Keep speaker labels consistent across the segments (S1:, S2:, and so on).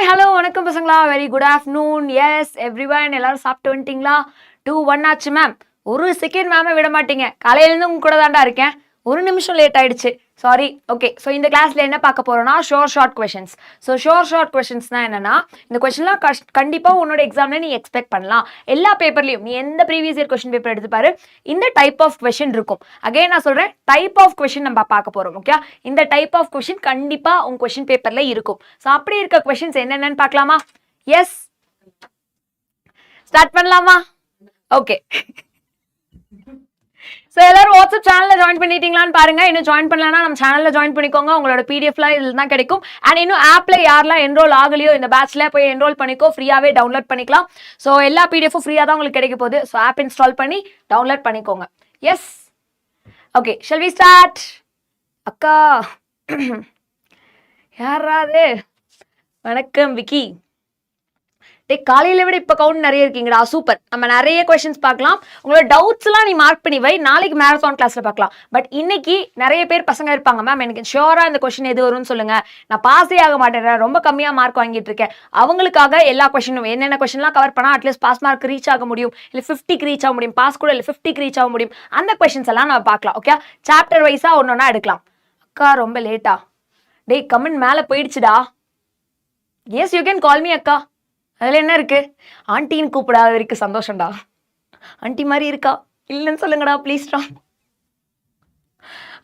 S1: Hi hello வணக்கம் பசங்களா, very good afternoon. Yes everyone, எல்லாரும் சாப்பிட்டு வந்துட்டீங்களா? 2-1 ஆச்சு மேம். ஒரு செகண்ட் மேமே விட மாட்டீங்க. காலையிலேருந்து உங்க கூட தாண்டா இருக்கேன். ஒரு நிமிஷம் லேட் ஆயிடுச்சு, சாரி. ஓகே, ஸோ இந்த கிளாஸ்ல என்ன பார்க்க போறோம்னா ஷார்ட் கொஷின்ஸ். ஸோ ஷார்ட் கொஷின்ஸ்னா என்னன்னா, இந்த கொஸ்டின்லாம் கண்டிப்பாக உன்னோட எக்ஸாம்ல நீ எக்ஸ்பெக்ட் பண்ணலாம். எல்லா பேப்பர்லையும் நீ எந்த ப்ரீவியஸ் இயர் கொஸ்டின் பேப்பர் எடுத்து பாரு, இந்த டைப் ஆஃப் கொஸ்டின் இருக்கும். அகைன் நான் சொல்றேன், டைப் ஆஃப் கொஸ்டின் நம்ம பார்க்க போறோம். ஓகே, இந்த டைப் ஆஃப் கொஸ்டின் கண்டிப்பா உங்க கொஸ்டின் பேப்பர்ல இருக்கும். ஸோ அப்படி இருக்க கொஸ்டின்ஸ் என்னென்னு பார்க்கலாமா? எஸ், ஸ்டார்ட் பண்ணலாமா? ஓகே, ஸோ எல்லாரும் வாட்ஸ்அப் சேனலில் ஜாயின் பண்ணிட்டீங்களான்னு பாருங்க. இன்னும் ஜாயின் பண்ணலன்னா நம்ம சேனலில் ஜாயின் பண்ணிக்கோங்க. உங்களோட பிடிஎஃப்லாம் இதில் தான் கிடைக்கும். அண்ட் இன்னும் ஆப்ல யாரெல்லாம் என்ரோல் ஆகலையோ இந்த பேட்ச்ல போய் என்ரோல் பண்ணிக்கோ, ஃப்ரீயாகவே டவுன்லோட் பண்ணிக்கலாம். ஸோ எல்லா பிடிஎஃப்பும் ஃப்ரீயாக தான் உங்களுக்கு கிடைக்க போகுது. ஸோ ஆப் இன்ஸ்டால் பண்ணி டவுன்லோட் பண்ணிக்கோங்க. Yes, okay, shall we start? அக்கா யாராவது? வணக்கம் விக்கி. காலையில விட இப்ப கவுண்ட் நிறைய இருக்கீங்களா? சூப்பர். நம்ம நிறைய கொஸ்டின்ஸ் பார்க்கலாம். உங்களோட டவுட்ஸ் எல்லாம் நீ மார்க் பண்ணி வை, நாளைக்கு மேரத்தான் கிளாஸ்ல பார்க்கலாம். பட் இன்னைக்கு நிறைய பேர் பசங்க இருப்பாங்க, மேம் எனக்கு ஷியோரா இந்த கொஸ்டின் எது வரும்னு சொல்லுங்க, நான் பாஸே ஆக மாட்டேன், ரொம்ப கம்மியா மார்க் வாங்கிட்டு இருக்கேன். அவங்களுக்காக எல்லா கொஸ்டினும் என்னென்ன கொஸ்டின்லாம் கவர் பண்ணா அட்லீஸ்ட் பாஸ் மார்க் ரீச் ஆக முடியும், இல்ல 50க்கு ரீச் ஆக முடியும், பாஸ் கூட இல்ல 50க்கு ரீச் ஆக முடியும், அந்த கொஸ்டின்ஸ் எல்லாம் நம்ம பார்க்கலாம். ஓகே, சாப்டர் வைஸா ஒன்னொன்னா எடுக்கலாம். அக்கா ரொம்ப லேட்டா? டேய் கமெண்ட் மேல போயிடுச்சுடா. Yes, you can call me அக்கா. அதில் என்ன இருக்கு? ஆண்டின்னு கூப்பிடாத வரைக்கும் சந்தோஷம்டா. ஆண்டி மாதிரி இருக்கா? இல்லைன்னு சொல்லுங்கடா ப்ளீஸ்டா.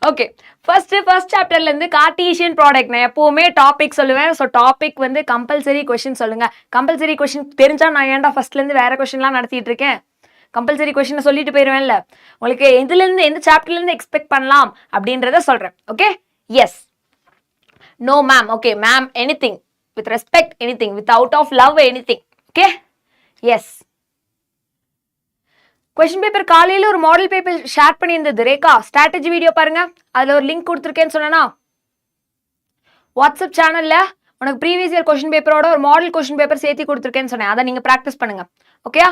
S1: ஓகே, ஃபர்ஸ்ட் சாப்டர்ல இருந்து கார்ட்டீசியன் ப்ராடக்ட் நான் எப்பவுமே டாபிக் சொல்லுவேன். ஸோ டாபிக் வந்து கம்பல்சரி கொஸ்டின் சொல்லுங்க. கம்பல்சரி கொஸ்டின் தெரிஞ்சா நான் ஏன்டா ஃபர்ஸ்ட்ல இருந்து வேற கொஸ்டின்லாம் நடத்திட்டு இருக்கேன்? கம்பல்சரி கொஸ்டின் சொல்லிட்டு போயிடுவேன்ல. உங்களுக்கு எதுல இருந்து எந்த சாப்டர்ல இருந்து எக்ஸ்பெக்ட் பண்ணலாம் அப்படின்றத சொல்றேன். Okay, yes, no ma'am. Okay ma'am, anything with respect, anything, without of love, anything. Okay, yes. Question paper காலையில ஒரு மாடல் பேப்பர் ஷேர் பண்ணியிருந்தது ரேகா, ஸ்ட்ராட்டஜி வீடியோ பாருங்க, அதுல ஒரு லிங்க் கொடுத்துருக்கேன்னு சொன்னா வாட்ஸ்அப் சேனல்ல உனக்கு ப்ரீவியஸ் இயர் கொஸ்டின் பேப்பரோட ஒரு மாடல் கொஸ்டின் பேப்பர் சேர்த்து கொடுத்துருக்கேன்னு சொன்னேன். அதை நீங்க ப்ராக்டிஸ் பண்ணுங்க. ஓகேயா?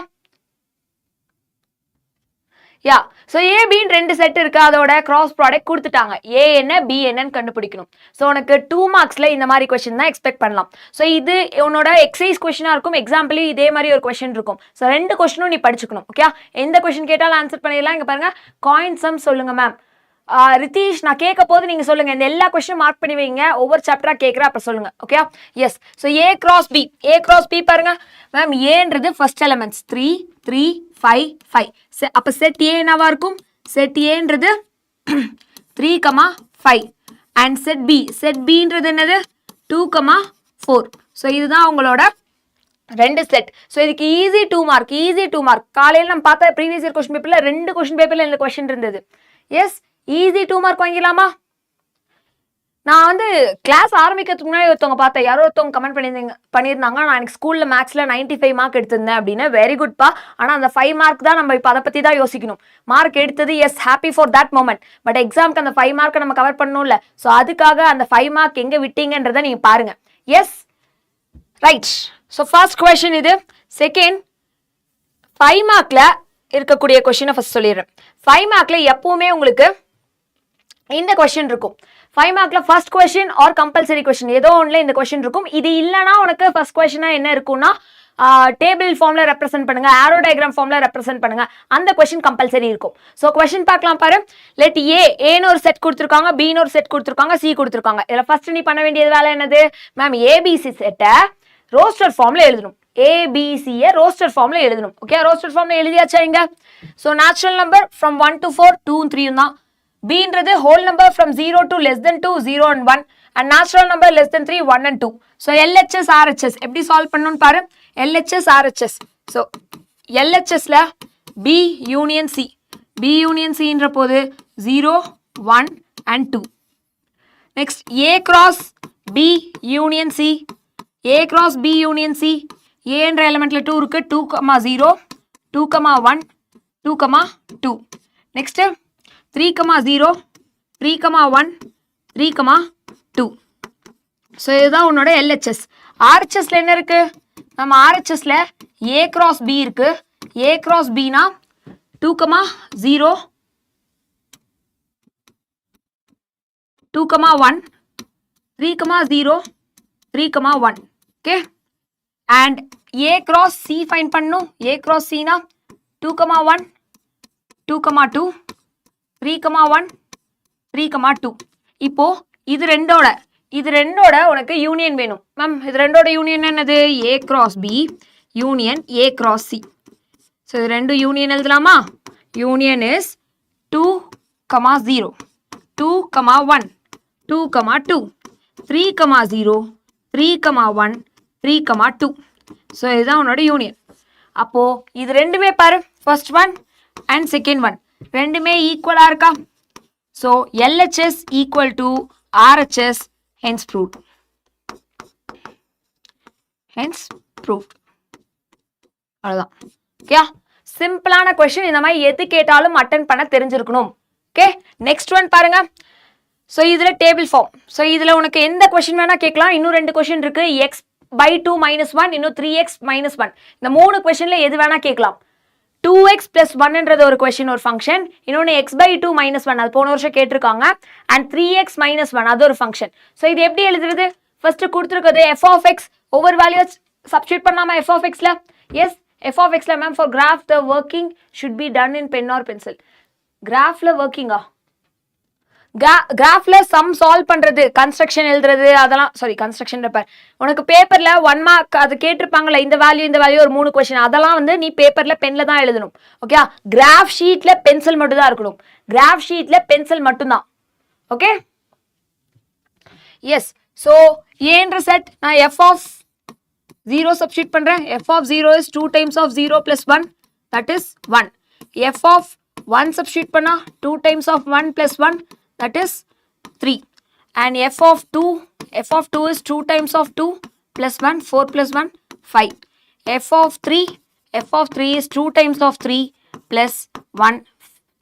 S1: யா, ஸோ ஏபின்னு 2 செட் இருக்கு, அதோட கிராஸ் ப்ராடக்ட் கொடுத்துட்டாங்க. ஏ என்ன பி என்னன்னு கண்டுபிடிக்கணும். ஸோ உனக்கு 2 மார்க்ஸ்ல இந்த மாதிரி கொஸ்டின் தான் எக்ஸ்பெக்ட் பண்ணலாம். ஸோ இது உன்னோட எக்ஸசைஸ் கொஸ்டினா இருக்கும், எக்ஸாம்பிள் இதே மாதிரி ஒரு கொஸ்டின் இருக்கும். ஸோ 2 கொஸ்டினும் நீ படிச்சுக்கணும். ஓகே, எந்த கொஸ்டின் கேட்டாலும் ஆன்சர் பண்ணிடலாம். இங்க பாருங்க, காயின் சம் சொல்லுங்க மேம். ரிதீஷ், நான் கேட்க போது நீங்க சொல்லுங்க. இந்த எல்லா கொஸ்டினும் மார்க் பண்ணி வைங்க, ஒவ்வொரு சாப்டரா கேட்குறேன், அப்ப சொல்லுங்க. Okay, yes. So A cross B பாருங்க மேம். ஏன்றது ஃபர்ஸ்ட் எலிமெண்ட்ஸ் 3 3 5 5. அப்ப செட் ஏ என்னவா இருக்கும்? செட் ஏன்றது 3, 5 அண்ட் செட் பின்றது என்னது 2, 4. ஸோ இதுதான் உங்களோட 2 செட். ஸோ இதுக்கு ஈஸி 2 மார்க். காலையில் நம்ம பார்த்த ப்ரீவியஸ் இயர் கொஸ்டின் பேப்பர்ல 2 கொஸ்டின் பேப்பர்ல இந்த கொஸ்டின் இருந்தது. எஸ், ஈஸி 2 மார்க் வாங்கிடலாமா? நான் வந்து கிளாஸ் ஆரம்பிக்கிறதுக்கு முன்னாடி ஒருத்தவங்க பார்த்தேன், யாரோ ஒருத்தவங்க கமெண்ட் பண்ணியிருந்தாங்க, நான் எனக்கு ஸ்கூலில் மேக்ஸில் 95 மார்க் எடுத்திருந்தேன் அப்படின்னு. வெரி குட்பா. ஆனால் அந்த 5 மார்க் தான் நம்ம இப்போ அதை பற்றி தான் யோசிக்கணும். மார்க் எடுத்தது yes, happy for that moment. But எக்ஸாமுக்கு அந்த 5 மார்க்கை நம்ம கவர் பண்ணணும்ல. ஸோ அதுக்காக அந்த 5 மார்க் எங்கே விட்டீங்கன்றதை நீங்கள் பாருங்க. Yes, right. So first question இது. செகண்ட் 5 மார்க்ல இருக்கக்கூடிய கொஸ்டினை ஃபர்ஸ்ட் சொல்லிடுறேன். 5 மார்க்ல எப்பவுமே உங்களுக்கு இந்த கொஸ்டின் இருக்கும். 5 மார்க்ல first question or compulsory question ஏதோ ஒன்றுல இந்த கொஸ்டின் இருக்கும். இது இல்லைன்னா உனக்கு ஃபர்ஸ்ட் கொஸ்டினா என்ன இருக்கும்னா டேபிள் ஃபார்ம்ல ரெப்ரசென்ட் பண்ணுங்க, ஆரோ டயக்ராம் ஃபார்ம்ல ரெப்ரசென்ட் பண்ணுங்க, அந்த கொஸ்டின் கம்பல்சரி இருக்கும். ஸோ கொஸ்டின் பார்க்கலாம் பாரு. லெட் ஏன்னு ஒரு செட் கொடுத்துருக்காங்க, பின்னு ஒரு செட் கொடுத்துருக்காங்க, சி கொடுத்துருக்காங்க. இதில் ஃபர்ஸ்ட் நீ பண்ண வேண்டியது வேலை என்னது மேம்? ஏபிசி செட்டை ரோஸ்டர் ஃபார்ம்ல எழுதணும். ஏபிசியை ரோஸ்டர் ஃபார்ம்ல எழுதணும். ஓகே, ரோஸ்டர் ஃபார்ம்ல எழுதியாச்சா இங்க? So natural number from 1 to 4 2 and 3 தான். Bன்றது whole number from 0 to less than 2 0 and 1 and natural number less than 3 1 and 2. So LHS RHS எப்படி சால்வ் பண்ணனும்னு பாரு. LHS RHS. So LHSல B union C ன்ற போது 0 1 and 2. Next A cross B union C. A cross B union C. A என்ற எலிமெண்ட்ல 2 இருக்கு. 2, 0 2, 1 2, 2. Next 3, 0 3, 1 3, 2. So இதுதான் உன்னோட LHS. RHSல என்ன இருக்கு? நம்ம RHSல A cross B இருக்கு. A cross Bனா 2, 0 2, 1 3, 0 3, 1. Okay, and a cross c find பண்ணும். a cross c னா 2,1 2,2 3,1 3,2. இப்போ இது ரெண்டோட உனக்கு யூனியன் வேணும். மேம் இது ரெண்டோட யூனியன் என்னது? a cross b union a cross c. So இது ரெண்டு யூனியன் எழுதலாமா? Union is 2,0 2,1 2,2 3,0 3,1 3,2. ஸோ இதுதான் உன்னோட யூனியன். அப்போ இது ரெண்டுமே பாரு, first one and second one ரெண்டுமே ஈக்குவலா இருக்கா? So LHS equal to RHS, hence proved. அவ்வளோதான். ஓகே, சிம்பிளான கொஸ்டின். இந்த மாதிரி எது கேட்டாலும் அட்டன் பண்ண தெரிஞ்சிருக்கணும். ஓகே, நெக்ஸ்ட் ஒன் பாருங்க. ஸோ இதில் டேபிள் ஃபார்ம். ஸோ இதில் உனக்கு எந்த கொஸ்டின் வேணால் கேட்கலாம். இன்னும் 2 கொஸ்டின் இருக்கு. x/2 - 1, இன்னும் 3x - 1. இந்த 3 கொஸ்டின்ல எது வேணா கேட்கலாம். 2x + 1ன்றது ஒரு கொஸ்டின், ஒரு ஃபங்க்ஷன். இன்னொன்று x/2 - 1, அது போன வருஷம் கேட்டிருக்காங்க. அண்ட் 3x - 1 அது ஒரு ஃபங்க்ஷன். ஸோ இது எப்படி எழுதுறது? ஃபர்ஸ்ட் கொடுத்துருக்கிறது f(x), ஒவ்வொரு வேல்யூஸ் சப்ஸ்டியூட் பண்ணாம f(x)ல. எஸ், f(x)ல ma'am for graph the working should be done in pen or pencil. கிராஃப்ல ஒர்க்கிங்கா? கிராஃப்ல சம் சால்வ் பண்றது, கன்ஸ்ட்ரக்ஷன் எழுதுறது, அதெல்லாம் சாரி கன்ஸ்ட்ரக்ஷன் உனக்கு பேப்பர்ல 1 மார்க் அது கேட்டிருப்பாங்கல்ல, இந்த வேல்யூ ஒரு 3 கொஸ்டின், அதெல்லாம் வந்து நீ பேப்பர்ல பென்ல தான் எழுதணும். ஓகே, கிராஃப் ஷீட்ல பென்சில் மட்டும் தான் இருக்கணும். கிராஃப் ஷீட்ல பென்சில் மட்டும் தான். Okay, yes. ஸோ ஏன்ற செட் நான் f(0) சப்ஸ்டியூட் பண்றேன். f(0) is 2 times of 0 plus 1, that is 1. f(1) substitute பண்ணா 2 times of 1 plus 1, that is 3. And f(2) is 2 times of 2 plus 1, 4 plus 1, 5. f(3) is 2 times of 3 plus 1,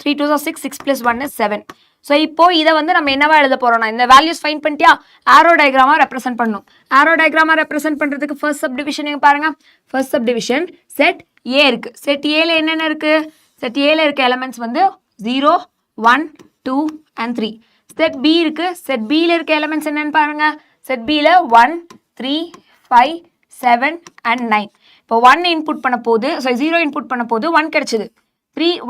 S1: 3 2 6, 6 plus 1 is 7. So இப்போ இதை வந்து நம்ம என்னவா எழுத போறோம்னா, இந்த வேல்யூஸ் ஃபைண்ட் பண்ணிட்டியா, ஆரோ டயக்ராமா ரெப்ரசென்ட் பண்ணணும். ஆரோ டயக்ராமா ரெப்ரசென்ட் பண்றதுக்கு ஃபர்ஸ்ட் சப்டிவிஷன் நீங்க பாருங்க. ஃபர்ஸ்ட் சப்டிவிஷன் செட் ஏ இருக்கு. செட் ஏல என்னென்ன இருக்கு? செட் ஏல இருக்க எலிமெண்ட்ஸ் வந்து 0 1 2 and 3. செட் பி இருக்கு. செட் பில இருக்க எலிமெண்ட்ஸ் என்னன்னு பாருங்க. செட் பில 1 3 5 7 and 9. இப்போ 1 இன்புட் பண்ண போது, ஸோ 0 இன்புட் பண்ண போது 1 கிடைச்சது.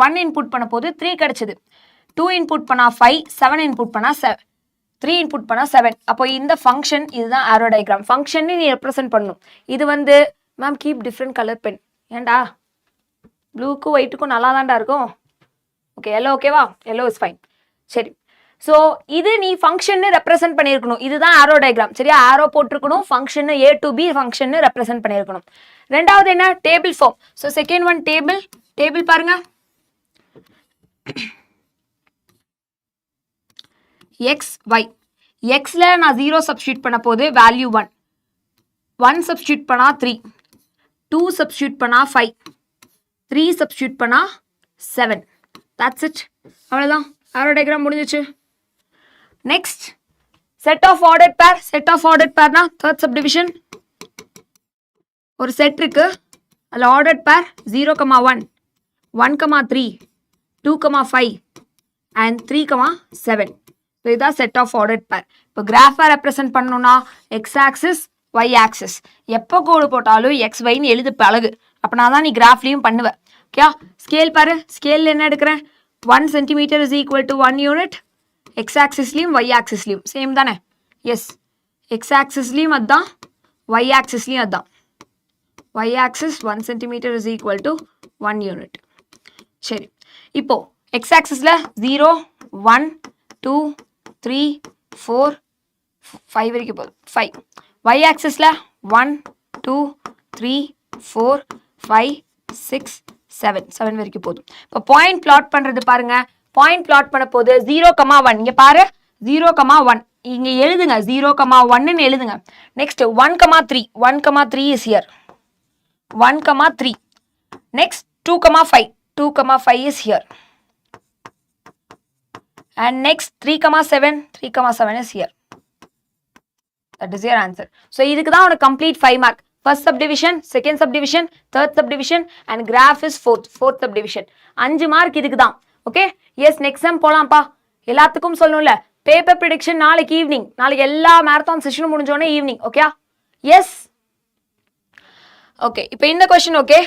S1: 1 இன்புட் பண்ண போது 3 கிடைச்சது. 2 இன்புட் பண்ணா 5, 7 இன்புட் பண்ணா 7, 3 இன்புட் பண்ணா 7. அப்போ இந்த ஃபங்க்ஷன் இதுதான் ஆரோ டயக்ராம். ஃபங்க்ஷன் நீ ரெப்ரசென்ட் பண்ணணும். இது வந்து ma'am keep different colour pen. ஏண்டா ப்ளூக்கும் ஒயிட்டுக்கும் நல்லா தான்டா இருக்கும். ஓகே, எல்லோ ஓகேவா? Yellow is fine. சரி, ஸோ இது நீ ஃபங்க்ஷன் ரெப்ரசென்ட் பண்ணியிருக்கணும். இதுதான் ஆரோ டயக்ராம். சரியா? ஆரோ போட்டிருக்கணும். Function A to B function represent பண்ணியிருக்கணும். ரெண்டாவது என்ன? Table form. So second one table பாருங்க. x y. xல நான் 0 சப்ஸ்டியூட் பண்ண போது வேல்யூ 1, 1 சப்ஸ்டியூட் பண்ணா 3, 2 சப்ஸ்டியூட் பண்ணா 5, 3 சப்ஸ்டியூட் பண்ணா 7. That's it. அவ்வளோதான், ஆரோ டயக்ராம் முடிஞ்சிச்சு. Next set of ordered pair. Set of ordered பேர்னா தேர்ட் சப்டிவிஷன். ஒரு செட் இருக்கு, அதில் ஆர்டர்ட் பேர் 0, 1 1, 3 2, 5 and 3, 7. ஸோ இதுதான் செட் ஆஃப் ஆர்டர்ட் பேர். இப்போ கிராஃபை ரெப்ரசென்ட் பண்ணணும்னா எக்ஸ் ஆக்சிஸ் ஒய் ஆக்சிஸ் எப்போ கோடு போட்டாலும் எக்ஸ் ஒய்னு எழுது பழகு. அப்படின்னா தான் நீ கிராஃப்லையும் பண்ணுவேன். ஓகே, ஸ்கேல் பாரு. ஸ்கேல் என்ன எடுக்கிறேன்? 1 centimeter is equal to 1 unit. X ஆக்சிஸ்லையும் ஒய் ஆக்சிஸ்லையும் சேம் தானே? எஸ், எக்ஸ் ஆக்சிஸ்லையும் அதுதான், ஒய் ஆக்சிஸ்லையும் அதுதான். Y axis 1 centimeter is equal to 1 unit. சரி, இப்போ எக்ஸ் ஆக்சிஸில் 0 1 2 3 4 5 வரைக்கும் போதும். 5. y ஆக்சிஸில் 1 2 3 4 5 6 7 வரைக்கும் போதும். இப்போ பாயிண்ட் பிளாட் பண்ணுறது பாருங்க. பாயிண்ட் பிளாட் பண்ண போது 0, 1 இங்கே பாரு. 0, 1 இங்கே எழுதுங்க. 0, 1ன்னு எழுதுங்க. Next 1, 3 1, 3 is here. 1, 3. Next 2, 5 2, 5 is here. And next 3, 7 3, 7 is here. That is your answer. So இதுக்கு தான் உனக்கு complete 5 mark. First subdivision, second subdivision, third subdivision and graph is fourth subdivision. 5 mark இதுக்கு தான். Okay? Yes, next time போலாம்ப்பா. எல்லாத்துக்கும் சொல்லணும்ல. Paper prediction நாளைக்கு evening. நாளைக்கு எல்லா marathon session முடிஞ்சோடனே ஈவினிங். ஓகே? Yes. ஓகே இப்போ இந்த question okay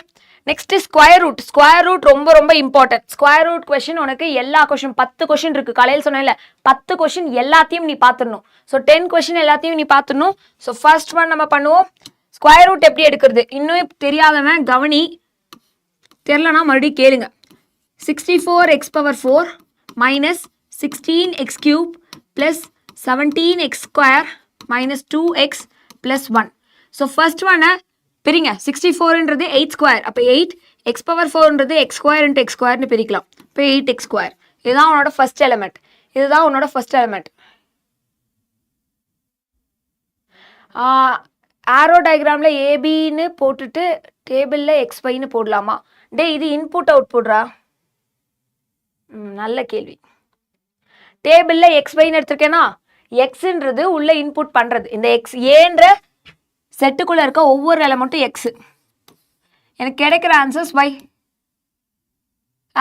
S1: next square root. Square root ரொம்ப ரொம்ப இம்பார்ட்டன்ட். ஸ்கொயர் ரூட் கொஸ்டின் உனக்கு எல்லா கொஸ்டின் 10 கொஸ்டின் இருக்கு. காலையில் சொன்னேன்ல 10 கொஸ்டின் எல்லாத்தையும் நீ பார்த்துடணும். ஸோ 10 கொஸ்டின் எல்லாத்தையும் நீ பார்த்துடணும். ஸோ ஃபர்ஸ்ட் ஒன் நம்ம பண்ணுவோம். ஸ்கொயர் ரூட் எப்படி எடுக்கிறது இன்னும் தெரியாதவன் கவனி, தெரிலனா மறுபடியும் கேளுங்க. 64x⁴ minus 16x³ plus 17x² minus 2x plus 1. So first ஒன்னை பிரிங்க. 64ன்றது 8² அப்போ 8, x⁴ன்றது x² into x²னு பிரிக்கலாம். இப்போ 8x². இதுதான் உன்னோட ஃபர்ஸ்ட் எலிமெண்ட். இதுதான் உன்னோட ஃபர்ஸ்ட் எலிமெண்ட். ஆரோ டயக்ராமில் ஏபின்னு போட்டுட்டு டேபிளில் XYன்னு போடலாமா? டே இது இன்புட் அவுட் போடுறா. நல்ல கேள்வி. டேபிளில் XYன்னு எடுத்திருக்கேன்னா எக்ஸுன்றது உள்ள இன்புட் பண்ணுறது. இந்த எக்ஸ் ஏன்ற செட்டுக்குள்ளே இருக்க ஒவ்வொரு எலமெண்ட்டும் எக்ஸு. எனக்கு கிடைக்கிற ஆன்சர்ஸ் Y.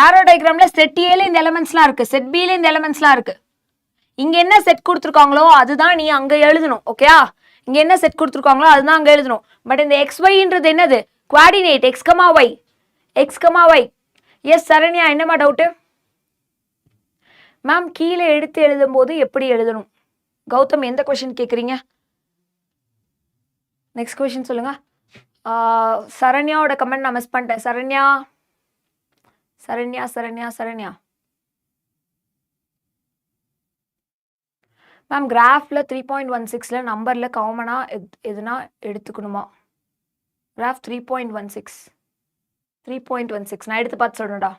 S1: ஆரோ டயக்ராமில் செட் ஏல இந்த எலமெண்ட்ஸ்லாம் இருக்குது, செட் பியில் இந்த எலமெண்ட்ஸ்லாம் இருக்குது. இங்கே என்ன செட் கொடுத்துருக்காங்களோ அதுதான் நீ அங்கே எழுதணும். ஓகேயா? இங்கே என்ன செட் கொடுத்துருக்காங்களோ அதுதான் அங்கே எழுதணும். பட் இந்த XYன்றது என்னது? Coordinate x,y. x,y. S Saranya, என்னம்மா டவுட்டு? மேம் கீழே எடுத்து எழுதும்போது எப்படி எழுதணும்? கௌதம் எந்த கொஷின் கேட்குறீங்க? நெக்ஸ்ட் கொஷின் சொல்லுங்க. சரண்யாவோட கமெண்ட் நான் மிஸ் பண்ணிட்டேன். சரண்யா சரண்யா சரண்யா சரண்யா மேம் கிராஃபில் 3.16 நம்பரில் காமனாக எதுனா எடுத்துக்கணுமா? கிராஃப் 3.16 நான் எடுத்து பார்த்து சொல்லணும்டா.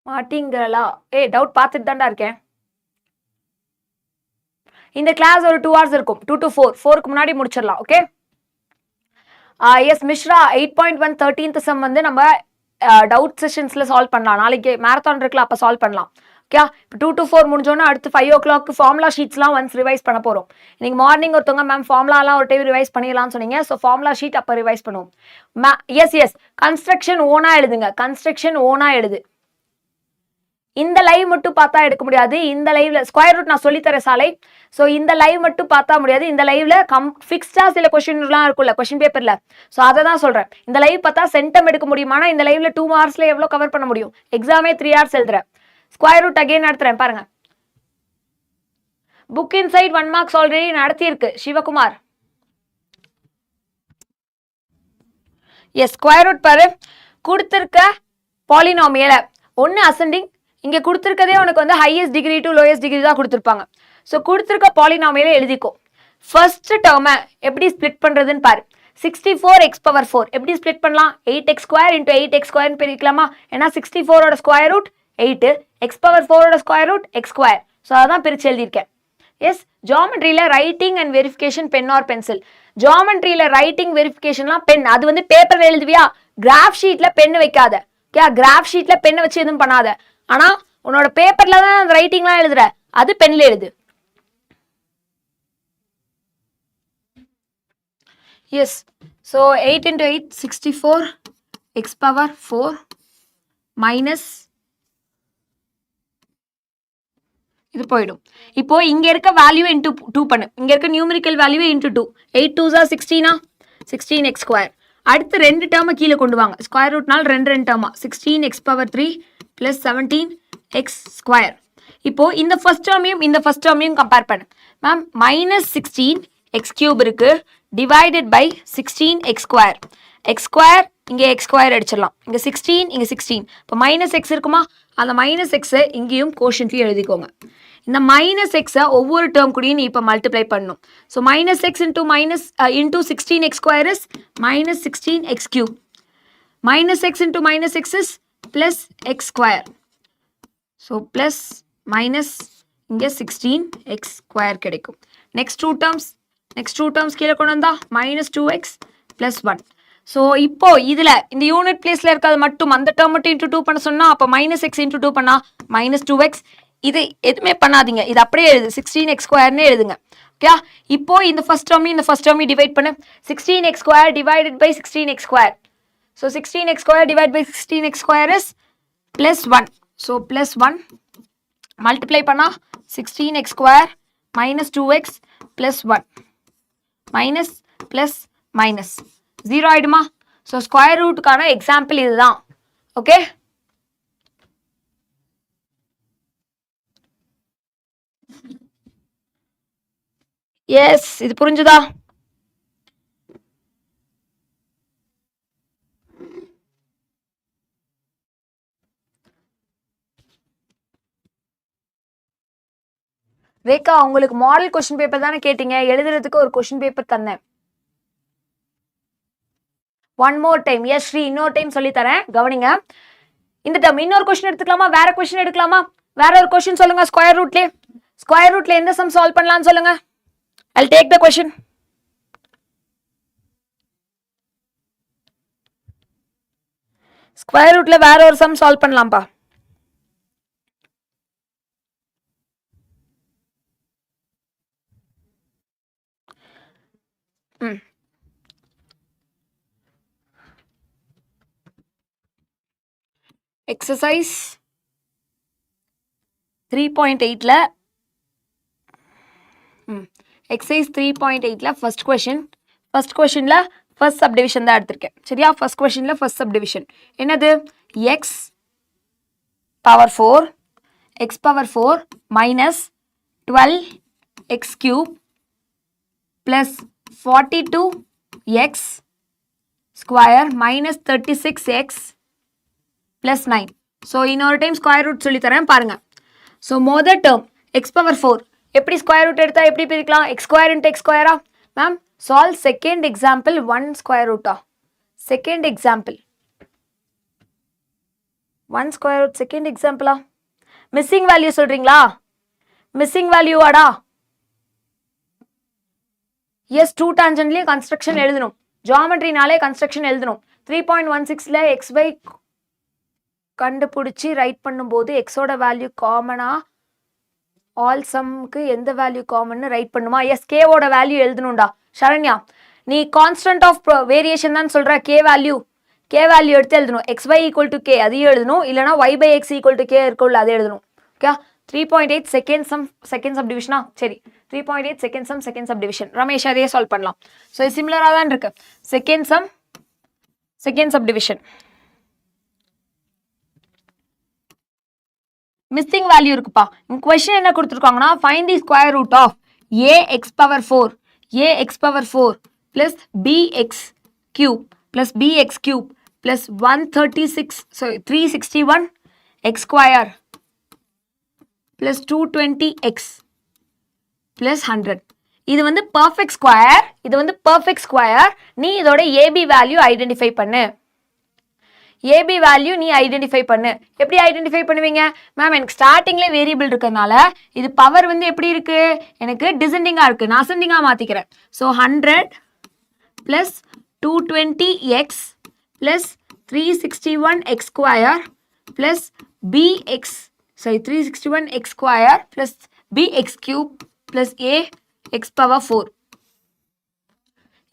S1: மாட்டிங்களா? டவுட் பார்த்துட்டு தான்டா இருக்கேன். இந்த கிளாஸ் ஒரு 2 hours இருக்கும். 2 to 4. 4க்கு முன்னாடி முடிச்சிடலாம். Okay yes Mishra 8.1 13th some வந்து நம்ம டவுட் செஷன்ஸில் சால்வ் பண்ணலாம். நாளைக்கு மேரத்தான் இருக்குல்ல, அப்போ சால்வ் பண்ணலாம். ஓகே இப்போ 2 to 4 முடிஞ்சோன்னா அடுத்து 5 o'clock ஃபார்முலா ஷீட்ஸ்லாம் ஒன்ஸ் ரிவைஸ் பண்ண போகிறோம். இன்னைக்கு மார்னிங் ஒருத்தவங்க மேம் ஃபார்முலாலாம் ஒரு டைம் ரிவைஸ் பண்ணிடலாம்னு சொன்னீங்க. ஸோ ஃபார்முலா ஷீட் அப்போ ரிவைஸ் பண்ணுவோம். எஸ் கன்ஸ்ட்ரக்ஷன் ஓனாக எழுதுங்க. கன்ஸ்ட்ரக்ஷன் ஓனாக எழுது. இந்த லைவ் மட்டும் பார்த்தா எடுக்க முடியாது. இந்த லைவ்ல ஸ்கொயர் ரூட் நான் சொல்லித்தரேன் சாலை. ஸோ இந்த லைவ் மட்டும் பார்த்தா முடியாது. இந்த லைவ்ல ஃபிக்ஸ்டா சில கொஸ்டின்லாம் இருக்குல்ல கொஸ்டின் பேப்பர்ல. ஸோ அதை தான் சொல்றேன். இந்த லைவ் பார்த்தா சென்டம் எடுக்க முடியுமானா இந்த லைவ்ல 2 hours எவ்வளோ கவர் பண்ண முடியும்? எக்ஸாமே 3 hours எழுதுறேன். ஸ்கொயர் ரூட் அகைன் நடத்துறேன் பாருங்க. புக் இன்சைட் 1 marks ஆல்ரெடி நடத்தியிருக்கு சிவகுமார். எஸ் ஸ்கொயர் ரூட் பாரு கொடுத்துருக்க பாலினாமியலை ஒன்று அசெண்டிங், இங்கே கொடுத்துருக்கதே உனக்கு வந்து highest degree to lowest degree தான் கொடுத்துருப்பாங்க. ஸோ கொடுத்துருக்க பாலினாமியலை எழுதிக்கோ. ஃபர்ஸ்ட் டேர்மை எப்படி ஸ்பிளிட் பண்ணுறதுன்னு பாரு. 64x⁴ எப்படி ஸ்பிளிட் பண்ணலாம்? 8x² into 8x² பிரிக்கலாமா? ஏன்னா 64ஓட ஸ்கொயர் ரூட் 8, x⁴ஓட ஸ்கொயர் ரூட் x². ஸோ அதான் பிரித்து எழுதியிருக்கேன். எஸ் ஜாமெட்ரியில் writing and verification pen or pencil. ஜாமெட்ரியில் ரைட்டிங் வெரிஃபிகேஷன்லாம் பென். அது வந்து பேப்பரில் எழுதுவியா? கிராஃப் ஷீட்டில் பென் வைக்காத. ஓகே கிராஃப் ஷீட்டில் பெண்ணை வச்சு எதுவும் பண்ணாத. ஆனா உன்னோட பேப்பர்ல தான் அந்த ரைட்டிங்லாம் எழுதுற, அது பென்ல எழுது. Yes so 8 into 8 64 x⁴ minus இது போயிடும். இப்போ இங்க இருக்க வேல்யூ இன்டூ 2 பண்ணு. இங்க இருக்க numerical value into 2. 8 2s are 16 16x². அடுத்து 2 டேர்மை கீழே கொண்டு வாங்க. ஸ்கொயர் ரூட்னால் 2 டேர்மா 16x⁴ plus 17x². இப்போ இந்த ஃபர்ஸ்ட் டேர்மையும் கம்பேர் பண்ணு. மேம் -16x³ இருக்கு டிவைடட் பை 16x². x² இங்கே x² அடிச்சிடலாம். இங்கே 16 இங்கே 16. இப்போ -x இருக்குமா? அந்த -x இங்கேயும் கோஷன்ட்லையும் எழுதிக்கோங்க. இந்த -x ஒவ்வொரு டேர்ம் கூடயும் நீ இப்போ மல்டிப்ளை பண்ணணும். So -x into 16x² is -16x³. -x into -x is plus x². So plus minus இங்கே 16x² கிடைக்கும். நெக்ஸ்ட் டூ டேர்ம்ஸ் கீழே கொண்டு வந்தா -2x + 1. ஸோ இப்போ இதில் இந்த யூனிட் பிளேஸில் இருக்கிறது மட்டும் அந்த டேர்ம் மட்டும் இன்டூ 2 பண்ண சொன்னால் அப்போ -x இன்டூ 2 பண்ணால் -2x. இது எதுவுமே பண்ணாதீங்க, இது அப்படியே எழுது 16x² எழுதுங்க. ஓகே இப்போ இந்த ஃபர்ஸ்ட் டேர்மையும் டிவைட் பண்ணு. 16x² divided by 16x². So 16x² divide by 16x² is +1. So +1 multiply பண்ணால் 16x² -2x + 1. Minus plus minus 0 ஆயிடுமா? ஸோ ஸ்கொயர் ரூட்டுக்கான எக்ஸாம்பிள் இதுதான். ஓகே, எஸ், இது புரிஞ்சுதா? ரேகா, உங்களுக்கு மாடல் கொஸ்டின் பேப்பர் தானே கேட்டீங்க, எழுதுறதுக்கு ஒரு கொஸ்டின் பேப்பர் தந்தேன். One more time. Yes Sri, இன்னொரு டைம் சொல்லி தரேன், கவனிங்க. இந்த டைம் இன்னொரு கொஸ்டின் எடுத்துக்கலாமா, வேற கொஸ்டின் எடுக்கலாமா? வேற ஒரு கொஸ்டின் சொல்லுங்க. ஸ்கொயர் ரூட்ல எந்த சம் சால்வ் பண்ணலாம்னு சொல்லுங்க. I'll take the question. Square ரூட்ல வேற ஒரு சம் சால்வ் பண்ணலாம்ப்பா. எக்ஸசைஸ் 3.8ல எக்ஸசைஸ் 3.8ல ஃபர்ஸ்ட் கொஸ்டின்ல ஃபர்ஸ்ட் சப்டிவிஷன் தான் எடுத்திருக்கேன். சரியா? ஃபர்ஸ்ட் கொஸ்டின்ல ஃபர்ஸ்ட் சப்டிவிஷன் என்னது? X power 4 minus 12 X cube plus 42 X square minus 36 X plus 9. So இன்னொரு டைம் ஸ்கொயர் ரூட் சொல்லி தரேன் பாருங்க. ஸோ மொதல் டேர்ம் எக்ஸ் பவர் 4 எப்படி ஸ்கொயர் ரூட் எடுத்தா எப்படி பிரிக்கலாம்? எக்ஸ் ஸ்கொயர் இன்ட்டு எக்ஸ் ஸ்கொயரா? Ma'am solve second example 1 square ரூட்டா? Second example 1 square root second எக்ஸாம்பிளா? மிஸ்ஸிங் வேல்யூ சொல்றீங்களா? மிஸ்ஸிங் வேல்யூவாடா? எஸ், 2 டான்ஜென்ட்லயும் கன்ஸ்ட்ரக்ஷன் எழுதணும். ஜியாமெட்ரினாலே கன்ஸ்ட்ரக்ஷன் எழுதணும். 3.16ல எக்ஸ் பை கண்டுபிடிச்சி ரைட் பண்ணும்போது எக்ஸோட வேல்யூ காமனா ஆல் சம்க்கு எந்த வேல்யூ காமன்னு ரைட் பண்ணுமா? எஸ், கேவோட வேல்யூ எழுதணும்டா. சரண்யா, நீ கான்ஸ்டன்ட் ஆஃப் வேரியேஷன் தான் சொல்ற. கே வேல்யூ எடுத்து எழுதணும். X by equal to K அதையும் எழுதணும். இல்லைனா Y by X equal to K இருக்கும்ல அதை எழுதணும். ஓகே, 3.8 செகண்ட் சப் டிவிஷனா? சரி, 3.8 செகண்ட் சப் டிவிஷன். ரமேஷ், அதையே சால்வ் பண்ணலாம். ஸோ சிமிலராக தான் இருக்கு. Second subdivision. Missing value இருக்குப்பா. கொஸ்டின் என்ன கொடுத்துருக்காங்கன்னா, find the square root of a X power 4 plus B X cube plus 361 X square plus 220 X plus 100. இது வந்து பர்ஃபெக்ட் ஸ்கொயர். நீ இதோட ஏபி வேல்யூ ஐடென்டிஃபை பண்ணு. ஏபி வேல்யூ நீ identify பண்ணு. எப்படி ஐடென்டிஃபை பண்ணுவீங்க? மேம், எனக்கு ஸ்டார்டிங்ல வேரியபிள் இருக்கிறதுனால இது பவர் வந்து எப்படி இருக்கு? எனக்கு டிசெண்டிங்கா இருக்கு. நான் அசெண்டிங்கா மாத்திக்கிறேன். So 100 plus 220 X plus 361 X square plus B X 361 X square plus B X cube plus A X power 4.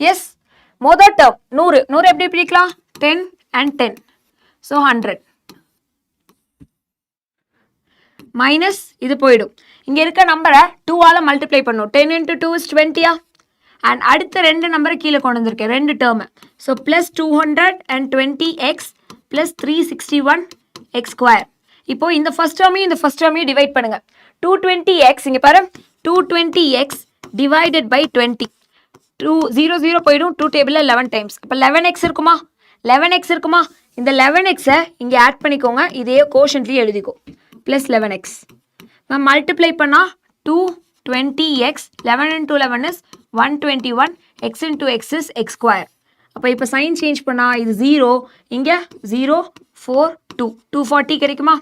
S1: Yes, மொதல் டேர்ம் 100 எப்படி பிரிக்கலாம்? 10 and 10. So 100 மைனஸ் இது போயிடும். இங்க இருக்க நம்பரை 2 ஆல மல்டிப்ளை பண்ணும். 10 into 2 is 20. அண்ட் அடுத்த ரெண்டு நம்பரை கீழே கொண்டு வந்திருக்கேன், ரெண்டு term. So plus 220x plus 361 X square. இப்போ இந்த ஃபர்ஸ்ட் டேர்மையும் டிவைட் பண்ணுங்க. 220x இங்க பாரு, 220x டிவைடட் பை 20. 0 போயிடும். 2 டேபிள்ல 11 டைம்ஸ். இப்போ 11x இருக்குமா? இந்த 11x இங்கே ஆட் பண்ணிக்கோங்க. இதே கோஷன்ட்லேயே எழுதிக்கோ. ப்ளஸ் 11x நான் மல்டிப்ளை பண்ணால் 220x 11 into 11 is 121 x into x is x square. அப்போ இப்போ சைன் சேஞ்ச் பண்ணால் இது 0, இங்கே 0 4 2 240 கிடைக்குமா?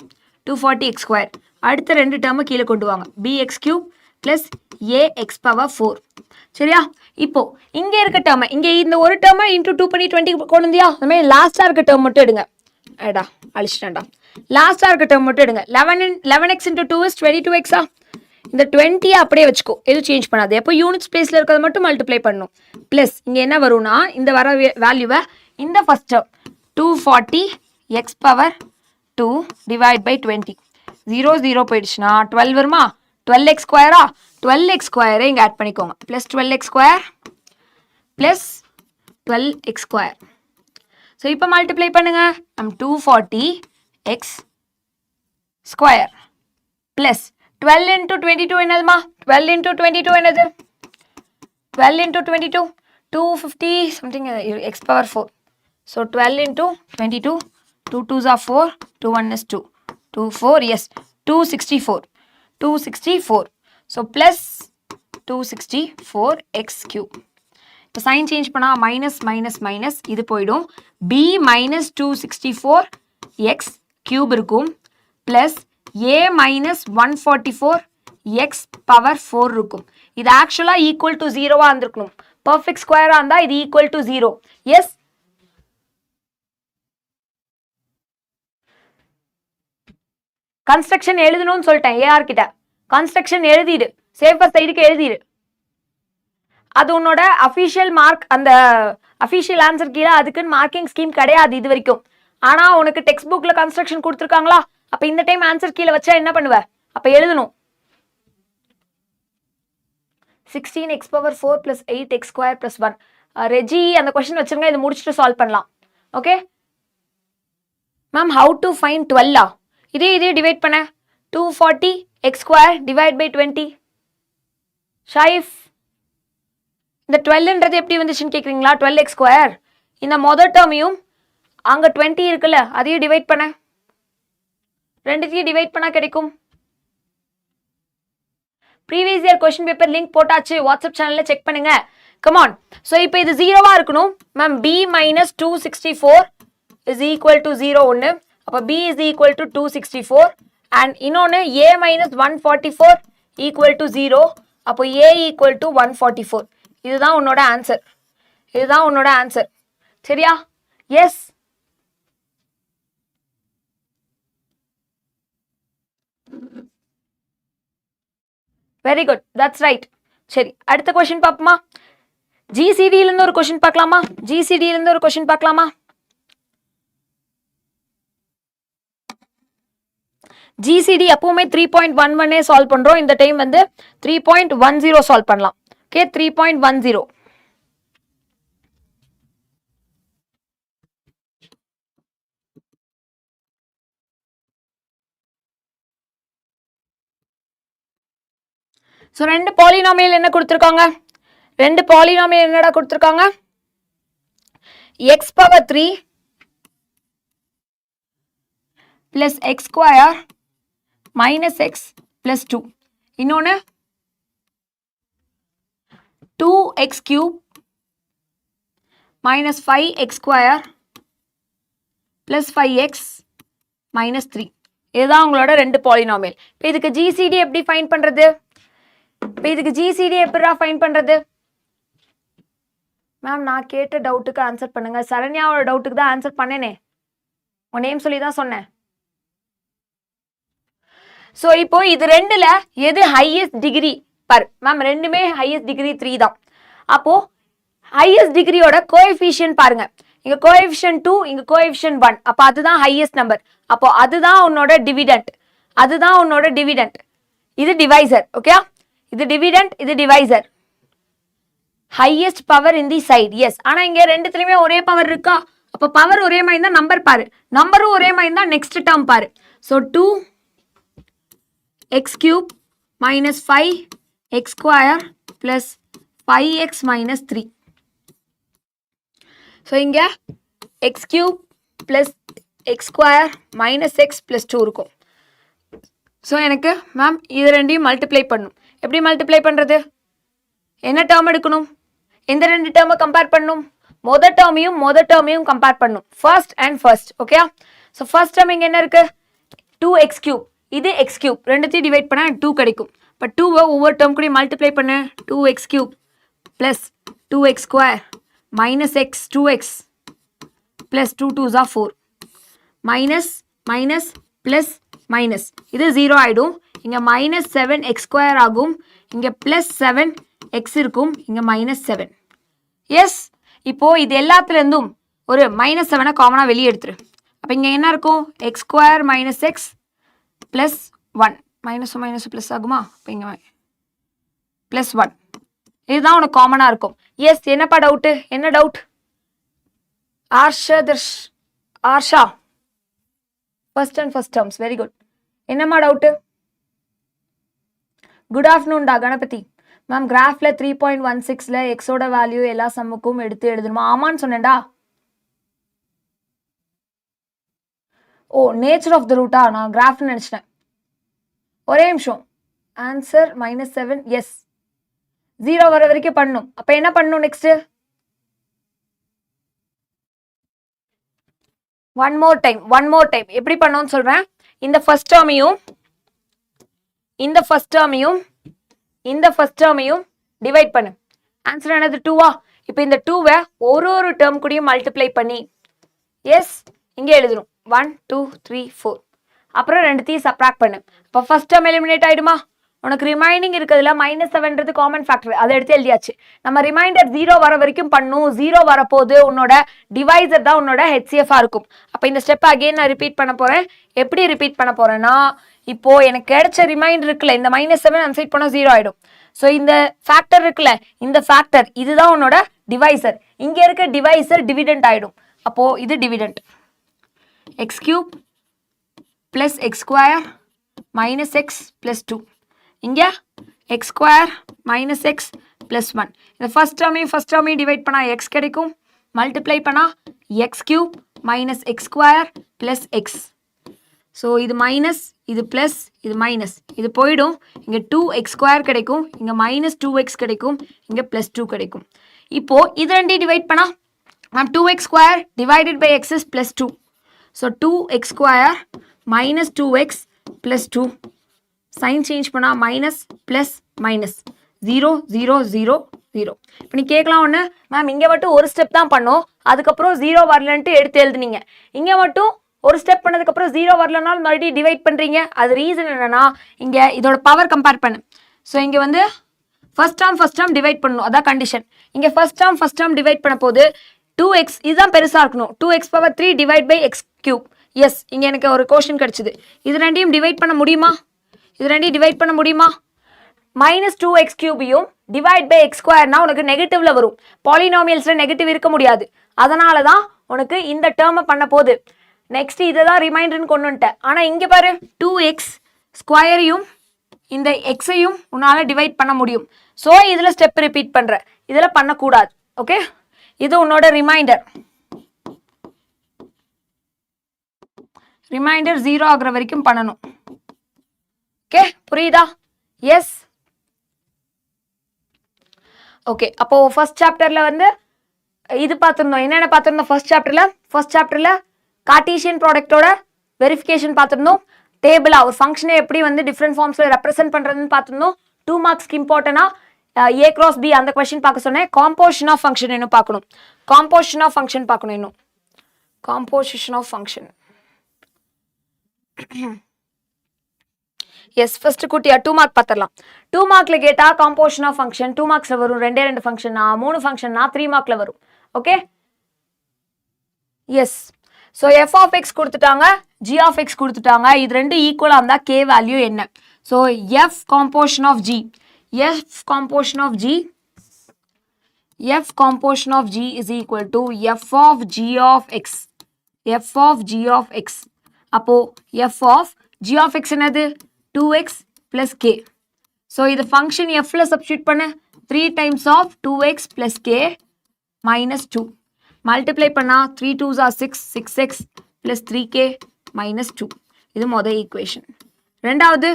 S1: 240 x square. அடுத்த ரெண்டு டேர்மை கீழே கொண்டு வாங்க. bx cube plus ax power 4. சரியா? இப்போ இங்க இருக்க டேர்ம், இங்க இந்த ஒரு டேர்மை இன்டூ 2 பண்ணி 20 கொண்டு வந்தியா? அந்த மாதிரி லாஸ்டா இருக்க டேர்ம் மட்டும் எடுங்க. அழிச்சிட்டேன்டா. லாஸ்டா இருக்க டேர்ம் மட்டும் எடுங்க. 11x into 2 is 22x. இந்த 20 அப்படியே வச்சுக்கோ, எதுவும் சேஞ்ச் பண்ணாது. எப்போ யூனிட்ஸ் பிளேஸ்ல இருக்கிறத மட்டும் மல்டிப்ளை பண்ணணும். பிளஸ் இங்க என்ன வரும்னா, இந்த வர வேல்யூவை இந்த first term 240 x power 2 divide by 20. 0 போயிடுச்சுன்னா 12 வருமா? 12x ஸ்கொயரா? 12x ஸ்கொயரை இங்கே ஆட் பண்ணிக்கோங்க. Plus 12x square plus 12x square. So இப்போ multiply பண்ணுங்க. 240x square plus 12 into 22 என்னதுமா? 12 into 22 என்னது? 12 into 22 250 something x power 4. So 12 into 22 2 2s are 4 2 1 is 2 2 4 yes 264 264. So plus 264 x cube. இப்போ சைன் சேஞ்ச் பண்ணால் minus minus minus இது போயிடும். b minus 264 X cube இருக்கும் plus a minus 144 X power 4 இருக்கும். இது ஆக்சுவலாக ஈக்குவல் டு ஜீரோவாக இருந்திருக்கணும். பர்ஃபெக்ட் ஸ்கொயராக இருந்தால் இது equal to zero. Yes construction எழுதணும்னு சொல்லிட்டேன். ஏஆர் கிட்ட கன்ஸ்ட்ரக்ஷன் எழுதிடு, சேஃபர் சைடுக்கு எழுதிடு. அது உன்னோட அஃபிஷியல் மார்க், அந்த அஃபிஷியல் ஆன்சர் கீழே அதுக்குன்னு மார்க்கிங் ஸ்கீம் கிடையாது இது வரைக்கும். ஆனால் உனக்கு டெக்ஸ்ட் புக்கில் கன்ஸ்ட்ரக்ஷன் கொடுத்துருக்காங்களா? அப்போ இந்த டைம் ஆன்சர் கீழே வச்சா என்ன பண்ணுவ? அப்போ எழுதணும் 16x power 4 plus 8x square plus 1. Reji அந்த கொஸ்டின் வச்சிருங்க, இதை முடிச்சுட்டு சால்வ் பண்ணலாம். Okay ma'am, how to find 12? இதே டிவைட் பண்ண 240x square divide by 20. ஷாயிஃப், இந்த 12ன்றது எப்படி வந்துச்சுன்னு கேட்குறீங்களா? 12x ஸ்கொயர் இந்த மொதல் டேர்மையும் அங்கே 20 இருக்குல்ல அதையும் டிவைட் பண்ண, ரெண்டுத்தையும் டிவைட் பண்ணால் கிடைக்கும். Previous year question paper link போட்டாச்சு, வாட்ஸ்அப் சேனலில் செக் பண்ணுங்க. கமான். ஸோ இப்போ இது ஜீரோவாக இருக்கணும் ma'am. b minus 264 is equal to 0 ஒன்று. அப்போ b is equal to 264 and இன்னொன்று a மைனஸ் 144 ஈக்குவல் டு 0. அப்போ a ஈக்குவல் டு 144. இதுதான் உன்னோட ஆன்சர். இதுதான் உன்னோட ஆன்சர். சரியா? Yes. Very good, that's right. சரி, அடுத்த கொஸ்டின் பார்ப்போமா? ஜிசிடியிலேருந்து ஒரு கொஸ்டின் பார்க்கலாமா? ஜிசிடியிலேருந்து ஒரு கொஸ்டின் பார்க்கலாமா? ஜிசிடி எப்பவுமே 3.11 சால்வ் பண்றோம். இந்த டைம் வந்து 3.10 சால்வ் பண்ணலாம். ஓகே, 3.10. ஸோ ரெண்டு பாலினாமியல் என்ன கொடுத்துருக்காங்க? ரெண்டு பாலினாமியல் என்னடா கொடுத்துருக்காங்க? X power 3 plus X square minus X plus 2. இன்னொன்று 2x cube minus 5x square plus 5x minus 3. இதுதான் உங்களோட ரெண்டு பாலினாமியல். இப்போ இதுக்கு ஜிசிடி எப்படி ஃபைண்ட் பண்றது? இப்போ இதுக்கு ஜிசிடி எப்படிடா ஃபைண்ட் பண்றது? மேம், நான் கேட்ட டவுட்டுக்கு ஆன்சர் பண்ணுங்க. சரண்யாவோட டவுட்டுக்கு தான் ஆன்சர் பண்ணேனே, உன் நேம் சொல்லி தான் சொன்னேன். ஸோ இப்போ இது ரெண்டுல எது ஹையஸ்ட் டிகிரி பர்? மேம், ரெண்டுமே ஹையஸ்ட் டிகிரி 3 தான். அப்போ ஹையஸ்ட் டிகிரியோட கோஎஃபிஷியன்ட் பாருங்க. இங்க கோஎஃபிஷியன்ட் 2, இங்க கோஎஃபிஷியன்ட் 1. அப்போ அதுதான் ஹையஸ்ட் நம்பர். அப்போ அதுதான் உன்னோட டிவிடெண்ட். அதுதான் உன்னோட டிவிடெண்ட். இது டிவைசர். ஓகே, இது டிவிடெண்ட், இது divisor. Highest power in the side. Yes. ஆனா இங்க ரெண்டுத்துலயுமே ஒரே பவர் இருக்கா? அப்போ பவர் ஒரே மாதிரி தான் நம்பர் பாரு, நம்பரும் ஒரே மாதிரி தான் நெக்ஸ்ட் டேர்ம் பாரு. So 2x cube minus 5x square plus 5x minus 3. So இங்கே x cube plus x square minus x plus 2 இருக்கும். ஸோ எனக்கு மேம் இது ரெண்டையும் மல்டிப்ளை பண்ணணும். எப்படி மல்டிப்ளை பண்ணுறது? என்ன டேர்ம் எடுக்கணும்? எந்த ரெண்டு டேர்மை கம்பேர் பண்ணணும்? மொதல் டேர்மையும் கம்பேர் பண்ணணும். First and first. Okay, so first term இங்கே என்ன இருக்கு? 2x cube, இது x cube, ரெண்டுத்தையும் டிவைட் பண்ணால் 2 கிடைக்கும். இப்போ 2வை ஒவ்வொரு டேர்ம் கூட மல்டிப்ளை பண்ண 2x cube plus 2x square minus x 2x plus 2 2s are 4 minus minus plus minus. இது 0 ஆயிடும். இங்க minus 7x square ஆகும். இங்க plus 7x இருக்கும். இங்க minus 7. எஸ். இப்போ இது எல்லாத்துல இருந்தும் ஒரு minus 7 காமனா வெளியே எடுத்துரு. அப்ப இங்க என்ன இருக்கும்? x square minus x plus 1. Minus minus plus ஆகுமா? இப்போ இங்கே ப்ளஸ் 1. இதுதான் உனக்கு காமனாக இருக்கும். எஸ், என்னப்பா டவுட்டு? என்ன doubt? Arsha first and first டேர்ம்ஸ், வெரி குட். என்னம்மா டவுட்டு? குட் ஆஃப்டர்நூன்டா கணபதி. மேம் கிராஃப்ல 3.16ல எக்ஸோட வேல்யூ எல்லா சம்முக்கும் எடுத்து எழுதணுமா? ஆமான்னு சொன்னேன்டா. ஓ, நேச்சர் ஆஃப் த ரூட்டா? நான் கிராஃப்னு நினச்சிட்டேன். ஒரே நிமிஷம். ஆன்சர் -7. எஸ், 0 வர வரைக்கும் பண்ணணும். அப்போ என்ன பண்ணணும் நெக்ஸ்ட்? ஒன் மோர் டைம் எப்படி பண்ணோம்னு சொல்றேன். இந்த ஃபர்ஸ்ட் டேர்மையும் இந்த ஃபர்ஸ்ட் டேர்மையும் டிவைட் பண்ணு. ஆன்சர் என்னது? 2வா? இப்போ இந்த 2வை ஒரு டேர்ம் கூடயும் மல்டிப்ளை பண்ணி எஸ் இங்கே எழுதணும். 1 2 3 4. அப்புறம் ரெண்டுத்தையும் சப்ராக்ட் பண்ணு. இப்போ ஃபர்ஸ்ட் டேர்ம் எலிமினேட் ஆயிடுமா? உனக்கு ரிமைனிங் இருக்கிறதுல -7ன்றது காமன் ஃபேக்டர், அதை எடுத்து எழுதியாச்சு. நம்ம ரிமைண்டர் 0 வர வரைக்கும் பண்ணும். 0 வரப்போது உன்னோட டிவைசர் தான் உன்னோட ஹெச்சிஎஃப் இருக்கும். அப்போ இந்த ஸ்டெப் அகைன் நான் ரிப்பீட் பண்ண போறேன். எப்படி ரிப்பீட் பண்ண போறேன்னா, இப்போ எனக்கு கிடைச்ச ரிமைண்டர் இருக்குல்ல, இந்த -7 அன்சைட் பண்ணா 0 ஆயிடும். ஸோ இந்த ஃபேக்டர் இருக்குல்ல, இந்த ஃபேக்டர் இதுதான் உன்னோட டிவைசர். இங்க இருக்க டிவைசர் டிவிடெண்ட் ஆயிடும். அப்போ இது dividend. x³ plus x² minus x plus 2. இங்க x² minus x plus 1. இந்த ஃபர்ஸ்ட் டேர்மையும் டிவைட் பண்ணா x கிடைக்கும். மல்டிப்ளை பண்ணா x³ minus x² plus x. So இது மைனஸ், இது பிளஸ், இது மைனஸ், இது போயிடும். இங்கே 2x² கிடைக்கும், இங்கே -2x கிடைக்கும், இங்கே +2 கிடைக்கும். இப்போ இது ரெண்டையும் டிவைட் பண்ணா ma'am 2x² divided by x is +2. So 2x² minus 2x plus 2. Sign change பண்ணா மைனஸ் பிளஸ் மைனஸ் 0 0 0 0. இப்போ நீ கேட்கலாம் ஒன்று, மேம் இங்கே மட்டும் ஒரு ஸ்டெப் தான் பண்ணோம், அதுக்கப்புறம் 0 வரலன்ட்டு எடுத்து எழுதுனீங்க. இங்கே மட்டும் ஒரு ஸ்டெப் பண்ணதுக்கப்புறம் 0 வரலனாலும் மறுபடியும் டிவைட் பண்ணுறீங்க. அது ரீசன் என்னன்னா, இங்கே இதோட பவர் கம்பேர் பண்ணு. ஸோ இங்கே வந்து ஃபர்ஸ்ட் டேர்ம் டிவைட் பண்ணணும், அதான் கண்டிஷன். இங்கே ஃபர்ஸ்ட் டேர்ம் டிவைட் பண்ண போது 2x இதுதான் பெருசாக இருக்கணும். 2x⁻3 divide by x³. S, இங்கே எனக்கு ஒரு கொஸ்டின் கிடச்சிது. இது ரெண்டையும் டிவைட் பண்ண முடியுமா? -2x³ டிவைட் பை x²னா உனக்கு நெகட்டிவ்ல வரும். பாலினாமியல்ஸ்ல நெகட்டிவ் இருக்க முடியாது. அதனால தான் உனக்கு இந்த டேர்மை பண்ண போது. நெக்ஸ்ட் இதை தான் ரிமைண்டர்னு கொண்டு வந்துட்டேன். ஆனால் இங்கே பாரு 2x² இந்த எக்ஸையும் உன்னால் டிவைட் பண்ண முடியும். ஸோ இதில் ஸ்டெப் ரிப்பீட் பண்ணுற, இதில் பண்ணக்கூடாது. ஓகே, இது உன்னோட ரிமைண்டர் 0 ஆகுற வரைக்கும் பண்ணணும். ஓகே, புரியுதா? எஸ். ஓகே, அப்போ ஃபர்ஸ்ட் சாப்டர்ல வந்து இது பார்த்துருந்தோம். என்னென்ன பார்த்துருந்தோம் ஃபர்ஸ்ட் சாப்டர்ல? கார்ட்டீசியன் ப்ராடக்டோட வெரிஃபிகேஷன் பார்த்துருந்தோம். டேபிளா ஒரு ஃபங்க்ஷனை எப்படி வந்து டிஃப்ரெண்ட் ஃபார்ம்ஸ்ல ரெப்ரசென்ட் பண்றதுன்னு பார்த்துருந்தோம். 2 மார்க்ஸ்க்கு இம்பார்ட்டனா A×B அந்த கொஸ்டின் பார்க்க சொன்னேன். காம்போசிஷன் ஆஃப் ஃபங்க்ஷன் இன்னும் பார்க்கணும். Composition of function. Yes, first குட்டியா 2 மார்க் பார்த்துடலாம். 2 மார்க்ல கேட்டா காம்போசிஷன் ஆஃப் ஃபங்க்ஷன் 2 மார்க்ஸ்ல வரும். 2 ஃபங்க்ஷனா 3 ஃபங்க்ஷனா 3 மார்க்ல வரும். Okay, yes. ஸோ f(x) கொடுத்துட்டாங்க, g(x) கொடுத்துட்டாங்க. இது ரெண்டு ஈக்குவலாக இருந்தால் k வேல்யூ என்ன? So f composition of g is equal to f of g of x. அப்போ f of g of x என்னது? 2x plus k. ஸோ இது ஃபங்க்ஷன் fல சப்ஸ்டியூட் பண்ண 3 times of 2x plus k minus 2. Multiply பண்ணா 3 2s are 6, 6x plus 3k minus 2. இது மொதல் equation. ரெண்டாவது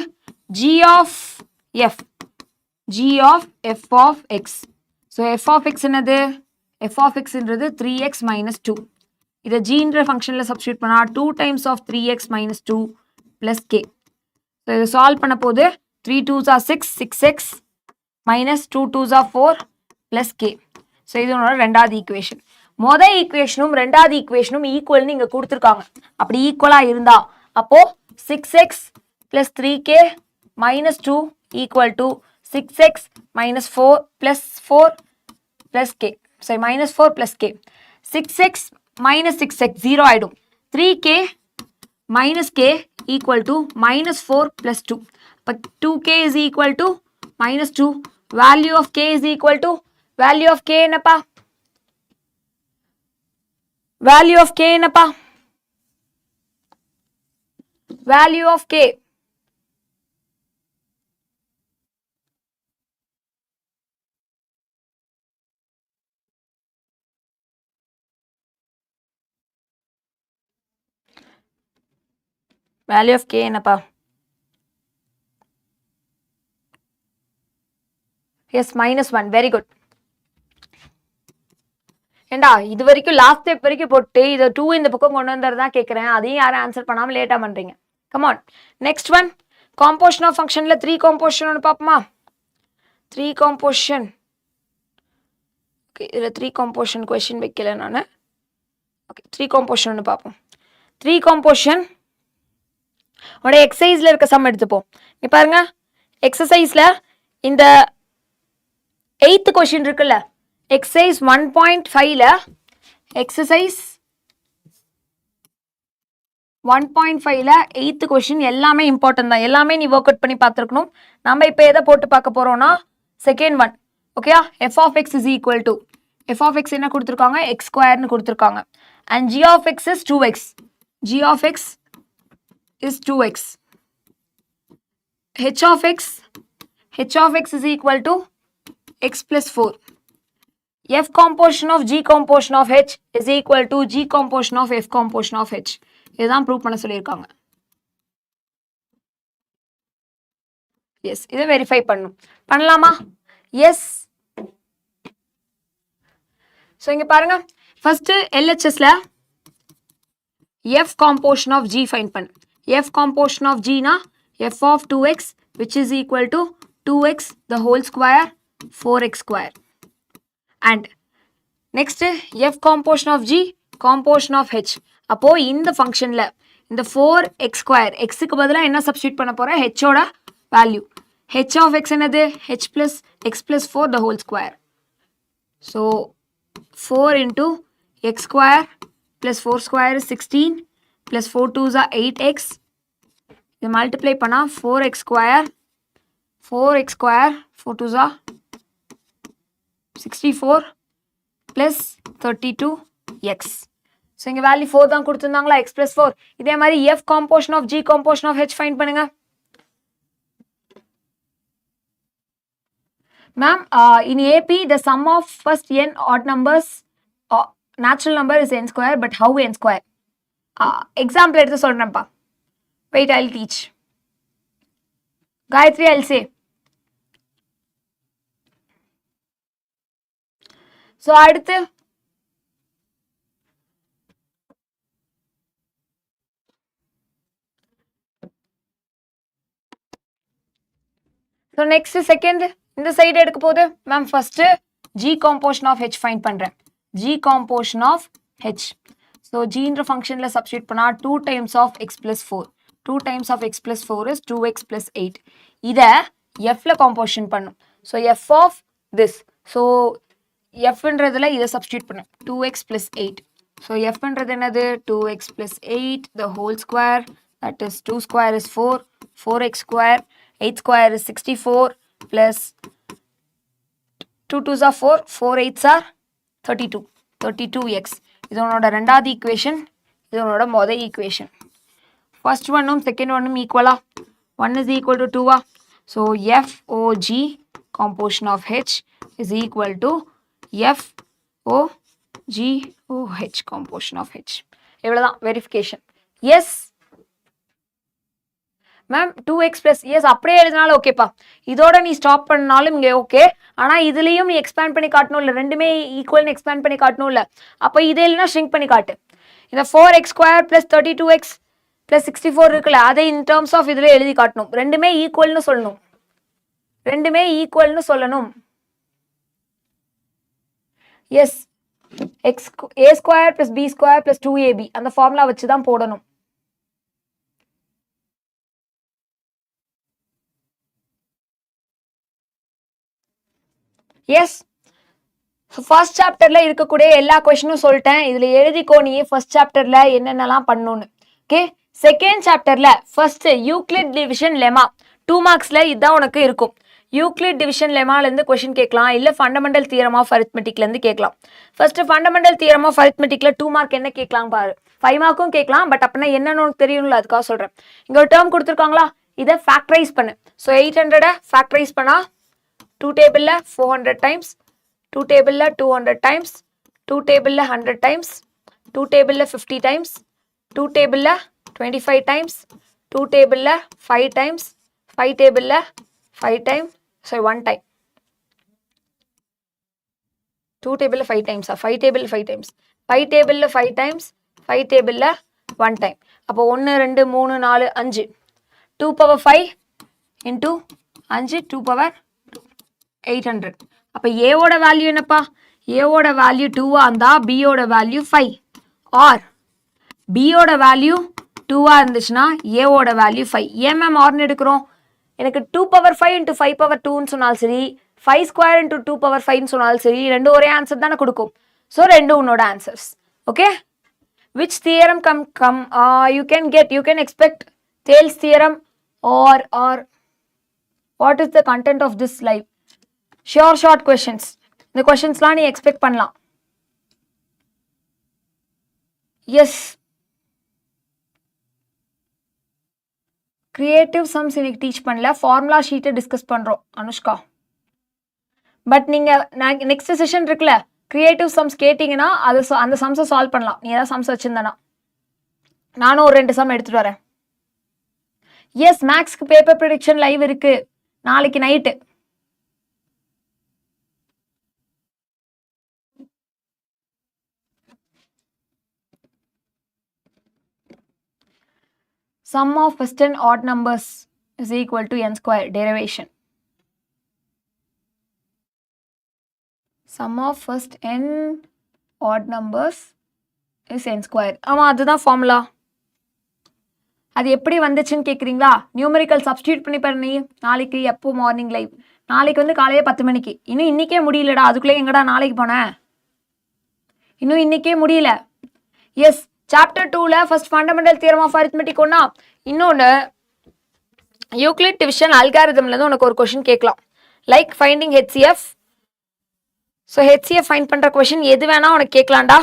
S1: g of f of x. So f of x என்னது? f of x என்றது 3x minus 2. இதை gன்ற ஃபங்க்ஷனில் சப்ஸ்டியூட் பண்ணா 2 times of 3x minus 2 plus k. So இதை சால்வ் பண்ண போது 3 2s are 6, 6x minus 2 2s are 4 plus k. So இது உன்னோட ரெண்டாவது ஈக்குவேஷன். மொதல் ஈக்குவேஷனும் ரெண்டாவது ஈக்குவேஷனும் ஈக்குவல்னு இங்கே கொடுத்துருக்காங்க. அப்படி ஈக்குவலாக இருந்தா அப்போ 6x plus 3k minus 2 equal to 6x minus 4 plus 4 plus k. Sorry, minus 4 plus k. 6x minus 6x 0 ஆயிடும். 3k minus k equal to minus 4 plus 2. But 2k is equal to minus 2. Value of k is equal to value of k என்னப்பா? Value of k என்னப்பா? Value of k value of k என்னப்பா? Yes -1. Very good. ஏண்டா இது வரைக்கும் last step வரைக்கும் போட்டு இதை 2 இந்த பக்கம் கொண்டு வந்துறதா கேட்குறேன். அதையும் யாரும் ஆன்சர் பண்ணாம லேட்டா பண்றீங்க. Come on next one. Composition of ஃபங்க்ஷன்ல 3 காம்போசிஷன் ஒன்று பார்ப்போமா? 3 காம்போசிஷன். ஓகே, இதில் 3 காம்போசிஷன் கொஸ்டின் வைக்கல நான். ஓகே, 3 காம்போசிஷன் ஒன்று பார்ப்போம். 3 காம்போசிஷன் உடைய எக்ஸசைஸ்ல இருக்க சம் எடுத்துப்போம். இங்க பாருங்க, எக்ஸசைஸ்ல இந்த 8th கொஸ்டின் இருக்குல்ல, எக்ஸசைஸ் 1.5ல எக்ஸசைஸ் 1.5ல 8th கொஸ்டின் எல்லாமே இம்பார்ட்டன்ட் தான். எல்லாமே நீ ஒர்க் அவுட் பண்ணி பார்த்துருக்கணும். நம்ம இப்போ எதை போட்டு பார்க்க போறோம்னா செகண்ட் ஒன். ஓகேயா? f of x is equal to f of x என்ன கொடுத்துருக்காங்க? x ஸ்கொயர்னு கொடுத்துருக்காங்க. And g of x is 2x. g of x is 2x. h of x is equal to x plus 4. f composition of g composition of h is equal to g composition of f composition of h. இதுதான் prove பண்ண சொல்லியிருக்காங்க. S, இதை verify பண்ணும். பண்ணலாமா? S. So இங்க பாருங்க, first LHSல f composition of g find பண்ணு. f composition of g னா f of 2x which is equal to 2x the whole square 4x square. And next f composition of g composition of h. அப்போ இந்த ஃபங்க்ஷன்ல இந்த 4x square xக்கு பதிலா என்ன substitute பண்ண போறேன்? h ஓட வேல்யூ. h of x என்னது? h plus x plus 4 the whole square. So 4 into x square plus 4 square is 16 plus 4 2s are 8x. இது மல்டிப்ளை பண்ணா 4x square 4 2s are 64 plus 32x. So இங்கே value 4 தான் கொடுத்துருந்தாங்களா? x plus 4. இதே மாதிரி f composition of g composition of h find பண்ணுங்க. Ma'am, in AP the sum of first n odd numbers natural number is n square, but how n square? எக்ஸாம்பிள் எடுத்து சொல்றேன்ப்பா. Wait, I'll teach. Gayatri, I'll say. So அடுத்து so next second இந்த side எடுக்க போகுது. Ma'am first g composition of h find பண்றேன். g composition of h. So ஜின்ற ஃபங்க்ஷன்ல சப்ஸ்டியூட் பண்ணா 2 times of x plus 4. 2 times of x plus 4 is 2x plus 8. இதை fல காம்போசிஷன் பண்ணும். So f of this. So fன்றதுல இதை சப்ஸ்டியூட் பண்ணு 2x plus 8. ஸோ fன்றது என்னது? 2x plus 8 the whole square, that is 2 square is 4, 4x square, 8 square is 64 plus 2 2s are 4, 4 8s are 32, 32x. இது உன்னோட ரெண்டாவது ஈக்குவேஷன், இது உன்னோட முதல் ஈக்குவேஷன். ஃபர்ஸ்ட் ஒன்னும் செகண்ட் ஒன்னும் ஈக்குவலா? 1 is equal to 2. So FOG composition of H is equal to FOGOH composition of H. இவ்வளவுதான் verification. Yes ma'am 2x plus yes அப்படியே எழுதினாலும் ஓகேப்பா. இதோட நீ ஸ்டாப் பண்ணாலும் இங்கே ஓகே. ஆனால் இதுலேயும் நீ எக்ஸ்பேண்ட் பண்ணி காட்டணும் இல்லை, ரெண்டுமே ஈக்குவல்னு எக்ஸ்பேண்ட் பண்ணி காட்டணும் இல்லை. அப்போ இதே இல்லைனா ஷ்ரிங்க் பண்ணி காட்டு. இந்த 4x square plus 32x plus 64 இருக்குல்ல, அதை இன் டேர்ம்ஸ் ஆஃப் இதில் எழுதி காட்டணும். ரெண்டுமே ஈக்குவல்னு சொல்லணும். ரெண்டுமே ஈக்குவல்னு சொல்லணும். Yes a square plus b square plus 2ab அந்த ஃபார்முலா வச்சு தான் போடணும். எஸ் ஃபர்ஸ்ட் சாப்டர்ல இருக்கக்கூடிய எல்லா கொஸ்டினும் சொல்லிட்டேன். இதுல எழுதிக்கோ நீ ஃபர்ஸ்ட் சாப்டர்ல என்னென்னலாம் பண்ணணும்னு. ஓகே, செகண்ட் சாப்டர்ல ஃபர்ஸ்ட் யூக்ளிட் டிவிஷன் லெமா 2 மார்க்ஸ்ல இதுதான் உனக்கு இருக்கும். யூக்ளிட் டிவிஷன் லெமாலேருந்து கொஷின் கேட்கலாம், இல்லை ஃபண்டமெண்டல் தியரம் ஆஃப் அரித்மெட்டிக்லேருந்து கேட்கலாம். ஃபர்ஸ்ட் ஃபண்டமெண்டல் தியரம் ஆஃப் அரித்மெட்டிக்ல 2 மார்க் என்ன கேட்கலாம் பாரு. 5 மார்க்கும் கேட்கலாம், பட் அப்படின்னா என்னன்னு உனக்கு தெரியும்ல, அதுக்காக சொல்கிறேன். இங்கே ஒரு டேர்ம் கொடுத்துருக்காங்களா, இதை ஃபேக்டரைஸ் பண்ணு. ஸோ 800 ஃபேக்டரைஸ் பண்ணா 2 டேபிளில் 400 டைம்ஸ், 2 டேபிளில் 200 டைம்ஸ், 2 டேபிளில் 100 டைம்ஸ், 2 டேபிளில் 50 டைம்ஸ், 2 டேபிளில் 25 டைம்ஸ், 2 டேபிளில் 5 டைம்ஸ், 5 டேபிளில் 5 டைம், sorry 1 டைம். 2 டேபிளில் 5 டைம்ஸா, 5 டேபிள் 5 டைம்ஸ், 5 டேபிளில் 5 டைம்ஸ், 5 டேபிளில் 1 டைம். அப்போ 1 2 3 4 5, 2 power 5 இன்டூ 5, 2 power 800. அப்போ ஏவோட வேல்யூ என்னப்பா, ஏவோட வேல்யூ 2 இருந்தால் பியோட வேல்யூ 5, ஆர் பியோட வேல்யூ 2 இருந்துச்சுன்னா ஏவோட வேல்யூ 5. ஏன் மேம் ஆர்னு எடுக்கிறோம், எனக்கு 2 power 5 இன்டூ 5 power 2ன்னு சொன்னாலும் சரி, 5 ஸ்கொயர் இன்டூ 2 power 5ன்னு சொன்னாலும் சரி, ரெண்டும் ஒரே ஆன்சர் தானே கொடுக்கும். ஸோ ரெண்டும் உன்னோட answers. Okay, which theorem you can expect Thales theorem or what is the content of this live? Sure, short questions. இந்த questions-லாம் நீ expect பண்ணலாம். Yes. Creative sums இன்னைக்கு டீச் பண்ணல, ஃபார்முலா ஷீட்டை டிஸ்கஸ் பண்ணுறோம் அனுஷ்கா. பட் நீங்கள் நெக்ஸ்ட் செஷன் இருக்குல்ல, கிரியேட்டிவ் சம்ஸ் கேட்டிங்கன்னா அது அந்த சம்ஸை சால்வ் பண்ணலாம். நீ ஏதாவது சம்ஸ் வச்சுருந்தனா நானும் ஒரு 2 சம் எடுத்துகிட்டு வரேன். எஸ், மேக்ஸ்க்கு பேப்பர் ப்ரிடிக்ஷன் லைவ் இருக்கு நாளைக்கு night. Sum of first and odd numbers is equal to n square. Derivation. Sum of first n odd numbers is n square. ஆமாம், அதுதான் ஃபார்முலா. அது எப்படி வந்துச்சுன்னு கேட்குறீங்களா, நியூமரிக்கல் சப்ஸ்டியூட் பண்ணி பாரு. நாளைக்கு எப்போ மார்னிங் லைவ், நாளைக்கு வந்து காலையில் 10 மணிக்கு. இன்னும் இன்றைக்கே முடியலடா, அதுக்குள்ளே எங்கடா நாளைக்கு போனேன், இன்னும் இன்றைக்கே முடியல. எஸ், சாப்டர் 2ல first fundamental theorem of arithmetic ஒன்றா, இன்னொன்று யூக்ளிட் டிவிஷன் அல்காரிதம்லேருந்து உனக்கு ஒரு கொஷின் கேட்கலாம், like finding HCF. So HCF find பண்ணுற கொஷின் எது வேணா உனக்கு கேட்கலாம்டா.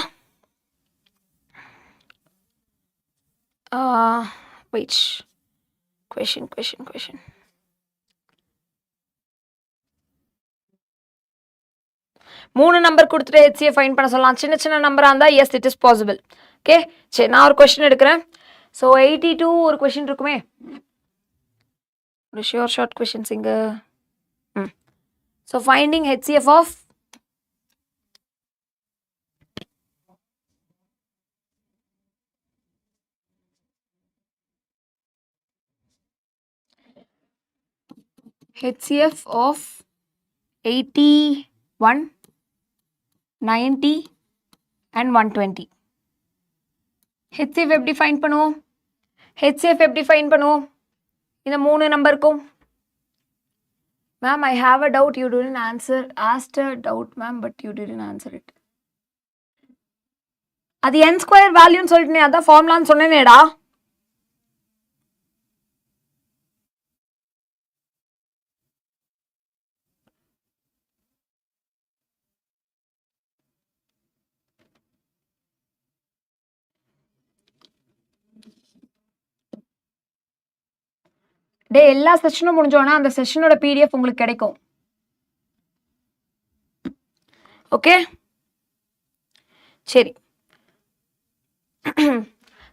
S1: வெயிட், கொஷின் 3 நம்பர் கொடுத்துட்டு ஹெச்சிஎஃப் ஃபைண்ட் பண்ண சொல்லலாம். சின்ன சின்ன நம்பராக இருந்தால் yes, it is possible. Okay, சரி, நான் ஒரு கொஸ்டின் எடுக்கிறேன். ஸோ 82 ஒரு கொஸ்டின் இருக்குமே, ஒரு ஷார்ட் கொஸ்டின்ஸ் இங்கே. So finding HCF of HCF of 81, 90 and 120. HCF எப்படி ஃபைண்ட் பண்ணுவோம், இந்த 3 நம்பருக்கும். Ma'am, I have a doubt, you didn't answer. Asked a doubt ma'am, but you didn't answer it. அது n ஸ்கொயர் வேல்யூன்னு சொல்லிட்டு அதான் ஃபார்முலான்னு சொன்னேனேடா. டே, எல்லா செஷனும் முடிஞ்சோன்னா அந்த செஷனோட பிடிஎஃப் உங்களுக்கு கிடைக்கும். ஓகே, சரி.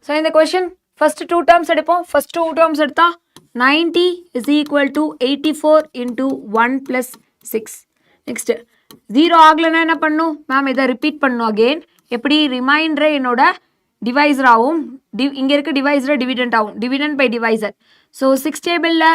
S1: ஸோ இந்த கொஷின் ஃபர்ஸ்ட் 2 டேர்ம்ஸ் எடுப்போம். ஃபர்ஸ்ட் 2 டேர்ம்ஸ் எடுத்தா 90 is equal to 84 into 1 + 6. Next 0 ஆகலைன்னா என்ன பண்ணும் மேம், இதை ரிப்பீட் பண்ணும் அகெயின். எப்படி, ரிமைண்டரை என்னோட டிவைசராகவும் இங்கே இருக்க டிவைசரை டிவிடெண்ட் ஆகும், டிவிடெண்ட் பை டிவைசர். ஸோ 6 டேபிளில்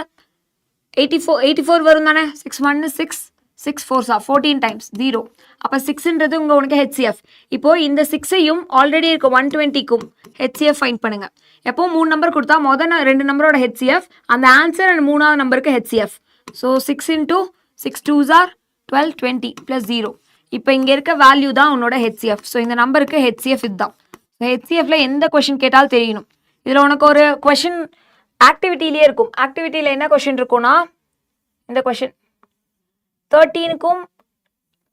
S1: 84 வரும் தானே, 6 1 6, 6 4 14 டைம்ஸ் 0. அப்போ 6ன்றது உனக்கு ஹெச்சிஎஃப். இப்போது இந்த 6ஐயும் ஆல்ரெடி இருக்க 120க்கும் ஹெச்சிஎஃப் ஃபைண்ட் பண்ணுங்கள். எப்போ 3 நம்பர் கொடுத்தா முதல் 2 நம்பரோட ஹெச்சிஎஃப், அந்த ஆன்சர் அண்ட் 3ஆவது நம்பருக்கு HCF. So 6 into 6 2s are 12, 20 + 0. இப்போ இங்கே இருக்க வேல்யூ தான் உன்னோட ஹெச்சிஎஃப். ஸோ இந்த நம்பருக்கு ஹெச்சிஎஃப் இதுதான். ஹெச்சிஎஃப்ல எந்த கொஷின் கேட்டாலும் தெரியணும். இதில் உனக்கு ஒரு கொஷின் ஆக்டிவிட்டிலேயே இருக்கும். ஆக்டிவிட்டியில் என்ன கொஷின் இருக்கும்னா, இந்த கொஷின் 13க்கும்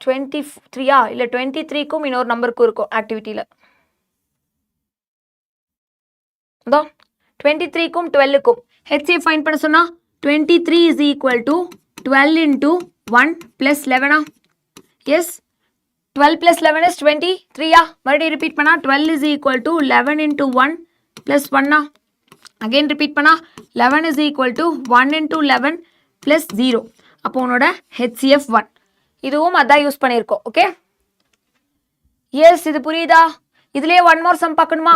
S1: 23 இல்ல 23க்கும் இன்னொரு நம்பருக்கும் இருக்கும் ஆக்டிவிட்டியில். இதோ 23க்கும் 12க்கும் HCF ஃபைண்ட் பண்ண சொன்னா 23 is equal to 12 into 1 plus 11 yes 12 plus 11 is 23 மறுபடியும் ரிப்பீட் பண்ணா 12 is equal to 11 into 1 plus 1 again repeat பண்ணா 11 is equal to 1 into 11 plus 0 அப்போ உன்னோட HCF 1 இதுவும் அதான் யூஸ் பண்ணியிருக்கோம். ஓகே எஸ் இது புரியுதா? இதுலயே ஒன் மோர் சம் பார்க்கணுமா?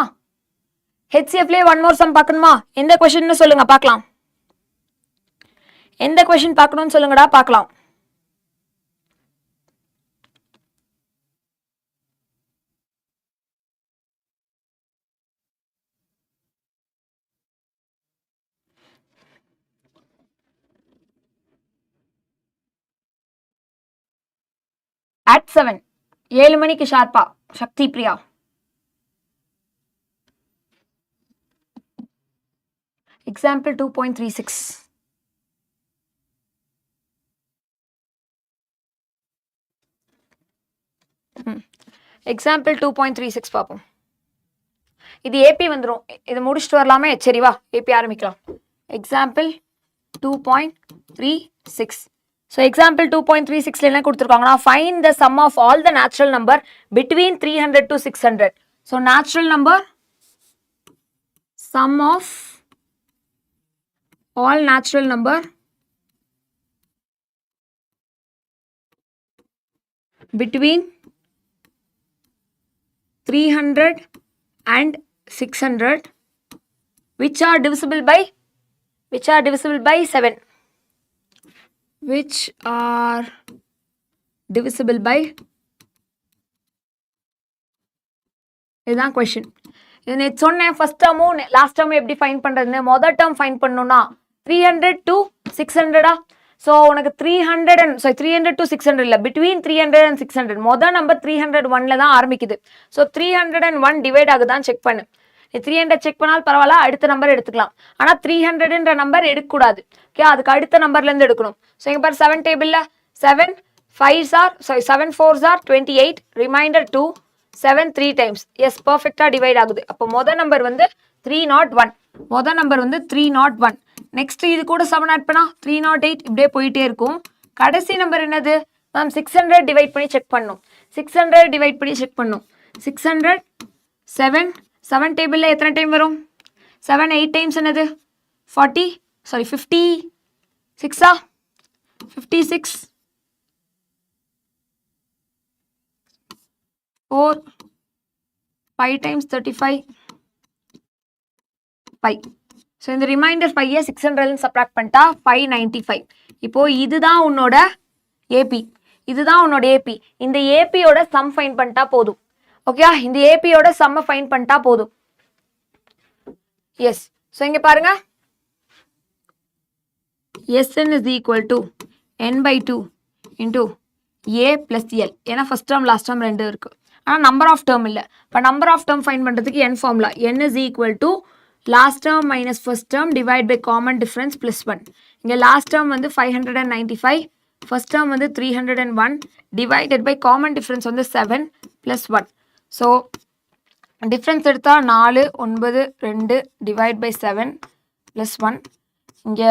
S1: HCFலயே ஒன் மோர் சம் பார்க்கணுமா? எந்த கொஸ்டின்னு சொல்லுங்க பார்க்கலாம். எந்த கொஸ்டின் பார்க்கணும்னு சொல்லுங்கடா பார்க்கலாம். at 7 7 மணிக்கு ஷார்ப்பா சக்தி பிரியா. எக்ஸாம்பிள் 2.36 எக்ஸாம்பிள் 2.36 பார்ப்போம். இது ஏபி வந்துடும். இது முடிச்சுட்டு வரலாமே? சரி வா ஏபி ஆரம்பிக்கலாம். எக்ஸாம்பிள் 2.36 ஸோ எக்ஸாம்பிள் 2.36 என்ன கொடுத்துருக்காங்கன்னா find the sum of all the natural number between 300 to 600. So natural number sum of all natural number between 300 and 600 which are divisible by 7 which are divisible by இதுதான் question. இது நேற்று சொன்னேன் first டேர்மும் last டேர்மும் எப்படி find பண்ணுறதுன்னு. மொதல் term find பண்ணணும்னா 300 to 600 so உனக்கு 300 to 600 இல்லை பிட்வீன் 300 and 600 மொதல் நம்பர் 301 தான் ஆரம்பிக்குது. ஸோ 301 டிவைட் ஆகுதான் செக் பண்ணு. நீ 300 செக் பண்ணாலும் பரவாயில்ல, அடுத்த நம்பர் எடுத்துக்கலாம். ஆனால் 300ன்ற நம்பர் எடுக்கக்கூடாது. ஓகே அதுக்கு அடுத்த நம்பர்லேருந்து எடுக்கணும். ஸோ இங்கே பாரு 7 டேபிளில் 7 5s are 7 4s are 28 remainder 2 7 3 times yes பர்ஃபெக்டாக டிவைட் ஆகுது. அப்போ மொதல் நம்பர் வந்து 301 மொதல் நம்பர் வந்து 301. நெக்ஸ்ட் இது கூட 7 ஆட் பண்ணா 308 இப்படியே போயிட்டே இருக்கும். கடைசி நம்பர் என்னது மேம்? 600 டிவைட் பண்ணி செக் பண்ணும். 600 டிவைட் பண்ணி செக் பண்ணும். 600 7 டேபிளில் எத்தனை டைம் வரும்? 7 8 டைம்ஸ் என்னது 56 56 4 5 டைம்ஸ் 35 5. ஸோ இந்த ரிமைண்டர் 5 600 சப்ராக்ட் பண்ணிட்டா 595. இப்போ இதுதான் உன்னோட ஏபி. இதுதான் உன்னோட ஏபி. இந்த ஏபியோட சம் ஃபைண்ட் பண்ணிட்டா போதும். ஓகே இந்த ஏபியோட சம்ம ஃபைண்ட் பண்ணிட்டா போதும். எஸ் ஸோ இங்கே பாருங்க Sn is equal to n/2 into a plus l. ஏன்னா ஃபர்ஸ்ட் டேர்ம் லாஸ்ட் டேர்ம் ரெண்டு இருக்கு. ஆனால் நம்பர் ஆஃப் டேர்ம் இல்லை. இப்போ நம்பர் ஆஃப் டேர்ம் ஃபைண்ட் பண்ணுறதுக்கு n formula n is equal to last term minus first term divide by common difference plus 1. இங்கே last term வந்து 595 first term வந்து 301 divided by common difference வந்து 7 plus 1. So difference எடுத்தால் 4 9 2 divide by 7 plus 1. இங்கே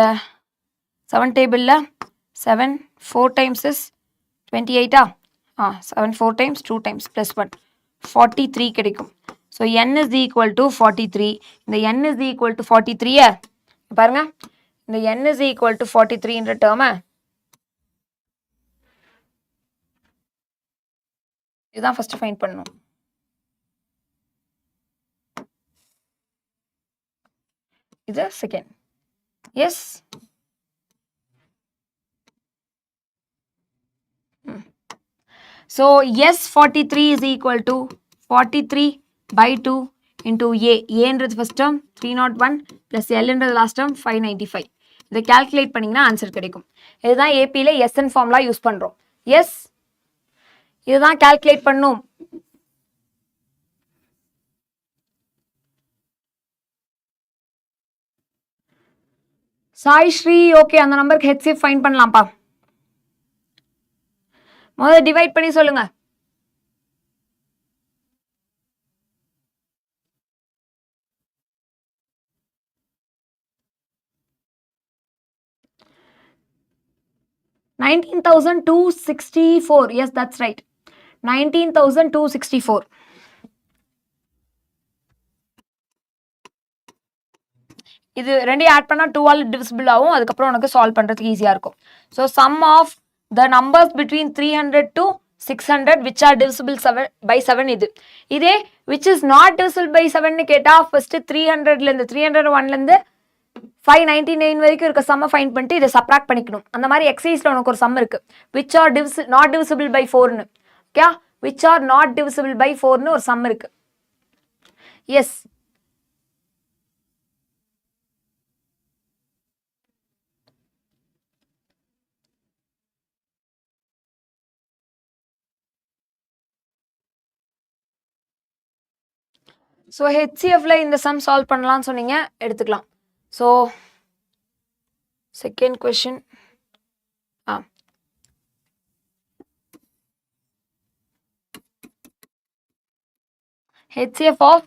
S1: 7 டேபிளில் 7 4 times is 28 7 4 times 2 times plus 1 43 கிடைக்கும். So n is equal to 43. இந்த n is equal to 43 பாருங்க இந்த n is equal to 43ன்ற டேர்மை இதுதான் ஃபர்ஸ்ட் ஃபைண்ட் பண்ணணும். இது second. Yes so S 43 is equal to 43/2 into ஏன்றது ஃபர்ஸ்ட் டேர்ம் 301 ப்ளஸ் எல்ன்றது லாஸ்ட் டேர்ம் 595. இதை கால்குலேட் பண்ணிங்கன்னா ஆன்சர் கிடைக்கும். இதுதான் ஏபியில் எஸ்என் ஃபார்ம்லாம் யூஸ் பண்ணுறோம். எஸ் இதுதான் கால்குலேட் பண்ணும். சாய் ஸ்ரீ ஓகே அந்த நம்பருக்கு ஹெச்சிஎஃப் ஃபைண்ட் பண்ணலாம்ப்பா. முதல்ல டிவைட் பண்ணி சொல்லுங்க. $19,264. Yes, that's right. 19,264. இது ரெண்டையும் ஆட் பண்ணா 2 ஆல் டிவிசிபிள் ஆகும். அதுக்கப்புறம் உனக்கு சால்வ் பண்றதுக்கு ஈஸியா இருக்கும். So sum of the numbers between 300 to 600 which are divisible by 7 இது. இதே which is not divisible by 7 கேட்டா ஃபர்ஸ்ட் 300ல இருந்து 301ல இருந்து 599 வரைக்கும் இருக்க சம்ம ஃபைண்ட் பண்ணிட்டு இதை சப்ராக்ட் பண்ணிக்கணும். அந்த மாதிரி எக்ஸசைஸ்ல உனக்கு ஒரு சம் இருக்கு. which are not divisible by 4னு. Okay, which are not divisible by 4னு ஒரு சம் இருக்கு. எஸ், ஸோ ஹெச்சிஎஃப்ல இந்த சம் சால்வ் பண்ணலாம்னு சொன்னீங்க, எடுத்துக்கலாம். So second question. HCF of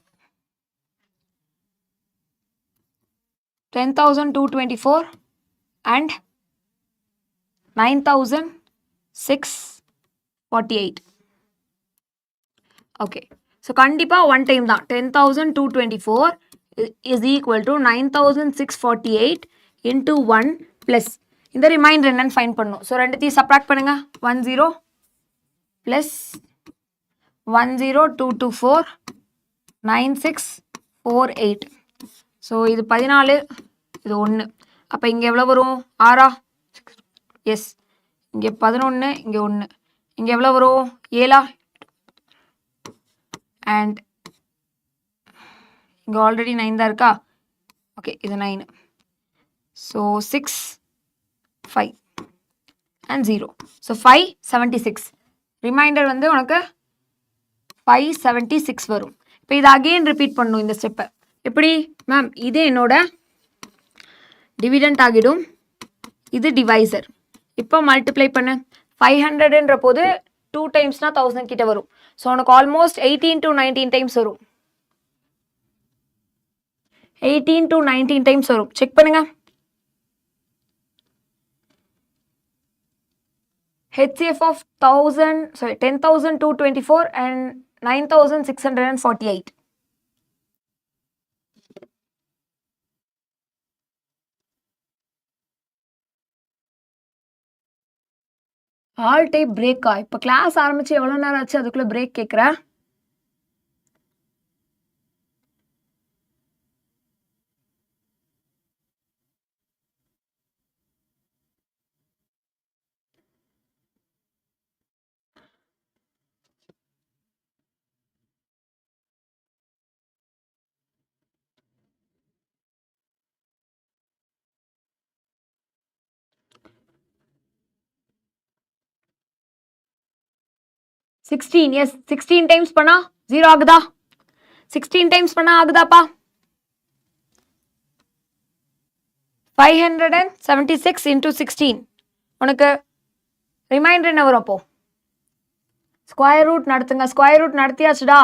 S1: 10,224 and 9,648. Okay. So கண்டிப்பா ஒன் டைம் தான். 10,224 is equal to 9,648 into 1 plus இந்த ரிமைண்டர் என்னன்னு ஃபைண்ட் பண்ணணும். ஸோ ரெண்டுத்தையும் சப்ராக்ட் பண்ணுங்க. 10 plus 10,224 9648. ஸோ இது 14, இது 1. அப்போ இங்கே எவ்வளோ வரும்? 6. எஸ், இங்கே 11, இங்கே 1. இங்கே எவ்வளோ வரும்? 7. அண்ட் இங்கே ஆல்ரெடி 9 தான் இருக்கா? ஓகே, இது 9. So 6, 5 and 0. ஸோ 576. ரிமைண்டர் வந்து உனக்கு 576 வரும். இப்போ இதை அகெயின் ரிப்பீட் பண்ணணும் இந்த ஸ்டெப்பை. எப்படி மேம்? இது என்னோட டிவிடெண்ட் ஆகிடும், இது டிவைசர். இப்போ மல்டிப்ளை பண்ணு. 500ன்ற போது 2 டைம்ஸ்னா 1000 கிட்ட வரும். ஸோ உனக்கு ஆல்மோஸ்ட் 18 to 19 டைம்ஸ் வரும். 18 to 19 டைம்ஸ் வரும். செக் பண்ணுங்க. HCF of 10,224 and 9,648. All type பிரேக்கா? இப்போ கிளாஸ் ஆரம்பிச்சு எவ்வளோ நேரம் ஆச்சு, அதுக்குள்ள பிரேக் கேட்குற? சிக்ஸ்டீன். எஸ், 16 டைம்ஸ் பண்ணா 0 ஆகுதா? 16 டைம்ஸ் பண்ணா ஆகுதாப்பா? 576 into 16. உனக்கு ரிமைண்டர் என்ன வரும்? அப்போ ஸ்கொயர் ரூட் நடத்துங்க. ஸ்கொயர் ரூட் நடத்தியாச்சுடா.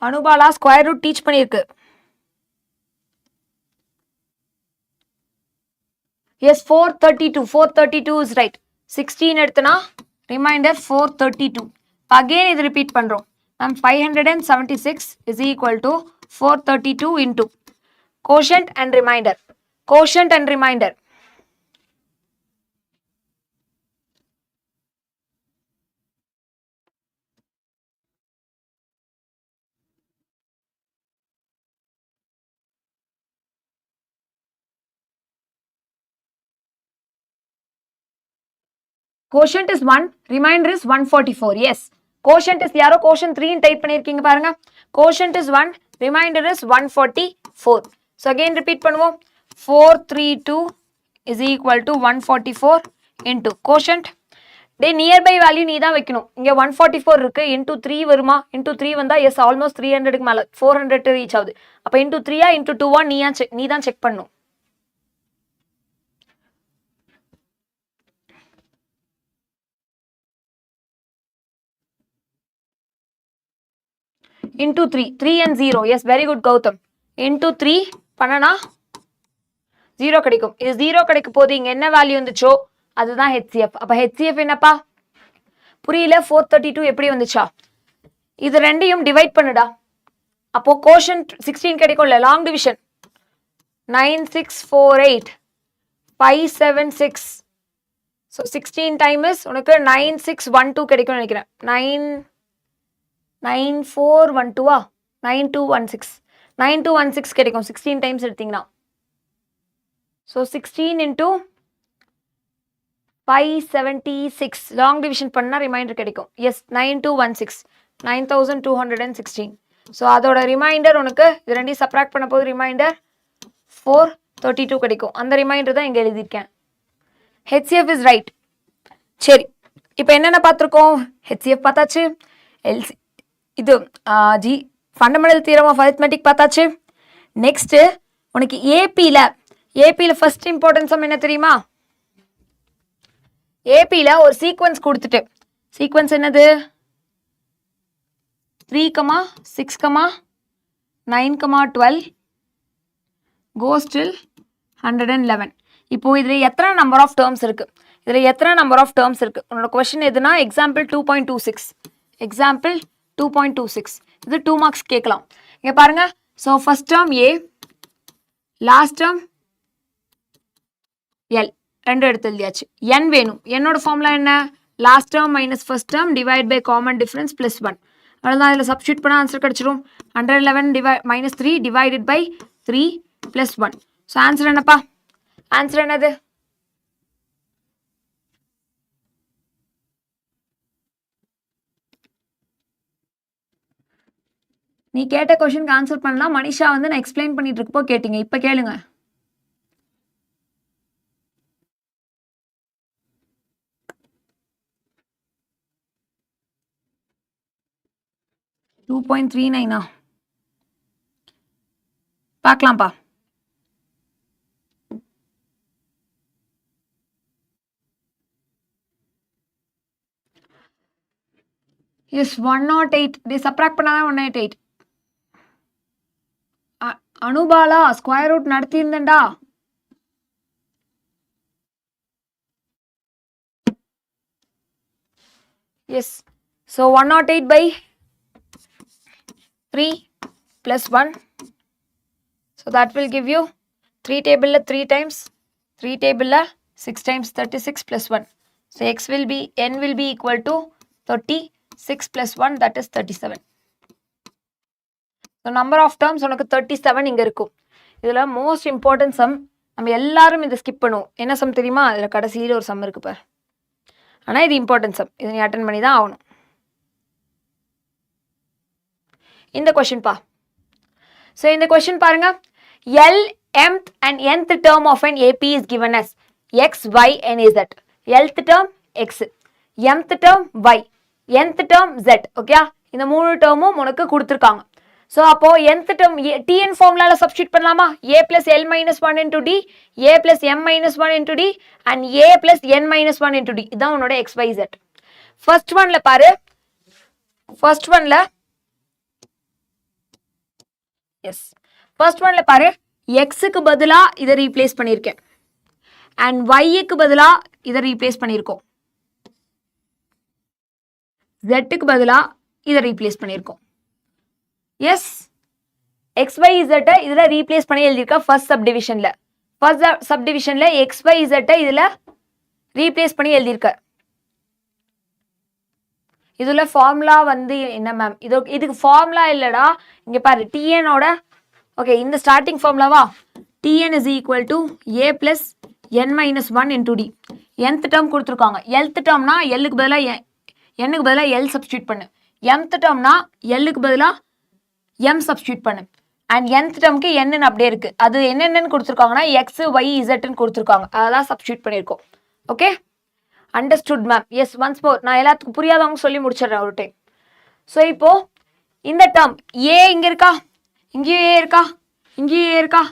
S1: அனுபாலா ஸ்கொயர் ரூட் டீச் பண்ணியிருக்கு. எஸ், 432. 432 is right. 16 எடுத்தனா ரிமைண்டர் 432. அகெயின் இது ரிப்பீட் பண்றோம். Ma'am 576 is equal to 432 into quotient and remainder. Quotient and remainder. Quotient is 1, remainder is 144. Yes. Quotient is யாரோ quotient 3 type பண்ணிருக்கீங்க பாருங்க. Quotient is 1, remainder is 144. So again repeat பண்ணுவோம். 432 is equal to 144 into quotient. Day nearby value நீ தான் வைக்கணும். இங்க 144 இருக்கு, into 3 வருமா? into 3 வந்தா எஸ், ஆல்மோஸ்ட் 300க்கு மேல 400 ரீச் ஆகுது. அப்ப into 3 into 2 நீ தான் செக் பண்ணணும். into 3. 3 and 0. Yes, very good, Gautam. Into 3 பண்ணனா 0 கிடைக்கும். இது 0 கிடைக்க போது இங்க என்ன வேல்யூ வந்துச்சோ அதுதான் HCF. அப்ப HCF என்னப்பா? புரியல 432 எப்படி வந்துச்சா? இது ரெண்டையும் டிவைட் பண்ணுடா. அப்போ கோஷன்ட் 16 கிடைக்கும்ல, லாங் டிவிஷன் 9648 576. So 16 times உனக்கு 9612 கிடைக்கும்னு நினைக்கிறேன். 9412 9216 9216 கிடைக்கும் 16 times எடுத்தீங்கன்னா. So 16 into 576 லாங் டிவிஷன் பண்ணா ரிமைண்டர் கிடைக்கும். எஸ் 9216 9216. ஸோ அதோட ரிமைண்டர் உனக்கு இது ரெண்டையும் சப்ராக்ட் பண்ண போது ரிமைண்டர் 432 கிடைக்கும். அந்த ரிமைண்டர் தான் இங்கே எழுதியிருக்கேன். HCF is right. சரி, இப்போ என்னென்ன பார்த்துருக்கோம்? HCF பார்த்தாச்சு, எல்சி இது ஃபண்டமெண்டல் தியரம் ஆஃப் அரித்மெட்டிக் பார்த்தாச்சு. நெக்ஸ்ட்டு உனக்கு ஏபியில் ஃபர்ஸ்ட் இம்பார்ட்டன்ஸ் என்ன தெரியுமா? ஏபியில் ஒரு சீக்வன்ஸ் கொடுத்துட்டு, சீக்வன்ஸ் என்னது? 3, 6, 9, 12 goes till 111. இப்போ இதில் எத்தனை நம்பர் ஆஃப் டேர்ம்ஸ் இருக்குது? உன்னோட கொஸ்டின் எதுனா எக்ஸாம்பிள் 2.26. எக்ஸாம்பிள் 2.26 இது 2 மார்க்ஸ் கேட்கலாம். இங்கே பாருங்க. So first term A, last term L, ரெண்டு எடுத்து எழுதியாச்சு. என் வேணும். என்னோட ஃபார்முலா என்ன? Last term minus first term divide by common difference plus 1. அவ்வளோதான். இதில் சப்ஸ்டியூட் பண்ணால் ஆன்சர் கிடச்சிரும். 111 minus 3 divided by 3 plus 1. So answer என்னப்பா? ஆன்சர் என்னது? நீ கேட்ட கொஸ்டினுக்கு ஆன்சர் பண்ணலாம். மனிஷா வந்து நான் எக்ஸ்பிளைன் பண்ணிட்டு இருக்கப்போ கேட்டீங்க. இப்போ கேளுங்க. $2.39 பார்க்கலாம்ப்பா. எஸ் 108. டே சப்ராக்ட் பண்ணாதான் 188. அனுபாலா ஸ்கொயர் ரூட் நடத்தியிருந்தேன்டா. Yes. So 108 by 3 plus 1. So that will give you 3 table 3 times, 3 table 6 times 36 plus 1. So n will be equal to 36 plus 1, that is 37. So number of terms உனக்கு 37 இங்க இருக்கும். இதுல most important some நம்ம எல்லாரும் இதை skip பண்ணுவோம். என்ன some தெரியுமா? அதில் கடைசியில் ஒரு சம் இருக்கு பார். ஆனால் இது இம்பார்ட்டன்ட் சம், இதை நீ அட்டன் பண்ணி தான் ஆகணும். இந்த கொஸ்டின் பா. ஸோ இந்த கொஸ்டின் பாருங்க. L mth and nth term of an AP is given as x, y and z. Lth term x, mth term y, nth term z. Okay, இந்த மூணு டேர்மும் உனக்கு கொடுத்துருக்காங்க. ஸோ அப்போ nth term tn ஃபார்முலாவில் substitute பண்ணலாமா? a plus l minus 1 into d, a plus m minus 1 into d and a plus n minus 1 into d. இதுதான் உன்னோட x, y, z. First ஒன்ல பாரு. ஃபர்ஸ்ட் ஒன்ல எஸ் ஃபர்ஸ்ட் ஒன்ல பாரு. எக்ஸுக்கு பதிலாக இதை ரீப்ளேஸ் பண்ணியிருக்கேன் அண்ட் ஒய்க்கு பதிலாக இதை ரீப்ளேஸ் பண்ணியிருக்கோம். ஜெட்டுக்கு பதிலாக இதை ரீப்ளேஸ் பண்ணியிருக்கோம். எஸ் எக்ஸ் ஒய் இசட்டை இதில் ரீப்ளேஸ் பண்ணி எழுதியிருக்கா ஃபர்ஸ்ட் சப்டிவிஷனில். ஃபர்ஸ்ட் சப்டிவிஷனில் எக்ஸ் ஒய் இசட்டை இதில் ரீப்ளேஸ் பண்ணி எழுதியிருக்க. இதில் ஃபார்முலா வந்து என்ன மேம்? இதுக்கு ஃபார்முலா இல்லைடா. இங்கே பாரு டிஎனோட ஓகே இந்த ஸ்டார்டிங் ஃபார்முலாவா? T N is equal to A plus N minus 1 into D. nth term கொடுத்துருக்காங்க. எல்த் டேர்ம்னா எல்லுக்கு பதிலாக என்னுக்கு பதிலாக எல் சப்ஸ்டியூட் பண்ணு. mth டேர்ம்னா எல்லுக்கு பதிலாக எம் சப்ஸ்டியூட் பண்ணு. அண்ட் nth டேர்முக்கு என்னன்னு அப்படியே இருக்கு. அது என்னென்னு கொடுத்துருக்காங்கன்னா எக்ஸ் ஒய் இசட்னு கொடுத்துருக்காங்க. அதெல்லாம் சப்ஸ்டியூட் பண்ணியிருக்கோம். Okay, understood ma'am. S once more நான் எல்லாத்துக்கும் புரியாதவங்க சொல்லி முடிச்சிடுறேன் ஒரு டைம். ஸோ இப்போ இந்த டேர்ம் ஏ இங்கே இருக்கா, இங்கேயும் ஏ இருக்கா, இங்கேயும் ஏ இருக்கா.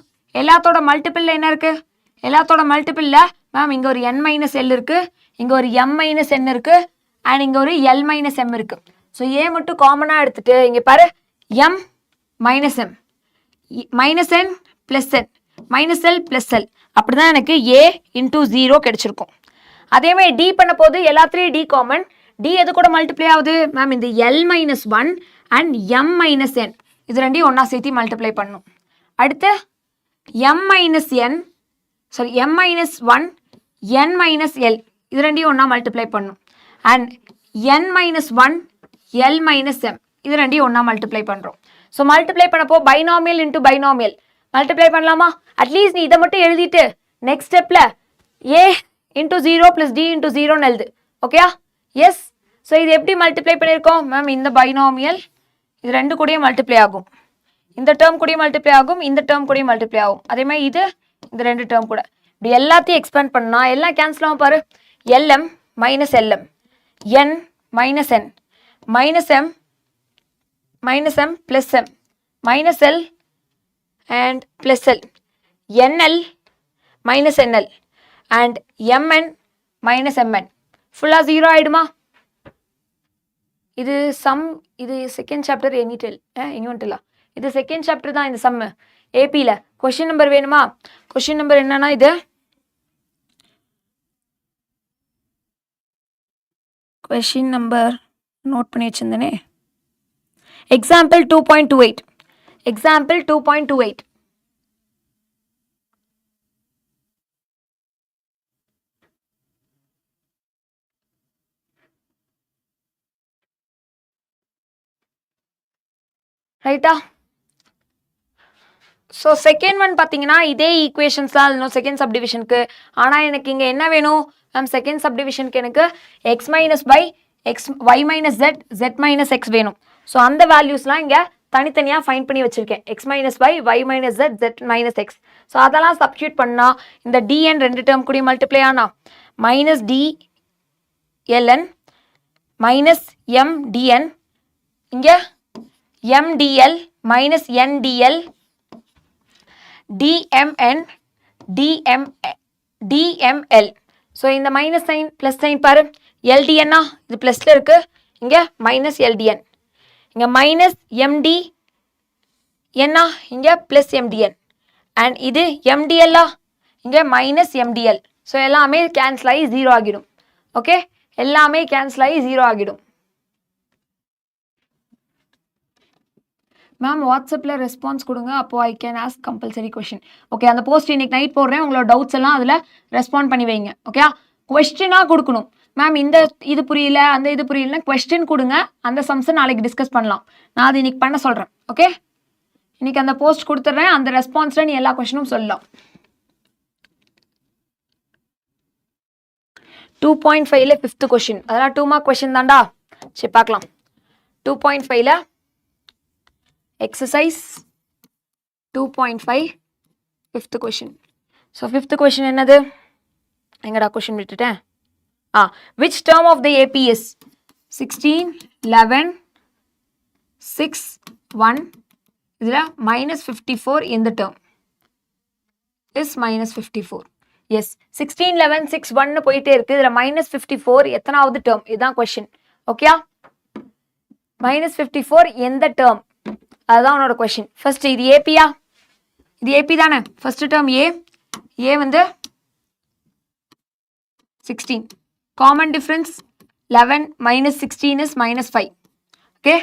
S1: எல்லாத்தோட மல்டிபிளில் என்ன இருக்கு? எல்லாத்தோட மல்டிபிளில் மேம் இங்கே ஒரு n மைனஸ் எல் இருக்கு, இங்கே ஒரு m மைனஸ் n இருக்கு அண்ட் இங்கே ஒரு l மைனஸ் m இருக்கு. ஸோ ஏ மட்டும் காமனாக எடுத்துட்டு இங்கே பாரு m minus m minus n plus n minus l plus l அப்படிதான் எனக்கு a into 0 கிடைச்சிருக்கும். அதே மாதிரி d பண்ண போது எல்லாத்துலேயும் d காமன், d எது கூட மல்டிப்ளை ஆகுது மேம் இந்த l minus 1 and m minus n இது ரெண்டையும் ஒன்றா சேர்த்து மல்டிப்ளை பண்ணும். அடுத்து m minus n sorry m minus 1 n minus l இது ரெண்டையும் ஒன்றா மல்டிப்ளை பண்ணும். And n minus 1 l minus m இது ரெண்டையும் ஒன்றா மல்டிப்ளை பண்ணுறோம். ஸோ மல்டிப்ளை பண்ணப்போ பைனாமியல் இன்ட்டு பைனாமியல் மல்டிப்ளை பண்ணலாமா? அட்லீஸ்ட் நீ இதை மட்டும் எழுதிட்டு நெக்ஸ்ட் ஸ்டெப்பில் a into 0 plus d into 0ன்னு எழுது. ஓகேயா? எஸ். ஸோ இது எப்படி மல்டிப்ளை பண்ணியிருக்கோம் மேம்? இந்த பைனாமியல் இது ரெண்டு கூடயும் மல்டிப்ளை ஆகும், இந்த டேர்ம் கூடயும் மல்டிப்ளை ஆகும், இந்த டேர்ம் கூடயும் மல்டிப்ளை ஆகும். அதே மாதிரி இது இந்த ரெண்டு டேர்ம் கூட இப்படி எல்லாத்தையும் எக்ஸ்பேண்ட் பண்ணா எல்லாம் கேன்சல் ஆகும் பாரு. lm minus lm n minus n minus m minus m plus m minus l and plus l nl minus nl and mn minus mn full 0 ஆயிடுமா? இது சம், இது செகண்ட் சாப்டர் எனிடெல் இன்வென்டலா, இது செகண்ட் சாப்டர் தான் இந்த some ஏபியில். Question number வேணுமா? Question number என்னன்னா இது question number note பண்ணி வச்சிருந்தேனே. Example 2.28. Example 2.28. ரைட்டா? ஸோ செகண்ட் ஒன் பார்த்தீங்கன்னா இதே ஈக்குவேஷன்ஸ் தான் இல்லைனோ செகண்ட் சப்டிவிஷனுக்கு. ஆனால் எனக்கு இங்கே என்ன வேணும் மேம்? செகண்ட் சப்டிவிஷனுக்கு எனக்கு x minus by x y minus z z minus x வேணும். ஸோ அந்த வேல்யூஸ்லாம் இங்கே தனித்தனியாக ஃபைண்ட் பண்ணி வச்சுருக்கேன். X minus by y minus z z minus x. So அதெல்லாம் சப்ஸ்டியூட் பண்ணால் இந்த டிஎன் ரெண்டு டேர்ம் கூட மல்டிப்ளை ஆனால் minus D LN minus M DN, இங்கே MDL minus NDL DMN DML. So இந்த மைனஸ் சைன் ப்ளஸ் சைன் பாரு. எல்டிஎன்னா இது ப்ளஸில் இருக்குது, இங்கே மைனஸ் எல்டிஎன், இங்கே மைனஸ் எம்டி என்ன, இங்கே ப்ளஸ் எம்டிஎன், அண்ட் இது எம்டிஎல்லா, இங்கே மைனஸ் எம்டிஎல். ஸோ எல்லாமே கேன்சல் ஆகி 0 ஆகிடும். ஓகே, எல்லாமே கேன்சல் ஆகி 0 ஆகிடும். மேம் வாட்ஸ்அப்பில் ரெஸ்பான்ஸ் கொடுங்க, அப்போது I can ask compulsory question. Okay, அந்த போஸ்ட் இன்னைக்கு நைட் போடுறேன், உங்களோட டவுட்ஸ் எல்லாம் அதில் ரெஸ்பாண்ட் பண்ணி வைங்க. ஓகே, கொஸ்டினாக கொடுக்கணும் மேம். இந்த இது புரியல அந்த இது புரியலன்னா கொஸ்டின் கொடுங்க, அந்த சம்ஸை நாளைக்கு டிஸ்கஸ் பண்ணலாம். நான் அது இன்னைக்கு பண்ண சொல்கிறேன். ஓகே, இன்னைக்கு அந்த போஸ்ட் கொடுத்துட்றேன், அந்த ரெஸ்பான்ஸில் நீ எல்லா கொஸ்டினும் சொல்லலாம். 2.5ல 5th கொஸ்டின், அதெல்லாம் 2 மார்க் கொஸ்டின் தான்டா. சரி பார்க்கலாம். 2.5ல exercise 2.5 5th question. So 5th question என்னது? எங்கடா கொஸ்டின் விட்டுட்டேன். which term of the AP is 16 11 6 1 இதுல minus 54 in the term is minus 54. yes, 16 11 6 1 போயிட்டே இருக்கு, இதுல minus 54 எத்தனாவது term? இதுதான் கொஸ்டின். ஓகேயா? minus 54 எந்த term? அதுதான் உன்னோட கொஸ்டின். ஃபர்ஸ்ட் இது ஏபியா? இது ஏபி தானே? ஃபர்ஸ்ட் டேர்ம் ஏ வந்து 16, common difference 11 minus 16 is minus 5. Okay,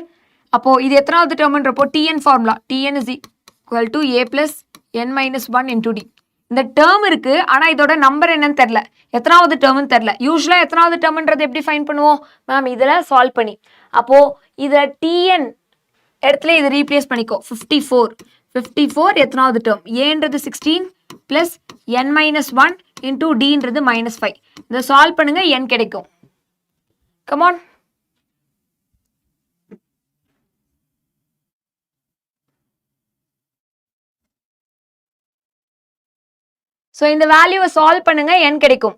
S1: அப்போ இது எத்தனாவது டேர்ம்ன்றப்போ T N formula, T N is equal to A plus N minus 1 into D. இந்த டேர்ம் இருக்கு, ஆனால் இதோட நம்பர் என்னன்னு தெரில, எத்தனாவது டேர்ம்னு தெரில. யூஸ்வலாக எத்தனாவது டேர்ம்ன்றது எப்படி ஃபைன் பண்ணுவோம் மேம்? இதில் சால்வ் பண்ணி, அப்போ இதில் டிஎன் இடத்துல இது ரீப்ளேஸ் பண்ணிக்கோ. 54 எத்தனாவது டேர்ம்? ஏன்றது 16 plus N minus 1 into டின்றது minus 5. இதை சால்வ் பண்ணுங்க, என் கிடைக்கும். கமான். ஸோ இந்த வேல்யூவை சால்வ் பண்ணுங்க, என் கிடைக்கும்.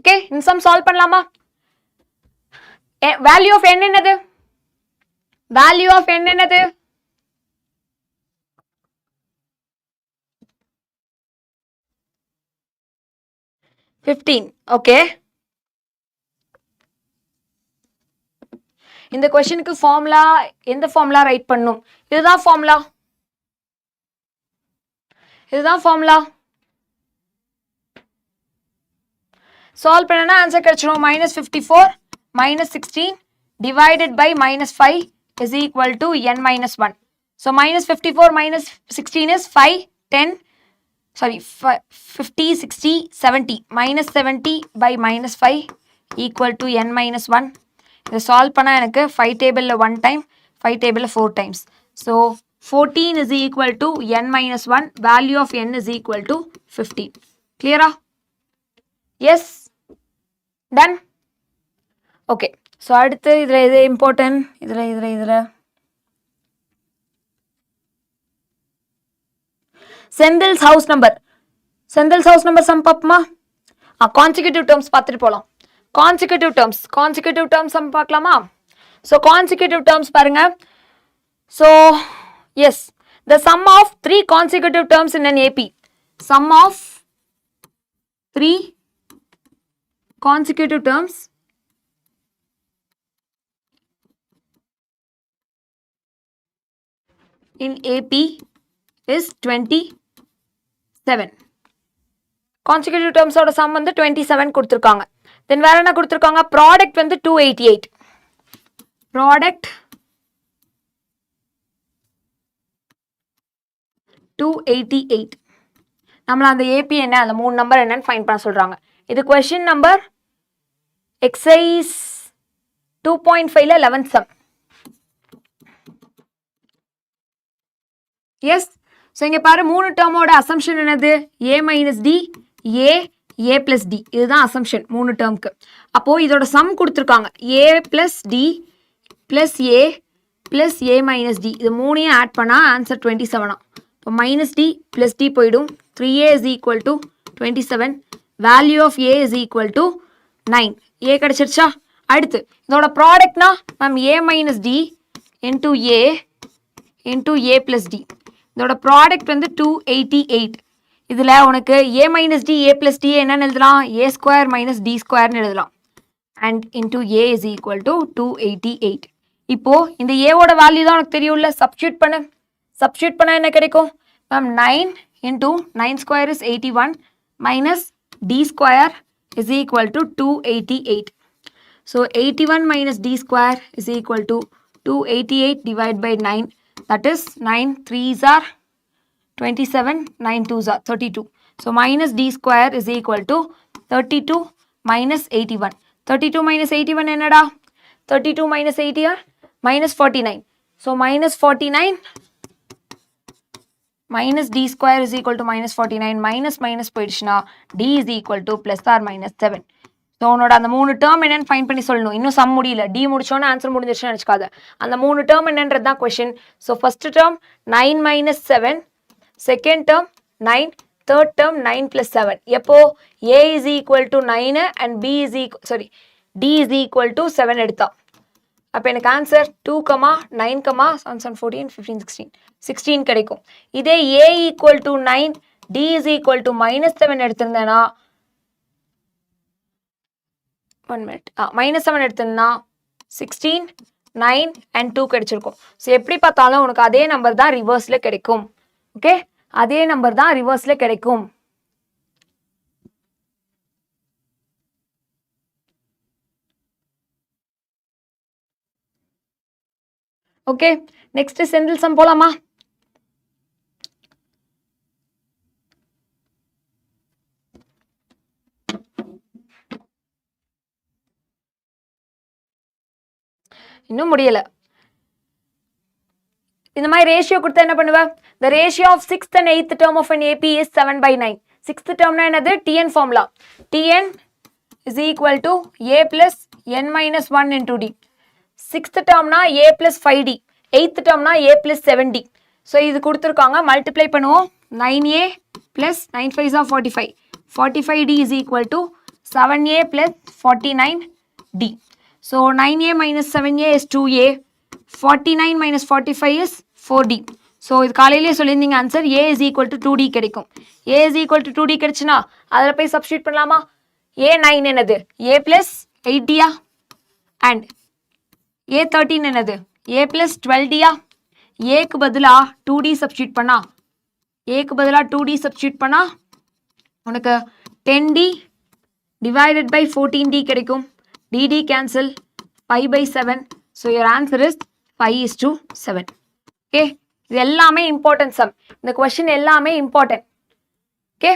S1: ஓகே, இந்த சம் சால்வ் பண்ணலாமா? வேல்யூ ஆஃப் n என்னது? வேல்யூ ஆஃப் n என்னது? 15. Okay. இந்த கொஸ்டினுக்கு ஃபார்முலா எந்த ஃபார்முலா ரைட் பண்ணும்? இதுதான் ஃபார்முலா. சால்வ் பண்ணனா ஆன்சர் கிடைச்சிரும். -54 -16 divided by -5 is equal to n minus 1. So -54 -16 is 5, 10, sorry 50, 60, 70. -70 by -5 equal to n minus 1. இதை சால்வ் பண்ணா எனக்கு 5 டேபிளில் 1 டைம், 5 டேபிளில் 4 times. So 14 is equal to n minus 1. Value of n is equal to 15. Clear-ஆ? Yes? Done? Okay. So அடுத்து இதில் இது important. இதில் Senthil's house number. Senthil's house number sum பார்ப்போமா? கான்சிக்யூட்டிவ் டேர்ம்ஸ் பார்த்துட்டு போகலாம். consecutive terms நம்ம பார்க்கலாமா? So consecutive terms பாருங்க. So yes, the sum of 3 consecutive terms in an AP. Sum of 3 consecutive terms in AP is 27. consecutive terms ஓட sum வந்து 27 கொடுத்திருக்காங்க. Then வேற என்ன கொடுத்திருக்காங்க? ப்ராடக்ட் வந்து 288. ப்ராடக்ட் 288. நம்மள அந்த AP என்ன, அந்த 3 நம்பர் என்னன்னு ஃபைண்ட் பண்ண சொல்றாங்க. இது क्वेश्चन நம்பர் எக்ஸசைஸ் 2.5ல 11th சம். எஸ். ஸோ இங்கே பாரு 3 டேர்மோட அசம்ஷன் என்னது? A minus D, A plus D. இதுதான் அசம்ஷன் 3 டேர்முக்கு. அப்போது இதோட சம் கொடுத்துருக்காங்க. A plus D plus A plus A minus D. இது 3ஐயும் ஆட் பண்ணால் ஆன்சர் 27. இப்போ மைனஸ் D plus D போயிடும். 3A is equal to 27. Value of A is equal to 9. A கிடச்சிருச்சா? அடுத்து இதோட ப்ராடக்ட்னா ma'am A minus D into A plus D. இதோட product வந்து 288. இதில் உனக்கு A minus D, A plus D என்னன்னு எழுதலாம்? A square minus D squareன்னு எழுதலாம். And into A is equal to 288. இப்போ இந்த ஏவோட வேல்யூ தான் உனக்கு தெரியும்ல, சப்ஸ்டியூட் பண்ண என்ன கிடைக்கும் ma'am? 9 into 9 square is 81 minus D square is equal to 288. So 81 minus D square is equal to 288 divided by 9. That is 9 3s are 27, 9 2s are 32. So minus D square is equal to 32 minus 81. 32 minus 81 என்னடா? 32 minus 80 are minus 49. So minus 49 minus D square is equal to minus 49. Minus போயிடுச்சுனா D is equal to plus or minus 7. So உன்னோட அந்த 3 term என்னன்னு fine பண்ணி சொல்லணும். இன்னும் sum முடியல. D முடிச்சோன்னு answer முடிஞ்சிருச்சுன்னு நினச்சிக்காத. அந்த 3 டேர்ம் என்னன்றது தான் question. So first term 9 minus 7, second term 9, third term 9 plus 7. எப்போ A is equal to 9 and D is equal to 7 எடுத்தா. அப்போ எனக்கு ஆன்சர் 2, 9, 7, 14, 15, 16 கிடைக்கும். இதே A equal to 9, D is equal to minus 7 எடுத்திருந்தேன்னா -7 எடுத்திருந்தா 16, 9 and 2 கிடைச்சிருக்கும். ஸோ எப்படி பார்த்தாலும் உனக்கு அதே நம்பர் தான் ரிவர்ஸில் கிடைக்கும். ஓகே, அதே நம்பர் தான் ரிவர்ஸில் கிடைக்கும். ஓகே, நெக்ஸ்ட் செந்தில் சம் போலாமா? இன்னும் முடியல. இந்த மாதிரி ரேஷியோ கொடுத்தா என்ன பண்ணுவ? The ratio of 6th and 8th term of an AP is 7/9. 6th termனா என்னது? Tn formula. Tn is equal to A plus n minus 1 into D. 6th termனா A plus 5D. 8th termனா A plus 7D. So இது கொடுத்துருக்காங்க, multiply பண்ணுவோம். 9A plus 9 5s are 45. 45D is equal to 7A plus 49D. So 9A minus 7A is 2A. 49 minus 45 is 4D. So இது காலையிலேயே சொல்லியிருந்தீங்க answer A is equal to 2D கிடைக்கும். A is equal to 2D கிடைச்சுன்னா அதில் போய் substitute பண்ணலாமா? A9 என்னது A plus 8D and A13 என்னது A plus 12D Aக்கு பதிலா 2D substitute பண்ணா Aக்கு பதிலா 2D substitute பண்ணா உனக்கு 10D divided by 14D கிடைக்கும் DD cancel 5 by 7 so your answer is 5:7 okay இது எல்லாமே important sum இந்த question எல்லாமே important okay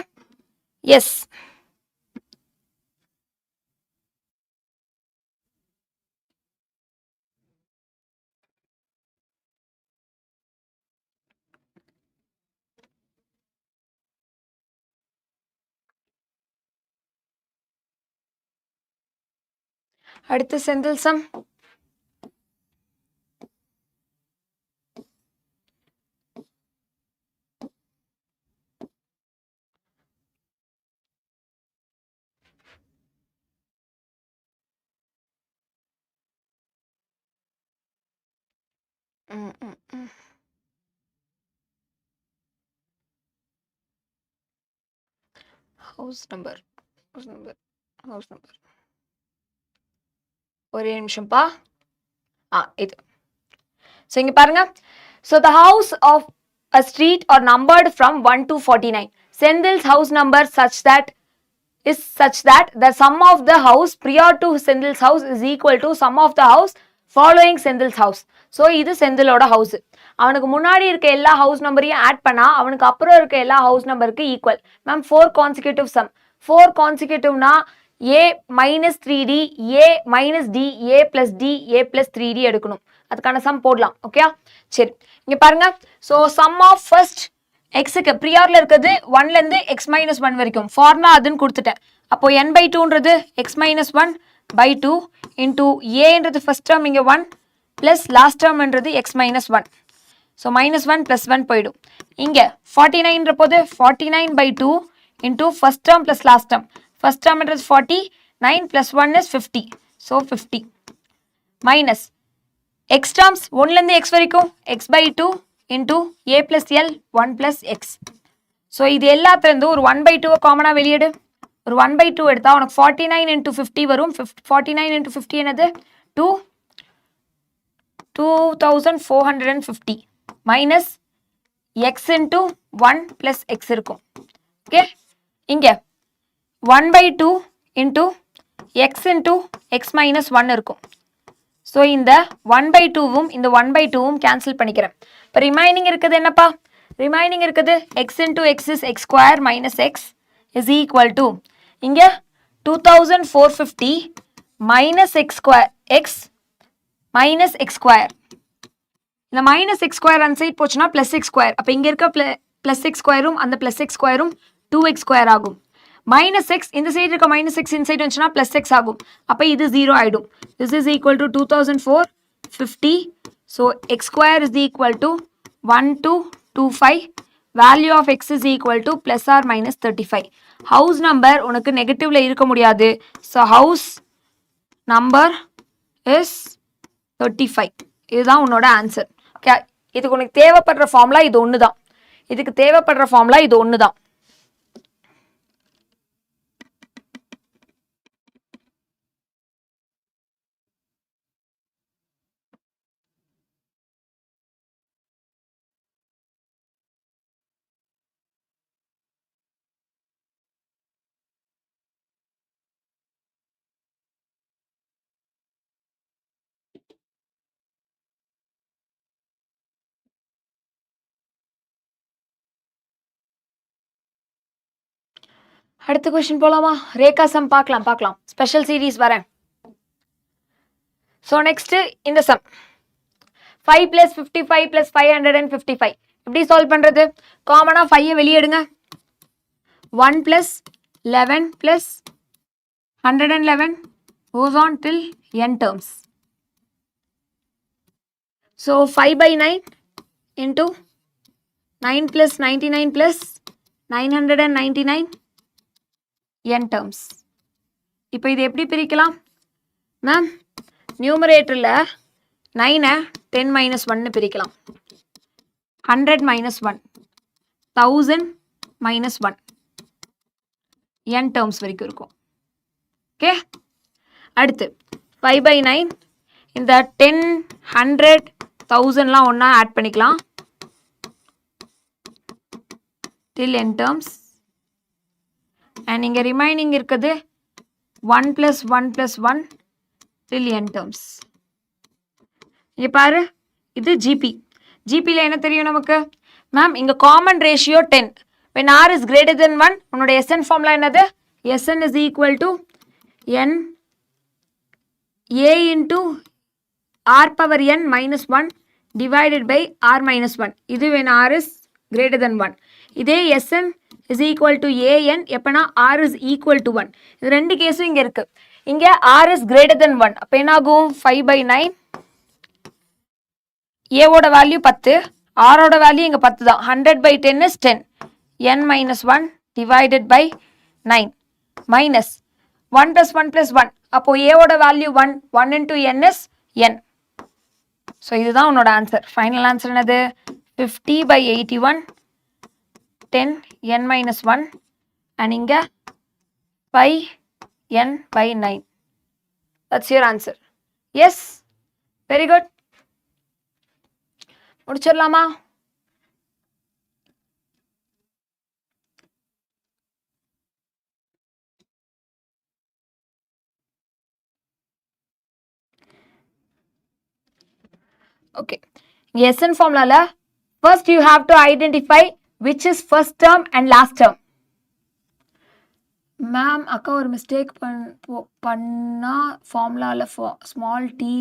S1: yes அடுத்து செந்தில் sum house number ஒரே நிமிஷம்ப்பா இது so இங்க பாருங்க so the house of a street are numbered from 1 to 49 Sendil's house number such that the sum of the house prior to Sendil's house is equal to sum of the house following Sendil's house so இது செந்திலோட house அவனுக்கு முன்னாடி இருக்க எல்லா house நம்பரையும் add பண்ணா அவனுக்கு அப்புறம் இருக்க எல்லா ஹவுஸ் நம்பருக்கு ஈக்குவல் மேம் 4 கான்சிக்யூட்டிவ் சம் 4 கான்சிக்யூட்டிவ்னா A minus 3D A minus D A plus D A plus 3D எடுக்கணும் அதுக்கான சம் போடலாம் ஓகே சரி இங்க பாருங்க so sum of first xக்கு ப்ரியார்ல இருக்குது 1ல இருந்து x minus 1 வரைக்கும் ஃபார்முலா அதுன்னு கொடுத்துட்டேன் அப்போ n by 2ன்றது x minus 1 by 2 into a ன்றது first term இங்க 1 plus last term ன்றது x minus 1 so minus 1 plus 1 போய்டும் இங்க 49 ன்ற போது 49 by 2 into first term plus last term first term is 40 9 plus 1 is 50 so 50 minus x terms 1 ல இருந்து x வரைக்கும் x by 2 into a plus l 1 plus x so இது எல்லாத்துல இருந்து ஒரு 1 by 2 காமனா வெளியேடு ஒரு 1 by 2 எடுத்தா உனக்கு 49 into 50 வரும் 49 into 50 என்னது 2450 minus x into 1 plus x இருக்கும் okay இங்க 1 by 2 into x into x minus 1 இருக்கும் so இந்த 1 by 2வும் இந்த 1 by 2வும் cancel பண்ணிக்கிறேன் இப்போ remaining இருக்குது என்னப்பா remaining இருக்குது x into x is x square minus x is equal to இங்க 2450 minus x square x minus x square இந்த minus x square அந்த சைடு போச்சுன்னா plus x square அப்போ இங்க இருக்க plus x squareம் அந்த plus x squareம் 2x square ஆகும் minus x இந்த சைடு இருக்க minus x இந்த சைடு வந்துச்சுன்னா plus x ஆகும் அப்போ இது 0 ஆயிடும் this is equal to 2450 so x square is equal to 1225 value of x is equal to plus or minus 35 house number உனக்கு நெகட்டிவ்ல இருக்க முடியாது so house number is 35 இதுதான் உன்னோட ஆன்சர் ஓகே இதுக்கு உனக்கு தேவைப்படுற ஃபார்முலா இது ஒண்ணுதான் இதுக்கு தேவைப்படுற ஃபார்முலா இது ஒண்ணுதான் அடுத்த क्वेश्चन போலாமா ரேகா சம் பார்க்கலாம் ஸ்பெஷல் சீரிஸ் வரேன் சோ நெக்ஸ்ட் இந்த சம் 5 plus 55 plus 555 எப்படி சால்வ் பண்றது காமனா 5 வெளிய எடுங்க 1 plus 11 plus 111 goes on till n terms so 5 by 9 into 9 plus 99 plus 999 n terms இப்போ இது எப்படி பிரிக்கலாம் மேம் நியூமரேட்டர்ல 9 10 minus 1 பிரிக்கலாம் 100 minus 1 1000 minus 1 n terms வரைக்கும் இருக்கும் ஓகே, அடுத்து 5/9 இந்த 10 100 1000லாம் ஒன்றா ஆட் பண்ணிக்கலாம் till n terms. and இங்கே ரிமைனிங் இருக்குது 1 + 1 + 1 till n terms. இங்கே பாரு, இது ஜிபி. ஜிபியில் என்ன தெரியும் நமக்கு? மேம் இங்கே common ratio 10. when r is greater than 1 உன்னோட SN ஃபார்முலா என்னது? SN is equal to n a into r power n minus 1 divided by r minus 1. இது when r is greater than 1. இதே SN is equal to an எப்பனா r is equal to 1. இது ரெண்டு கேஸும் இங்கே இருக்கு. இங்கே r is greater than 1. அப்போ என்ன ஆகும்? 5/9 a ஓட வேல்யூ 10, r ஓட வேல்யூ இங்கே 10 தான். 100/10 is 10. n minus 1 divided by 9 minus 1 plus 1 plus 1. அப்போ a ஓட value 1, 1 into n is n. So இதுதான் உன்னோட ஆன்சர். ஃபைனல் ஆன்சர் என்னது? 50/81 10 n minus 1 and இங்கே 5n/9. That's your answer. Yes, very good. முடிச்சிடலாமா? Okay, இங்கே SN formula first you have to identify which is first term and last term. Ma'am அக்கா ஒரு mistake பண்ணா ஃபார்முலாவில் small D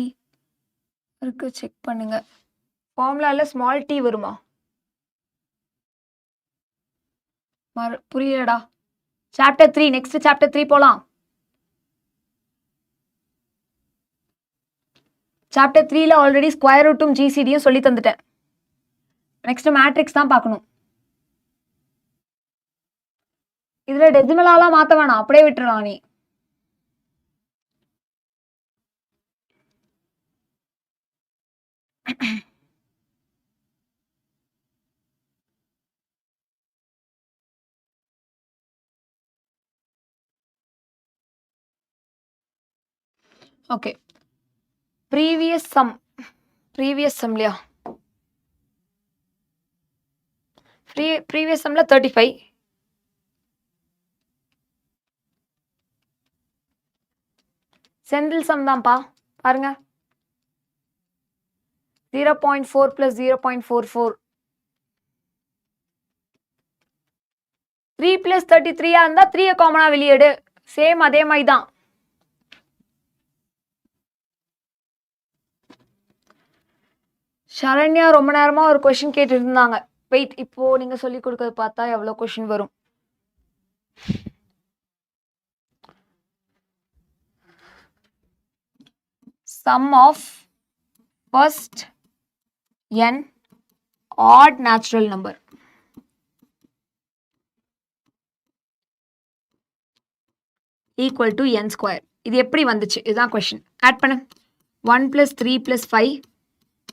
S1: இருக்கு, check பண்ணுங்க. ஃபார்முலாவில் ஸ்மால் டி வருமா? புரியலடா. சாப்டர் 3, நெக்ஸ்ட் சாப்டர் 3 போலாம். சாப்டர் 3ல ஆல்ரெடி ஸ்கொயர் ரூட்டும் ஜிசிடியும் சொல்லி தந்துட்டேன். நெக்ஸ்ட் மேட்ரிக்ஸ் தான் பார்க்கணும். இதுல டெசிமலாலாம் மாத்த வேணாம், அப்படியே விட்டுறலாம் நீ. ஓகே, ப்ரீவியஸ் சம்லையா? ப்ரீவியஸ் சம்ல 35. செந்தில் சம் தான்ப்பா, பாருங்க. 0.4 + 0.44 3 + 33 இருந்தா 3 காமனா வெளியேடு. சேம் அதே மாதிரி தான். சரண்யா ரொம்ப நேரமா ஒரு கொஸ்டின் கேட்டு இருந்தாங்க. வெயிட், இப்போ நீங்க சொல்லி கொடுக்கறது பார்த்தா எவ்வளவு கொஸ்டின் வரும்? sum of first n odd natural number equal to n square. இது எப்படி வந்துச்சு? இதுதான் கொஸ்டின். ஆட் பண்ணு. 1 + 3 + 5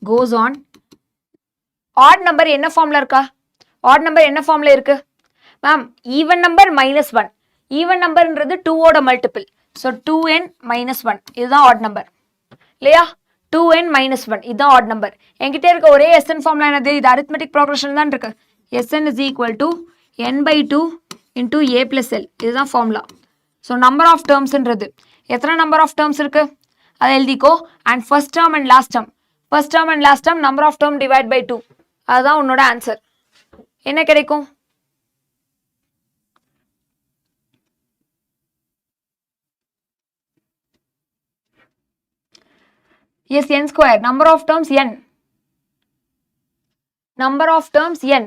S1: goes on. odd number என்ன ஃபார்ம்ல இருக்கா? odd number என்ன ஃபார்ம்ல இருக்கு மேம்? Even number -1. ஈவன் நம்பர்ன்றது 2 ஓட மல்டிபிள். ஸோ 2n - 1 இதுதான் odd number இல்லையா? 2n - 1 இதுதான் odd number. என்கிட்ட இருக்க ஒரே SN ஃபார்முலா என்னது? இது arithmetic progression தான் இருக்கு. SN is equal to n/2 into a plus l. இதுதான் ஃபார்முலா. ஸோ நம்பர் ஆஃப் டேர்ம்ஸ்ன்றது எத்தனை நம்பர் ஆஃப் டேர்ம்ஸ் இருக்கு அதை எழுதிக்கோ. And first term and last term, first term and last term number of term divide by 2. அதுதான் உன்னோட answer. என்ன கிடைக்கும்? Yes, n square. Number of terms n. Number of terms n.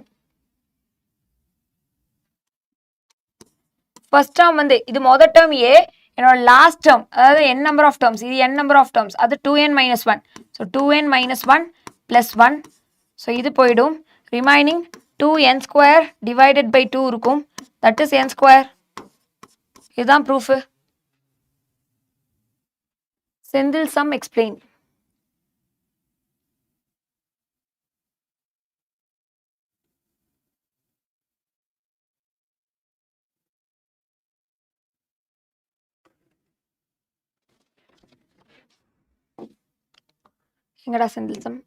S1: First term வந்து இது மொதல் term a, என்னோட last term அதாவது n number of terms, இது n number of terms, அது 2n - 1. So 2n - 1 plus 1. So இது போயிடும். Remaining 2n square divided by 2 இருக்கும். That is n square. இதுதான் proof. Sendil sum explain. எங்கடா செந்தில் சம்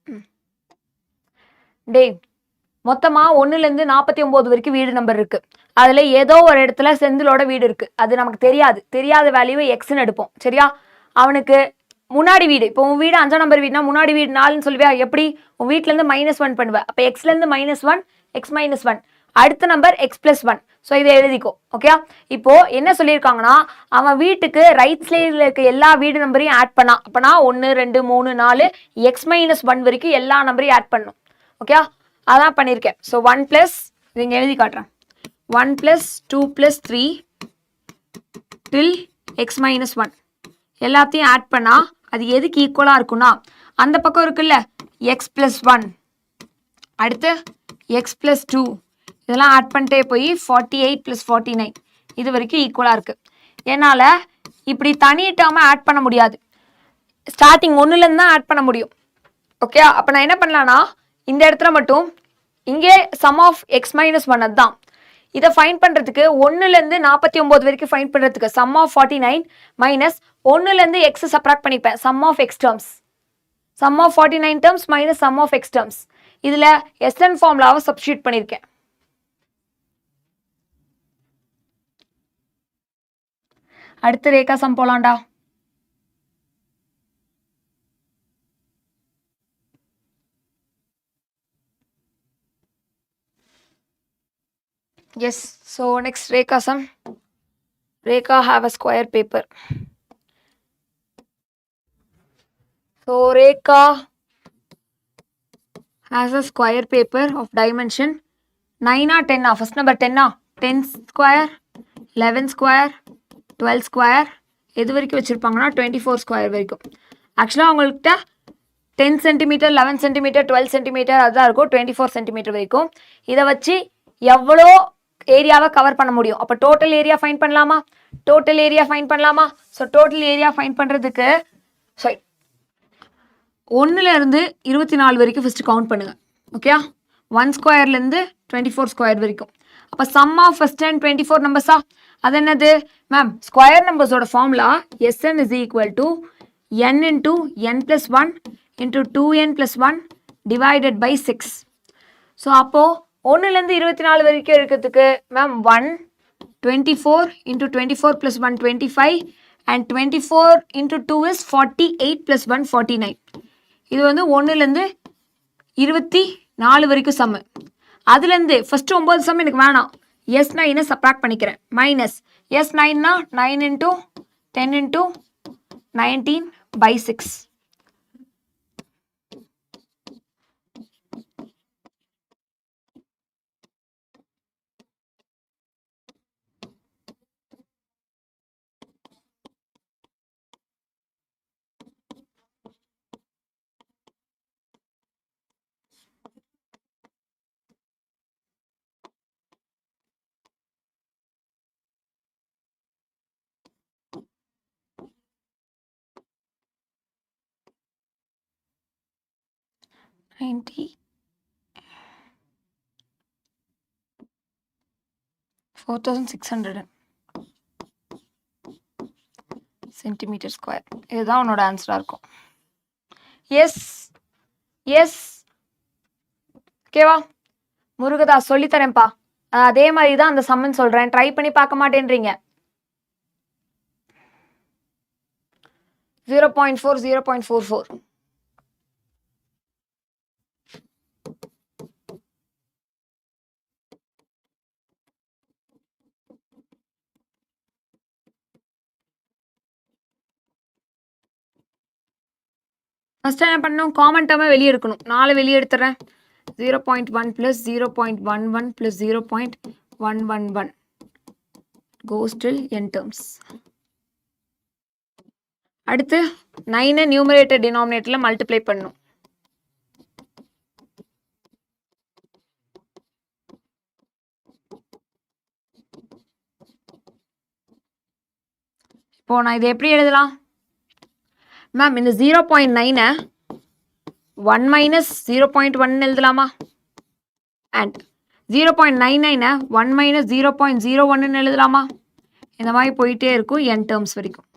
S1: டே மொத்தமா 1லேருந்து 49 வரைக்கும் வீடு நம்பர் இருக்கு. அதுல ஏதோ ஒரு இடத்துல செந்திலோட வீடு இருக்கு. அது நமக்கு தெரியாத வேல்யூவை எக்ஸ்ன்னு எடுப்போம். சரியா? அவனுக்கு முன்னாடி வீடு, இப்போ உன் வீடு 5ஆம் நம்பர் வீடுனா முன்னாடி வீடு 4ன்னு சொல்லுவியா? எப்படி? உன் வீட்டுல இருந்து -1 பண்ணுவ. அப்ப எக்ஸ்ல இருந்து -1 x -1 அடுத்த நம்பர் x+1. ஸோ இதை எழுதிக்கோ. ஓகே? இப்போ என்ன சொல்லியிருக்காங்கன்னா அவன் வீட்டுக்கு ரைட் சைடில் இருக்க எல்லா வீடு நம்பரையும் ஆட் பண்ணா. அப்பனா 1 2 3 4 x-1 வரைக்கும் எல்லா நம்பரையும் ஆட் பண்ணும். ஓகே? அதான் பண்ணியிருக்கேன். ஸோ 1 + இங்கே எழுதி காட்டுறேன். 1 + 2 + 3 till x-1 எல்லாத்தையும் ஆட் பண்ணா அது எதுக்கு ஈக்குவலாக இருக்குன்னா அந்த பக்கம் இருக்குல்ல x+1 அடுத்து x+2 இதெல்லாம் ஆட் பண்ணிட்டே போய் 48 + 49 இது வரைக்கும் ஈக்குவலாக இருக்குது. என்னால் இப்படி தனி டேர்மை ஆட் பண்ண முடியாது. ஸ்டார்டிங் 1லேருந்து தான் ஆட் பண்ண முடியும். ஓகே? அப்போ நான் என்ன பண்ணலான்னா இந்த இடத்துல மட்டும் இங்கே சம் ஆஃப் x-1 அதுதான். இதை ஃபைண்ட் பண்ணுறதுக்கு 1லேருந்து 49 வரைக்கும் ஃபைண்ட் பண்ணுறதுக்கு சம் ஆஃப் 49 மைனஸ் 1லேருந்து எக்ஸ் சப்ராக்ட் பண்ணிப்பேன். Sum of x terms, sum of 49 terms minus sum of x terms. இதில் எஸ்என் ஃபார்முலாவை சப்ஸ்டியூட் பண்ணியிருக்கேன். அடுத்து ரேகா சம் போலாம்டா. Yes, so next Rekha sum. Rekha have a square paper. So Rekha has a square paper of dimension 9 or 10. First number 10 10 square, 11 square, 12 square. எது வரைக்கும் வச்சிருப்பாங்கன்னா 24 square வரைக்கும். ஆக்சுவலாக அவங்கள்ட்ட 10 சென்டிமீட்டர், 11 சென்டிமீட்டர், 12 சென்டிமீட்டர் அதுதான் இருக்கும். 24 சென்டிமீட்டர் வரைக்கும். இதை வச்சு எவ்வளோ ஏரியாவை கவர் பண்ண முடியும். அப்போ டோட்டல் ஏரியா ஃபைண்ட் பண்ணலாமா? டோட்டல் ஏரியா ஃபைண்ட் பண்ணலாமா? ஸோ டோட்டல் ஏரியா ஃபைண்ட் பண்ணுறதுக்கு ஸோ 1லேருந்து 24 வரைக்கும் ஃபஸ்ட்டு கவுண்ட் பண்ணுங்க. ஓகே? 1 ஸ்கொயர்லேருந்து 24 ஸ்கொயர் வரைக்கும். அப்போ சம் ஆஃப் ஃபஸ்ட் அண்ட் 24 நம்பர்ஸா? அது என்னது மேம்? ஸ்கொயர் நம்பர்ஸோட formula Sn is equal to n into n plus 1 into 2n plus 1 divided by 6. So அப்போது 1லேருந்து 24 வரைக்கும் இருக்கிறதுக்கு ma'am 1 24 into 24 plus 1 25 and 24 into 2 is 48 plus 1 49. இது வந்து 1லேருந்து 24 வரைக்கும் சம்மு. அதுலேருந்து ஃபஸ்ட்டு 9 சம் எனக்கு வேணாம். S9 சப்ராக்ட் பண்ணிக்கிறேன். மைனஸ் S9னா 9 into 10 into 19 by 6. $94,600 centimetre square. இதுதான் உன்னோட ஆன்சராக இருக்கும். எஸ் எஸ் ஓகேவா? முருகதா சொல்லித்தரேன்ப்பா. அதே மாதிரி தான் அந்த சம்மன் சொல்கிறேன். ட்ரை பண்ணி பார்க்க மாட்டேன்றீங்க. 0.4 0.44. ஃபஸ்ட் என்ன பண்ணணும்? காமன் டேர்மை வெளியே எடுக்கணும். 4 வெளியே எடுத்துறேன். 0.1 plus 0.11 plus 0.111 goes till n terms. அடுத்து 9 நியூமரேட்டர் டினாமினேட்டரில் மல்டிப்ளை பண்ணணும். இப்போ நான் இதை எப்படி எழுதலாம் மேம்? இந்த 0.9 1 மைனஸ் 0.1 எழுதலாமா? அண்ட் 0.99 1 மைனஸ் 0.01 எழுதலாமா? இந்த மாதிரி போயிட்டே இருக்கும் n டேர்ம்ஸ் வரைக்கும்.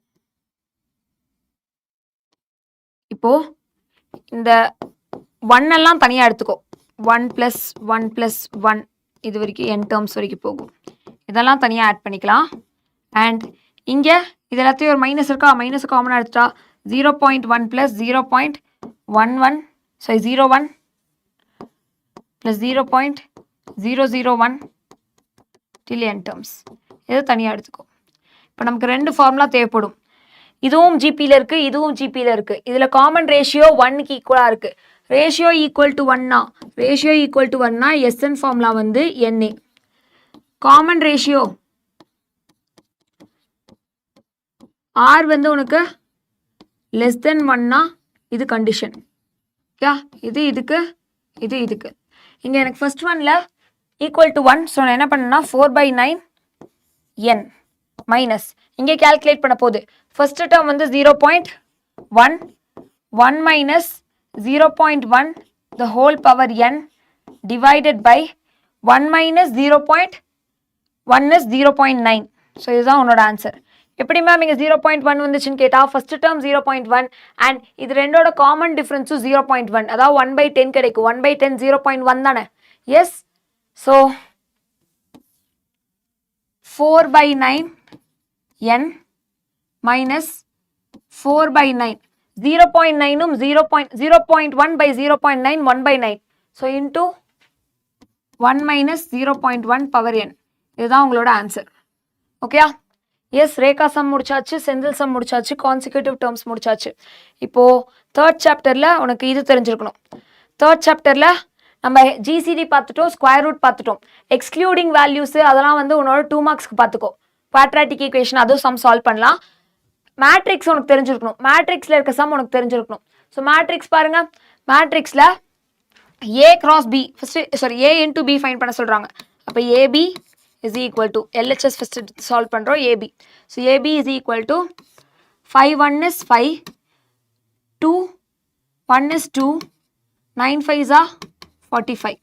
S1: இப்போ இந்த 1 எல்லாம் தனியா எடுத்துக்கோ 1 + 1 + 1 இது வரைக்கும் n டேர்ம்ஸ் வரைக்கும் போகும் இதெல்லாம் தனியா ஆட் பண்ணிக்கலாம் அண்ட் இங்க இது எல்லாத்தையும் ஒரு மைனஸ் இருக்கா மைனஸ் காமனா எடுத்துட்டா 0.1 + 0.11 sorry 01 + 0.001 till n terms இது தனியா எடுத்துக்கோ இப்போ நமக்கு ரெண்டு ஃபார்முலா தேவைப்படும் இதுவும் ஜிபில இருக்கு இதுவும் ஜிபில இருக்கு இதுல காமன் ரேஷியோ 1 க்கு ஈக்குவலா இருக்கு ரேஷியோ ஈக்குவல் டு 1 னா ரேஷியோ ஈக்குவல் டு 1 னா SN ஃபார்முலா வந்து NA காமன் ரேஷியோ R வந்து உனக்கு லெஸ் தென் 1 னா இது கண்டிஷன் ஓகே இது இதுக்கு இது இதுக்கு இங்க எனக்கு ஃபர்ஸ்ட் ஒன்ல ஈக்குவல் டு 1 ஸோ நான் என்ன பண்ணேன்னா 4/9 n மைனஸ் இங்கே கால்குலேட் பண்ண போகுது ஃபர்ஸ்ட் டேர்ம் வந்து 0.1 1 minus 0.1 the whole power n divided by 1 minus 0.1 is 0.9 so இதுதான் உன்னோட ஆன்சர் எப்படி மேம் இங்கே 0.1 வந்துச்சுன்னு கேட்டால் ஃபர்ஸ்ட் டேர்ம் 0.1 அண்ட் இது ரெண்டோட காமன் டிஃப்ரென்ஸும் 0.1 அதாவது 1/10 கிடைக்கும் 1/10 0.1 தானே yes so 4/9 n minus 4/9 0.9 um 0.1/0.9 1/9 so into 1 minus 0.1 power n இதுதான் உங்களோட ஆன்சர் ஓகேயா எஸ் ரேகா சம் முடிச்சாச்சு செந்தில் சம் முடிச்சாச்சு கான்சிக்யூட்டிவ் டேர்ம்ஸ் முடிச்சாச்சு இப்போ தேர்ட் சாப்டர்ல உனக்கு இது தெரிஞ்சிருக்கணும் தேர்ட் சாப்டர்ல நம்ம ஜிசிடி பார்த்துட்டோம் ஸ்கொயர் ரூட் பார்த்துட்டோம் எக்ஸ்க்ளூடிங் வேல்யூஸ் அதெல்லாம் வந்து உன்னோட 2 மார்க்ஸ்க்கு பார்த்துக்கோ குவாட்ராட்டிக் ஈக்குவேஷன் அதுவும் சம் சால்வ் பண்ணலாம் மேட்ரிக்ஸ் உனக்கு தெரிஞ்சிருக்கணும் மேட்ரிக்ஸ்ல இருக்க சம் உனக்கு தெரிஞ்சிருக்கணும் ஸோ மேட்ரிக்ஸ் பாருங்க மேட்ரிக்ஸ்ல A cross B first sorry A into B find பண்ண சொல்றாங்க அப்போ AB is equal to LHS first solve பண்றோம் AB so AB is equal to 5 1 is 5 2 1 is 2 9 5 are 45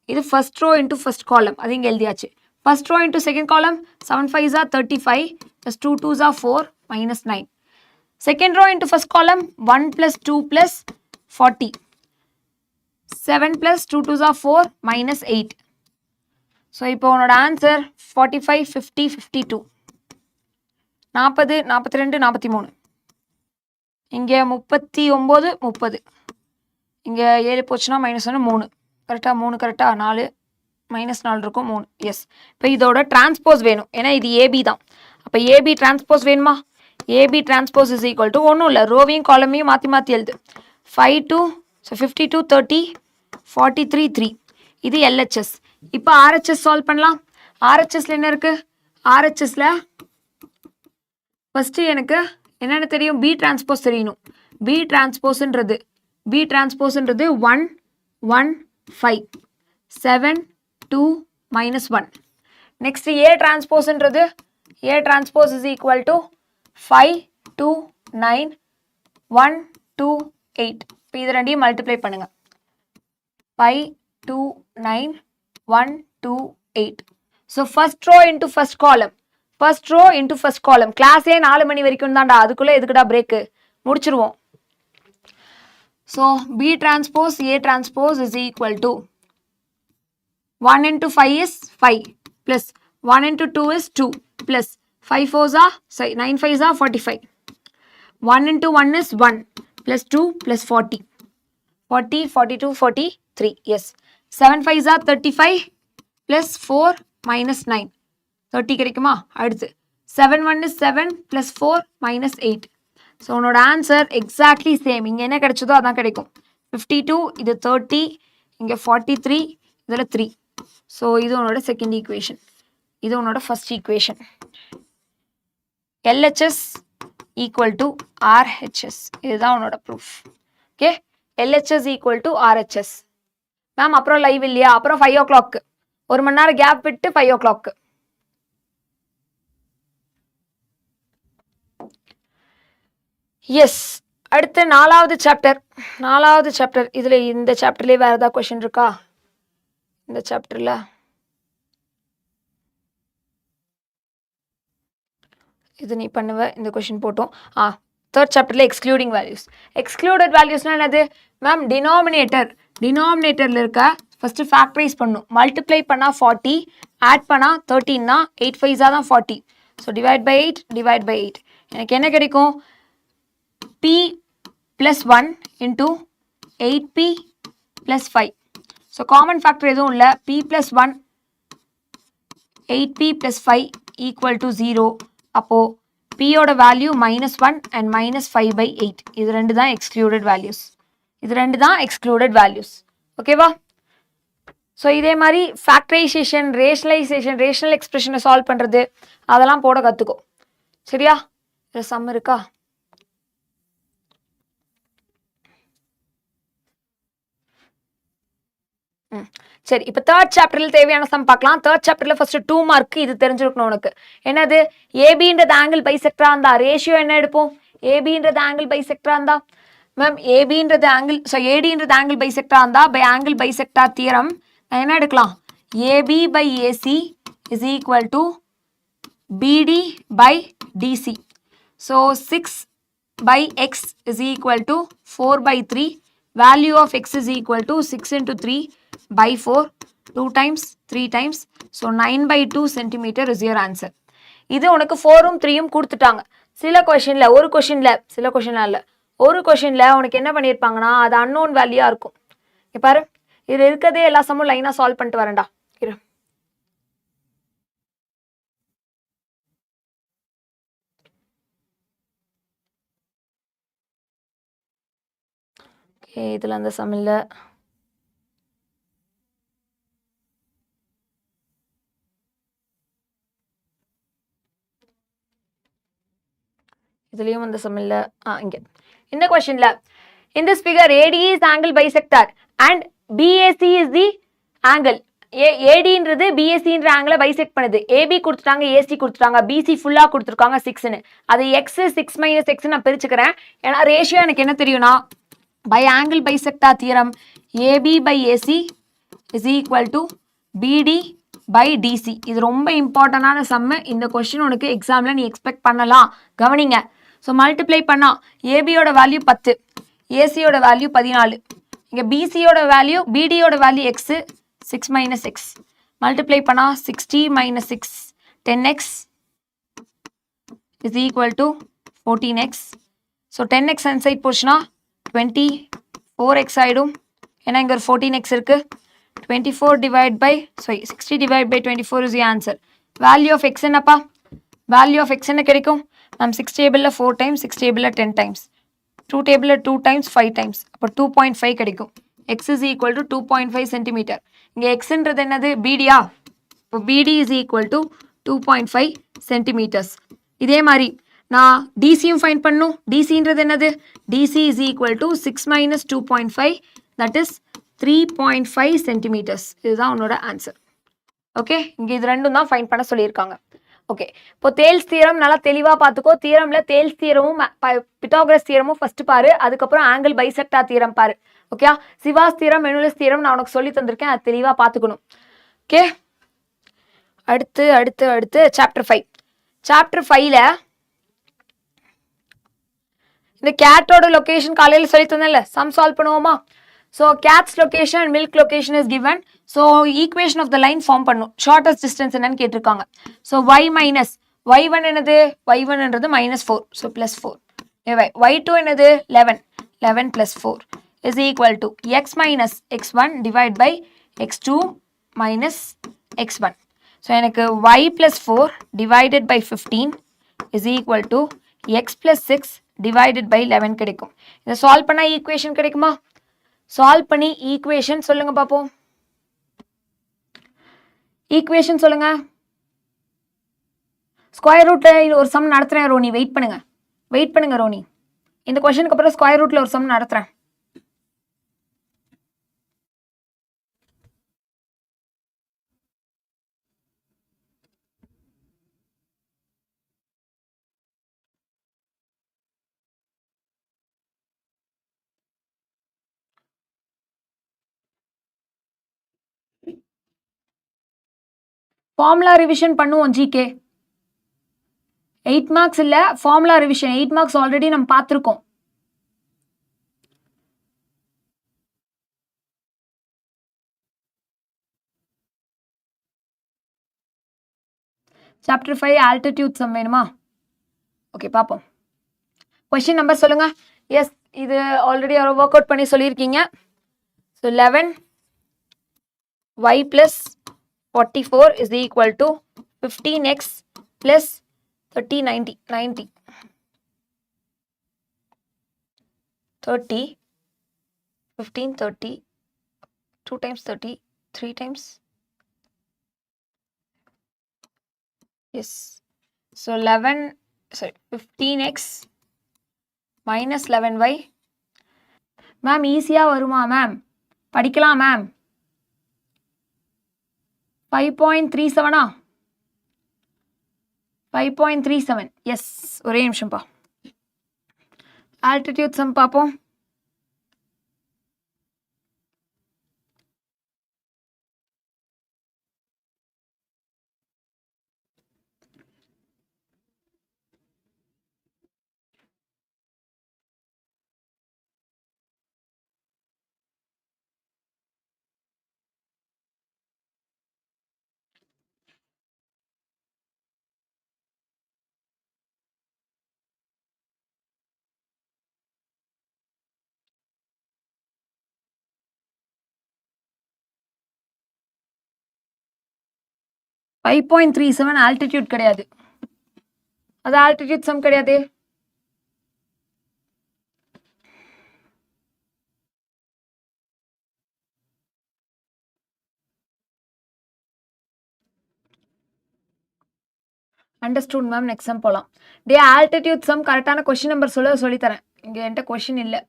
S1: இது first row into first column அது இங்க எழுதியாச்சு first row into second column 7 5 are 35 plus 2 2s are 4 minus 9 second row into first column 1 plus 2 plus 40 7 plus 2 2s are 4 minus 8 so இப்போ உன்னோட answer 45 50 52 40 42 43 இங்கே 39 30 இங்கே 7 போச்சுன்னா minus 1 3 கரெக்டாக 3 கரெக்டாக 4 மைனஸ் 4 இருக்கும் 3 எஸ் இப்போ இதோட டிரான்ஸ்போஸ் வேணும் ஏன்னா இது ஏபி தான் அப்போ ஏபி டிரான்ஸ்போஸ் வேணுமா AB transpose is equal to ஒன்றும் இல்லை ரோவையும் காலமையும் மாற்றி மாற்றி எழுது 5 2 ஸோ 52 30 43 3 இது எல்ஹெச்எஸ் இப்போ ஆர்ஹெச்எஸ் சால்வ் பண்ணலாம் ஆர்ஹெச்எஸ்ல என்ன இருக்கு ஆர்ஹெச்எஸ்ல ஃபர்ஸ்ட் எனக்கு என்னென்ன தெரியும் பி டிரான்ஸ்போஸ் தெரியணும் பி டிரான்ஸ்போஸ்ன்றது 1 1 5 7 2 minus 1 next A transposeன்றது A transpose is equal to 5 2 9 1 2 8 இப்போ இது ரெண்டையும் மல்டிப்ளை பண்ணுங்க 5 2 9 1 2 8 so first row into first column class 4 மணி வரைக்கும் தான்டா அதுக்குள்ள எதுக்குடா பிரேக் முடிச்சிருவோம் so B transpose A transpose is equal to 1 into 5 is 5 plus 1 into 2 is 2 plus 5 4s are sorry 9 5s are 45 1 into 1 is 1 plus 2 plus 40 40 42 43 yes 7 5s are 35 plus 4 minus 9 30 கிடைக்குமா அடுத்து 7 1 is 7 plus 4 minus 8 so உன்னோட answer exactly same இங்கே என்ன கிடைச்சதோ அதான் கிடைக்கும் 52 இது 30 இங்கே 43 இதில் 3 ஸோ இது உன்னோட செகண்ட் ஈக்குவேஷன் இது உன்னோட first equation LHS equal to RHS இதுதான் உன்னோட proof okay LHS equal to RHS ma'am அப்புறம் லைவ் இல்லையா அப்புறம் 5 o'clock 1 மணி நேரம் கேப் விட்டு 5 o'clock எஸ் அடுத்து நாலாவது சாப்டர் இதுல இந்த சாப்டர்லயே வேற ஏதாவது கொஸ்டின் இருக்கா இந்த சாப்டர்ல இது நீ பண்ணுவ இந்த கொஸ்டின் போட்டோம் தேர்ட் சாப்டரில் எக்ஸ்க்ளூடிங் வேல்யூஸ். எக்ஸ்க்ளூடட் வேல்யூஸ்னால் என்னது மேம்? டினாமினேட்டரில் இருக்க ஃபஸ்ட்டு ஃபேக்டரைஸ் பண்ணும். மல்டிப்ளை பண்ணால் 40, ஆட் பண்ணால் 13 தான், 8 5 தான் 40. ஸோ டிவைட் பை 8 எனக்கு என்ன கிடைக்கும்? p plus 1 into 8p plus 5. So common factor எதுவும் இல்லை. p plus 1 8p plus 5 equal to 0. அப்போது p ஓட வேல்யூ -1 and -5/8. இது ரெண்டு தான் எக்ஸ்க்ளூடட் வேல்யூஸ். ஓகேவா? ஸோ இதே மாதிரி ஃபேக்டரைசேஷன், ரேஷனல் எக்ஸ்பிரஷனை சால்வ் பண்ணுறது அதெல்லாம் போட கற்றுக்கோ. சரியா? இதில் சம் இருக்கா? சரி, இப்போ தேர்ட் சாப்டரில் தேவையான சம் பார்க்கலாம். தேர்ட் சாப்டரில் ஃபர்ஸ்ட் 2 மார்க் இது தெரிஞ்சிருக்கணும் உனக்கு. என்னது? ஏபின்றது ஆங்கிள் பைசெக்டரா இருந்தா ரேஷியோ என்ன எடுப்போம்? ஏபின்றது ஆங்கிள் பைசெக்டரா இருந்தா மேம் ஏபின்றது ஆங்கிள், ஸோ ஏடின்றது ஆங்கிள் பைசெக்டரா இருந்தா பை ஆங்கிள் பைசெக்டார் தியரம் நான் என்ன எடுக்கலாம்? AB by AC is equal to BD by DC. So 6 by x is equal to 4 by 3. Value of x is equal to 6 into 3 by 4. 2 times, 3 times. So 9 by 2 centimeter is your answer. இது உனக்கு 4ம் 3ம் கொடுத்துட்டாங்க. சில கொஷினில் ஒரு கொஷினில் உனக்கு என்ன பண்ணியிருப்பாங்கன்னா அது அன்னோன் வேல்யூவாக இருக்கும். பாரு, இது இருக்கிறதே எல்லா சம்மும் லைனாக சால்வ் பண்ணிட்டு வரேன்டா. இரு. இதில் அந்த சம் இல்லை. இதுலேயும் அந்த சம் இல்லை. இங்கே இந்த கொஸ்டின்ல in this figure AD is angle bisector and BAC is the angle. ADன்றது BACன்ற ஆங்கிளை பைசெக்ட் பண்ணுது. AB கொடுத்துட்டாங்க, AC கொடுத்துட்டாங்க, BC ஃபுல்லாக கொடுத்துருக்காங்க 6ன்னு. அது x 6 minus x நான் பிரிச்சுக்கிறேன். ஏன்னா ரேஷியோ எனக்கு என்ன தெரியும்னா by angle bisector theorem AB by AC is equal to BD by DC. இது ரொம்ப இம்பார்ட்டண்டான சம்மு. இந்த கொஸ்டின் உனக்கு எக்ஸாமில் நீ எக்ஸ்பெக்ட் பண்ணலாம். கவனிங்க. ஸோ மல்டிப்ளை பண்ணால் ஏபியோட வேல்யூ 10, ஏசியோட வேல்யூ 14. இங்கே பிசியோட வேல்யூ, பிடியோட value x 6 minus x. Multiply பண்ணால் 60 minus 6 10x is equal to 14x. So 10x and side போச்சுன்னா 24x ஆகிடும். ஏன்னா இங்கே ஒரு 14x இருக்குது. 24 divided by 60 divided by 24 is the answer. Value of x என்னப்பா? Value of x என்ன கிடைக்கும்? மேம் 6 டேபிளில் 4 times, 6 டேபிளில் 10 times, 2 டேபிளில் 2 times 5 times. அப்போ 2.5 கிடைக்கும். x is equal to 2.5 centimeter. இங்கே xன்றது என்னது? BDயா? இப்போ BD is equal to 2.5 centimeters. இதே மாதிரி நான் டிசியும் ஃபைண்ட் பண்ணும். டிசின்றது என்னது? DC is equal to 6 minus 2.5, that is 3.5 centimeters. இதுதான் உன்னோட ஆன்சர். ஓகே, இங்கே இது ரெண்டும் தான் ஃபைண்ட் பண்ண சொல்லியிருக்காங்க. ஓகே, இப்போ தேல்ஸ் தியரம் நல்லா தெளிவாக பார்த்துக்கோ. தியரமில் தேல்ஸ் தியரமும் பித்தாகரஸ் தியரமும் ஃபஸ்ட்டு பாரு, அதுக்கப்புறம் ஆங்கிள் பைசெக்டார் தியரம் பாரு. ஓகே, சிவாஸ் தியரம், மெனுலஸ் தியரம் நான் உனக்கு சொல்லி தந்திருக்கேன், அது தெளிவாக பார்த்துக்கணும். ஓகே, அடுத்து சாப்டர் 5. சாப்டர் 5ல இந்த கேட்டோட லொகேஷன் காலையில் சொல்லி தந்தேன்ல, சம் சால்வ் பண்ணுவோமா? So cat's location and milk location is given. So equation of the line form பண்ணும். ஷார்டஸ்ட் டிஸ்டன்ஸ் என்னன்னு கேட்டிருக்காங்க. ஸோ y மைனஸ் y1 என்னது? y1ன்றது -4, ஸோ +4. y2 என்னது? 11 + 4 is equal to x minus x1 divided by x2 minus x1. So எனக்கு y plus 4 divided by 15 is equal to x plus 6 divided by 11 கிடைக்கும். இதை solve பண்ணால் equation கிடைக்குமா? Solve பண்ணி equation சொல்லுங்க பார்ப்போம். ஈக்குவேஷன் சொல்லுங்க. ஸ்கொயர் ரூட்டில் ஒரு சம் நடத்துகிறேன் ரோனி, வெயிட் பண்ணுங்க ரோனி. இந்த கொஸ்டினுக்கு அப்புறம் ஸ்கொயர் ரூட்டில் ஒரு சம் நடத்துகிறேன். ஃபார்முலா ரிவிஷன் பண்ணுவோம் ஜிகே. 8 மார்க்ஸ் இல்ல, ஃபார்முலா ரிவிஷன் 8 மார்க்ஸ் ஆல்ரெடி நம்ம பார்த்துருக்கோம். சாப்டர் 5 ஆல்டிடியூட் சம் வேணுமா? ஓகே பார்ப்போம். கொஸ்டின் நம்பர் சொல்லுங்க. எஸ், இது ஆல்ரெடி ஒர்க் அவுட் பண்ணி சொல்லியிருக்கீங்க. So 11 y plus 44 is equal to 15x plus 30 90 90 30 15 30 2 times 30 3 times yes. So 15x minus 11y. Ma'am ஈஸியாக வருமா மேம்? படிக்கலாம் மேம். 5.37 5.37 எஸ். ஒரே நிமிஷம்ப்பா. ஆல்டிடியூட் சம் பார்ப்போம். .37 ஆல்டிடியூட் கிடையாது. அது ஆல்டிடியூட் சம் கிடையாது. Understood ma'am. நெக்ஸ்ட் சம் போகலாம். டே ஆல்டிடியூட் சம் கரெக்டான கொஸ்டின் நம்பர் சொல்லித்தரேன். இங்கே என்கிட்ட கொஸ்டின் இல்லை.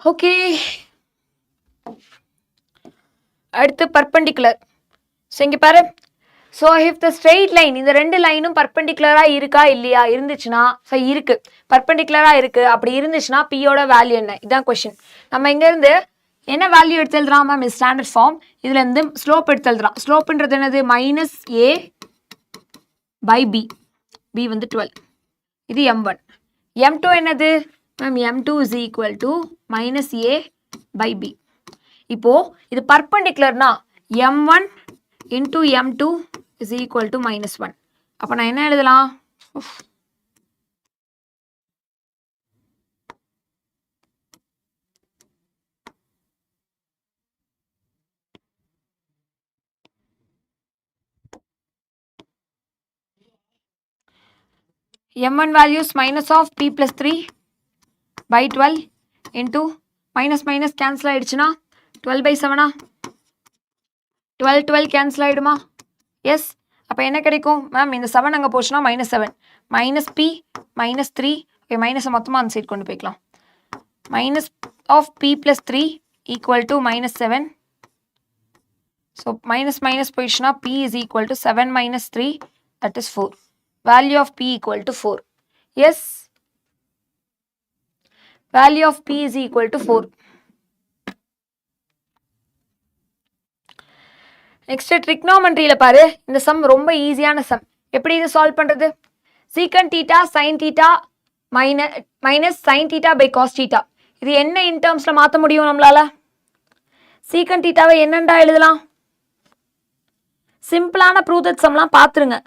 S1: ஓகே, அடுத்து பர்பெண்டிகுலர். ஸோ இங்கே பாரு. So if the straight line, இந்த ரெண்டு லைனும் பர்பெண்டிகுலராக இருக்கா இல்லையா? இருந்துச்சுன்னா ஸோ இருக்கு, பர்பெண்டிகுலராக இருக்கு. அப்படி இருந்துச்சுன்னா பியோட வேல்யூ என்ன? இதுதான் கொஸ்டின். நம்ம இங்கேருந்து என்ன வேல்யூ எடுத்து எழுதுறான் மேம்? Standard form. இதுல இருந்து ஸ்லோப் எடுத்து எழுதுறான். ஸ்லோப்ன்றது என்னது? -a by b. b வந்து 12. இது m1. m2 என்னது ma'am? m2 is equal to -a by b. இப்போ இது பர்பெண்டிகுலர்னா m1 into m2 is equal to -1. அப்போ நான் என்ன எழுதலாம்? m1 values minus of p plus 3 by 12 into minus cancel ஆயிடுச்சுனா 12 by 7 12 cancel ஆயிடுமா? எஸ். அப்போ என்ன கிடைக்கும் மேம்? இந்த 7 அங்கே போச்சுன்னா -7 minus p minus 3. ஓகே, மைனஸை மொத்தமாக அந்த சைட் கொண்டு போய்க்கலாம். minus of p plus 3 equal to -7. So minus போயிடுச்சுன்னா p is equal to 7 minus 3, that is 4. Value of p equal to 4. Yes. Value of p is equal to 4. Next trigonometry ல பாரு. இந்த some ரொம்ப ஈஸியான some. எப்படி இது solve பண்றது? secant theta sin theta minus sin theta by cos theta. இது என்ன in termsல மாத்த முடியும் நம்மளால? secant thetaவை என்னண்டா எழுதலாம்? சிம்பிளான ப்ரூவ் தட் சம்லாம் பாத்துருங்க.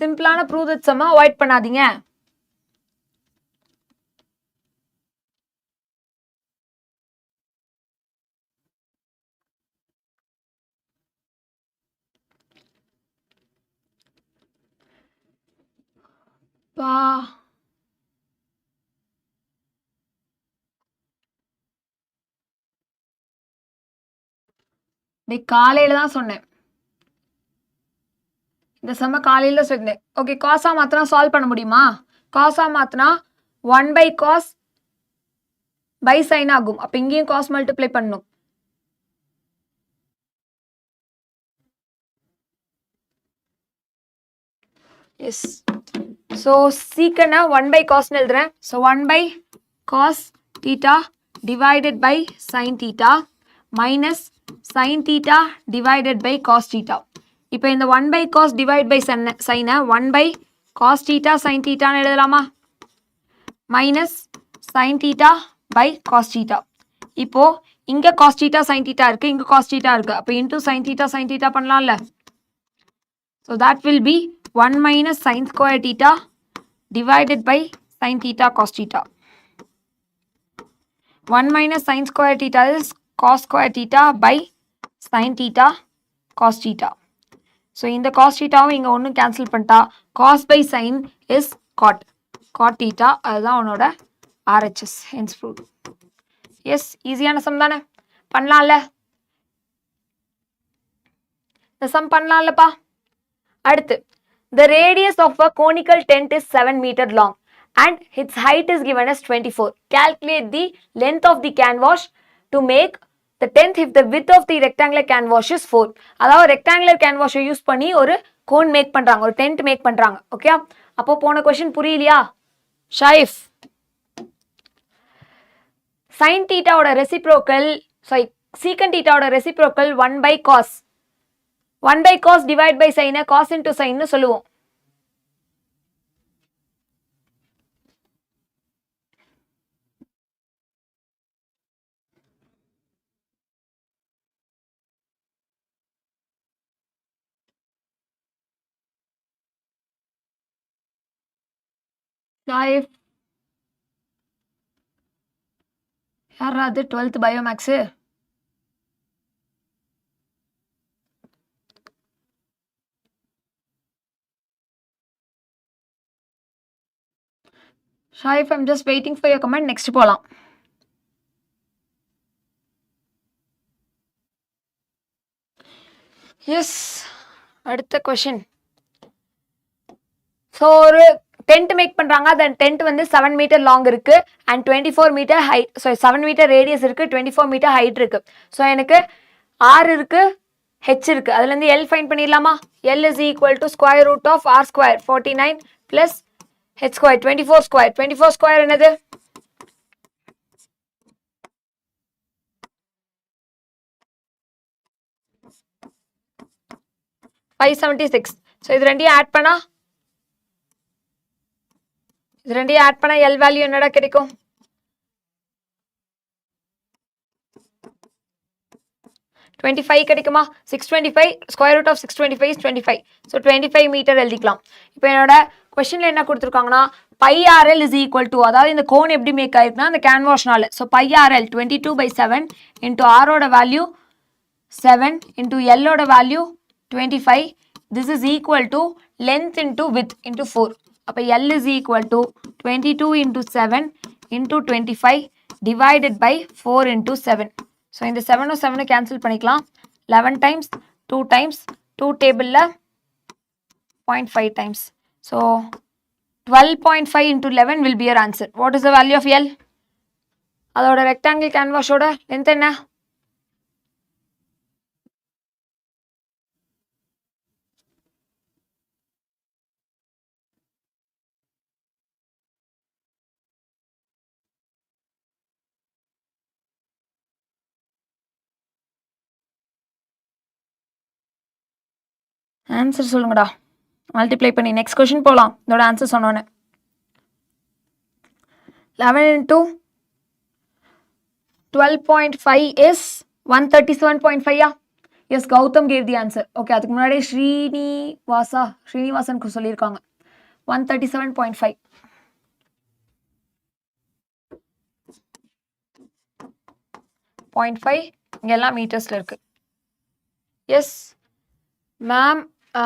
S1: சிம்பிளான ப்ரூவ் தட் சம்மை அவாய்ட் பண்ணாதீங்க. காலையில தான் சொன்னேன். இந்த சம்ம காலையில சொன்னேன். ஓகே, காஸா மாத்தினா சால்வ் பண்ண முடியுமா? காஸா மாத்தினா 1 by cos by sin ஆகும். அப்ப இங்கேயும் காஸ் மல்டிப்ளை பண்ணும். Yes. So secant 1 by cos எழுதுறேன். So 1 by cos theta divided by sin theta minus sin theta divided by cos theta. இப்போ இந்த 1 by cos divide by sin 1 by cos theta sin theta எழுதலாமா? minus sin theta by cos theta. இப்போ இங்க cos theta sin theta இருக்கு, இங்க cos theta இருக்கு. அப்போ into sin theta பண்ணலாம்ல? So that will be 1 minus sin square theta divided by sin theta cos theta. 1 minus sin square theta is cos square theta by sin theta cos theta. So இந்த cos theta இங்க ஒன்னு cancel பண்ணிட்டா cos by sin is cot. Cot theta அதுதான் உன்னோட RHS. Hence proved. Yes, ஈஸியான sum தானே? பண்ணலாம்ல? இந்த sum பண்ணலாம்லப்பா? அடுத்து the radius of a conical tent is 7 meter long and its height is given as 24. Calculate the length of the canvas to make the tent if the width of the rectangular canvas is 4. அதாவது rectangular canvas use பண்ணி ஒரு cone make பண்றாங்க, ஒரு tent make பண்றாங்க. Okay, அப்போ போன question புரியலையா? ஷாயிஃப், sin theta ஓட reciprocal, sorry, secant theta ஓட reciprocal 1 by cos. 1 by cos divide by sin cos into sin னு சொல்லுவோம். ஷாயிஃப், யாரா அது 12th biomaths? Shaif, I'm just waiting for your comment. Next போலாம். Yes, அடுத்த question. So ஒரு tent make பண்றாங்க, அந்த tent வந்து 7 meter long இருக்கு and 24 meter height, so 7 meter radius இருக்கு, 24 meter height இருக்கு. So எனக்கு R இருக்கு, H இருக்கு, அதுல இருந்து L find பண்ணிடலாமா? L is equal to square root of R square 49 plus H square 24 square. 24 square என்னது? 576. So இது ரெண்டையும் ஆட் பண்ணா L வேல்யூ என்னடா கிடைக்கும்? 25 கிடைக்குமா? 625 square root of 625 is 25. So 25 meter எழுதிக்கலாம். இப்போ என்னோட கொஸ்டின்ல என்ன கொடுத்துருக்காங்கன்னா pi RL is equal to, அதாவது இந்த கோன் எப்படி மேக் ஆயிருக்குன்னா அந்த கேன்வாஸ்னால. So pi RL 22/7 into R ஓட வேல்யூ 7 into L ஓட value 25. This is equal to length into width into 4. அப்போ L is equal to 22 into 7 into 25 divided by 4 into 7. So இந்த 7 7 cancel பண்ணிக்கலாம். 11 times 2 times 2 table 0.5 times. So 12.5 into 11 will be your answer. What is the value of L? அதோட rectangle canvas ஓட length என்ன? Answer சொல்லுங்கடா, multiply பண்ணி next question போகலாம். இதோட answer சொன்னோன்னே 11 into 12.5 is 137.5. Yes, Gautam gave the answer. Okay, அதுக்கு முன்னாடி ஸ்ரீனிவாசன் சொல்லியிருக்காங்க 137.5. இங்கெல்லாம் மீட்டர்ஸ்ல இருக்கு. Yes ma'am, a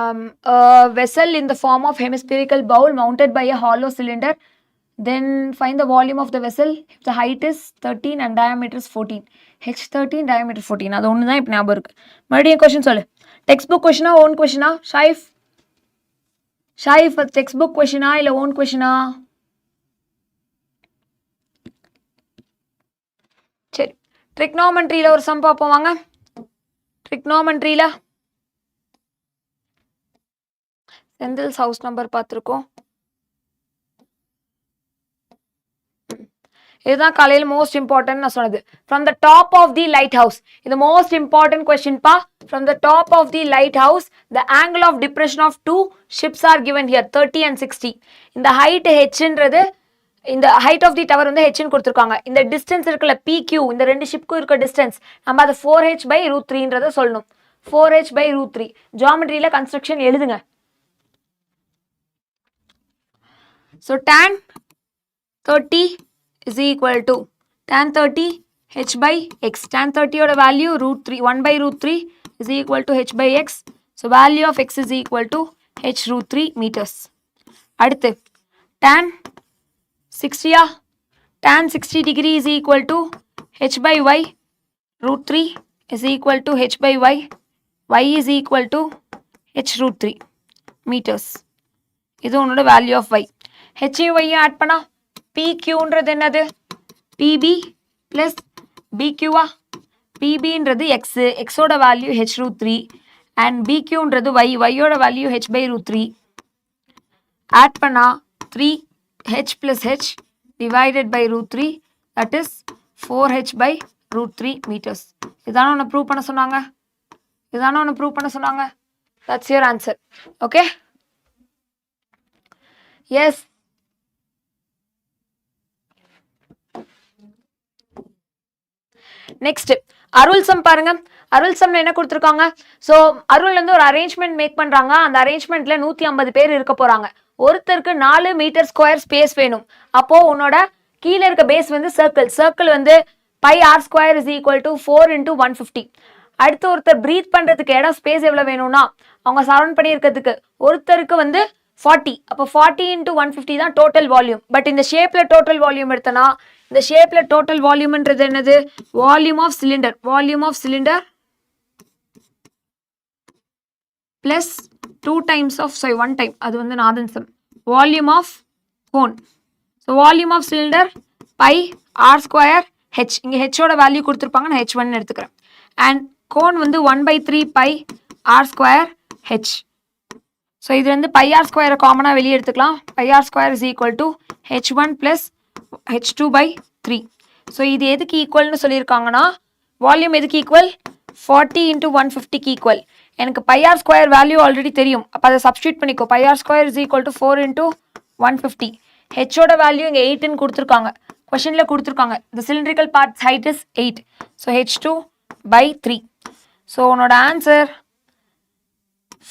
S1: vessel in the form of hemispherical bowl mounted by a hollow cylinder. Then find the volume of the vessel if the height is 13 and diameter is 14. H 13, diameter 14. அது ஒன்று தான் இப்போ ஞாபகம் இருக்கு. மறுபடியும் question சொல்லு. Text book கொஸ்டினா own கொஸ்டினா? ஷாயிஃப், டெக்ஸ்ட் புக் கொஸ்டினா இல்லை ஓன் கொஸ்டினா? சரி, ட்ரிக்னோமெட்ரியில் ஒரு சம் பார்ப்போம் வாங்க. ட்ரிக்னோமெட்ரியில் செந்தில்ஸ் ஹவுஸ் நம்பர் பார்த்துருக்கோம். இதுதான் காலையில் மோஸ்ட் இம்பார்ட்டன்ட் நான் சொன்னது. From the top of the light house, இது மோஸ்ட் இம்பார்ட்டன்ட் கொஸ்டின் பா. From the top of the light house the angle of depression of two ships are given here 30 and 60. இந்த height ஹெச்ன்றது, இந்த height of the tower வந்து ஹெச்னு கொடுத்துருக்காங்க. இந்த distance இருக்குல்ல PQ, இந்த ரெண்டு ஷிப்க்கும் இருக்க டிஸ்டன்ஸ் நம்ம அதை 4h/√3 சொல்லணும். 4h/√3 ஜியாமெட்ரியில கன்ஸ்ட்ரக்ஷன் எழுதுங்க. So tan 30 is equal to tan 30 h/x. tan 30 ஓட value √3, 1/√3 is equal to h/x. So value of x is equal to h√3 meters. அடுத்து tan 60, tan 60 degree is equal to h/y. √3 is equal to h/y. y is equal to h√3 meters. இது உன்னோட value of y. h y add பண்ணா PQன்றது என்னது? PB plus BQவா? PBன்றது x, x ஓட வேல்யூ h√3 and BQன்றது y, y ஓட வேல்யூ h/√3. ஆட் பண்ணா 3h plus h divided by √3, that is 4h/√3 meters. இதான உன்னை ப்ரூவ் பண்ண சொன்னாங்க? இதான உன்னை ப்ரூவ் பண்ண சொன்னாங்க? That's your answer. Okay? Yes. Next Arul sum பாருங்க. அருள் சம்ல என்ன கொடுத்துருக்காங்க? ஸோ அருள் வந்து ஒரு அரேஞ்ச்மெண்ட் மேக் பண்றாங்க. அந்த அரேஞ்ச்மெண்ட்ல 150 பேர் இருக்க போறாங்க. ஒருத்தருக்கு 4 மீட்டர் ஸ்கொயர் ஸ்பேஸ் வேணும். அப்போ உன்னோட கீழே இருக்க பேஸ் வந்து சர்க்கிள் வந்து πr² is equal to 4 into 150. அடுத்து ஒருத்தர் பிரீத் பண்றதுக்கு இடம் ஸ்பேஸ் எவ்வளவு வேணும்னா, அவங்க சரௌண்ட் பண்ணி இருக்கிறதுக்கு ஒருத்தருக்கு வந்து 40. அப்போ 40 into 150 தான் டோட்டல் வால்யூம். பட் இந்த ஷேப்ல டோட்டல் வால்யூம் எடுத்தனா, இந்த ஷேப்ல டோட்டல் வால்யூம்ன்றது என்னது? Volume of cylinder. Volume of cylinder plus 2 times of 1 time, அது வந்து Nathan sum. Volume of cone. So volume of cylinder πr²h. இங்கே ஹெச்சோட வேல்யூ கொடுத்துருப்பாங்க, நான் h1 எடுத்துக்கிறேன். அண்ட் கோன் வந்து 1/3 πr²h. ஸோ இது வந்து πr² காமனாக வெளியே எடுத்துக்கலாம். πr² is equal to h1 plus h2/3. So இது எதுக்கு ஈக்குவல்னு சொல்லியிருக்காங்கன்னா, வால்யூம் எதுக்கு ஈக்குவல்? 40 into 150க்கு equal. எனக்கு πr² வேல்யூ ஆல்ரெடி தெரியும். அப்போ அதை சப்ஸ்டியூட் பண்ணிக்கோ. πr² is equal to 4 into 150. ஹெச்சோட value இங்கே 8ன்னு கொடுத்துருக்காங்க, கொஷனில் கொடுத்துருக்காங்க. the cylindrical part's height is 8. So h2/3. So உன்னோட answer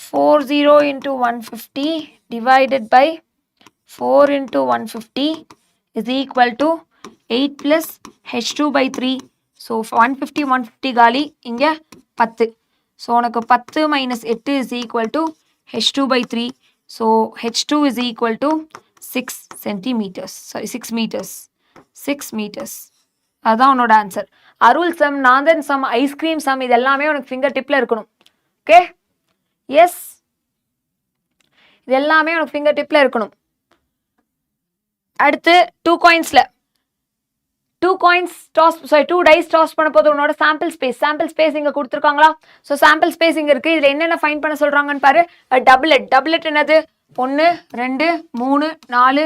S1: 40 into 150 divided by 4 into 150 is equal to 8 plus h2/3. So 150 காலி, இங்க 10. So உனக்கு 10 minus 8 is equal to h2/3. So h2 is equal to 6 centimeters. Sorry, 6 meters. 6 meters. அதான் உன்னோட answer. அருள் some, நாந்தன் some, ice cream some, இது எல்லாமே உனக்கு finger டிப்ல இருக்கணும். Okay? S, இது எல்லாமே உனக்கு ஃபிங்கர் டிப்ல இருக்கணும். அடுத்து 2 coinsல 2 coins toss, sorry 2 dice toss பண்ண போது உன்னோட சாம்பிள் ஸ்பேஸ் இங்க கொடுத்துருக்காங்களா? ஸோ சாம்பிள் ஸ்பேஸ் இங்க இருக்கு. இதுல என்னென்ன ஃபைண்ட் பண்ண சொல்றாங்கன்னு பாரு. டபுளெட் என்னது? 1 2 3 4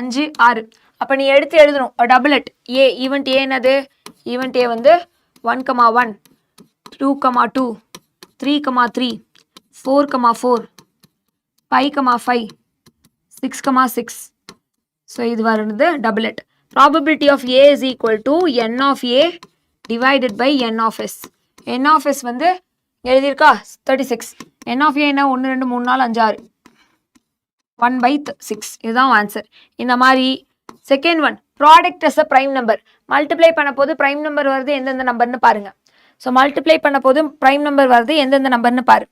S1: 5 6. அப்ப நீ எடுத்து எழுதணும் டபுளெட். ஏ ஈவெண்ட் ஏ என்னது? ஈவெண்ட் ஏ வந்து 1,1 2,2 3,3 4,4 5,5 6,6. ஸோ இது வருது doublet. Probability of A is equal to n of a divided by n of s. n of s வந்து எழுதியிருக்கா 36. n of a என்ன? 1 2 3 4 5 6 1/6. இதுதான் ஆன்சர். இந்த மாதிரி second one, product as a prime number. Multiply பண்ண போது prime number வருது எந்தெந்த நம்பர்னு பாருங்க. ஸோ மல்டிப்ளை பண்ண போது பிரைம் நம்பர் வருது எந்தெந்த நம்பர்னு பாரு.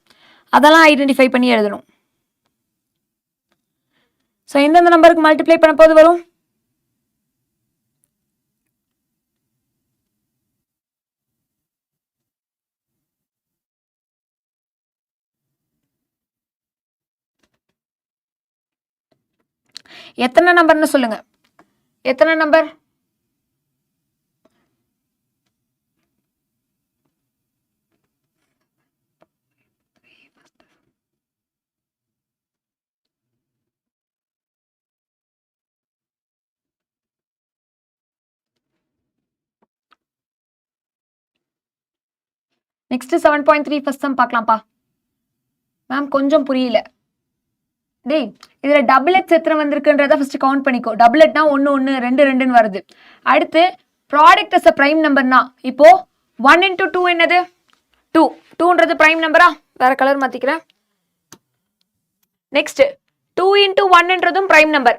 S1: அதெல்லாம் ஐடென்டிஃபை பண்ணி எழுதணும். ஸோ எந்தெந்த நம்பருக்கு மல்டிப்ளை பண்ண போது வரும்? எத்தனை நம்பர்னு சொல்லுங்க. எத்தனை நம்பர்? நெக்ஸ்ட் 7.3 ஃபர்ஸ்ட் சம் பார்க்கலாம்ப்பா. மேம் கொஞ்சம் புரியல. டேய் இதுல டபுளெட்ஸ் எத்தனை வந்திருக்குன்றத ஃபர்ஸ்ட் கவுண்ட் பண்ணிக்கோ. டபுளெட்னா 1 1 2 2ன்னு வருது. அடுத்து ப்ராடக்ட் அஸ் அ பிரைம் நம்பர்னா இப்போ 1 into 2 என்னது 2. 2ன்றது பிரைம் நம்பரா? வேற கலர் மாத்திக்கிறேன். நெக்ஸ்ட் 2 into 1ன்றதும் prime number.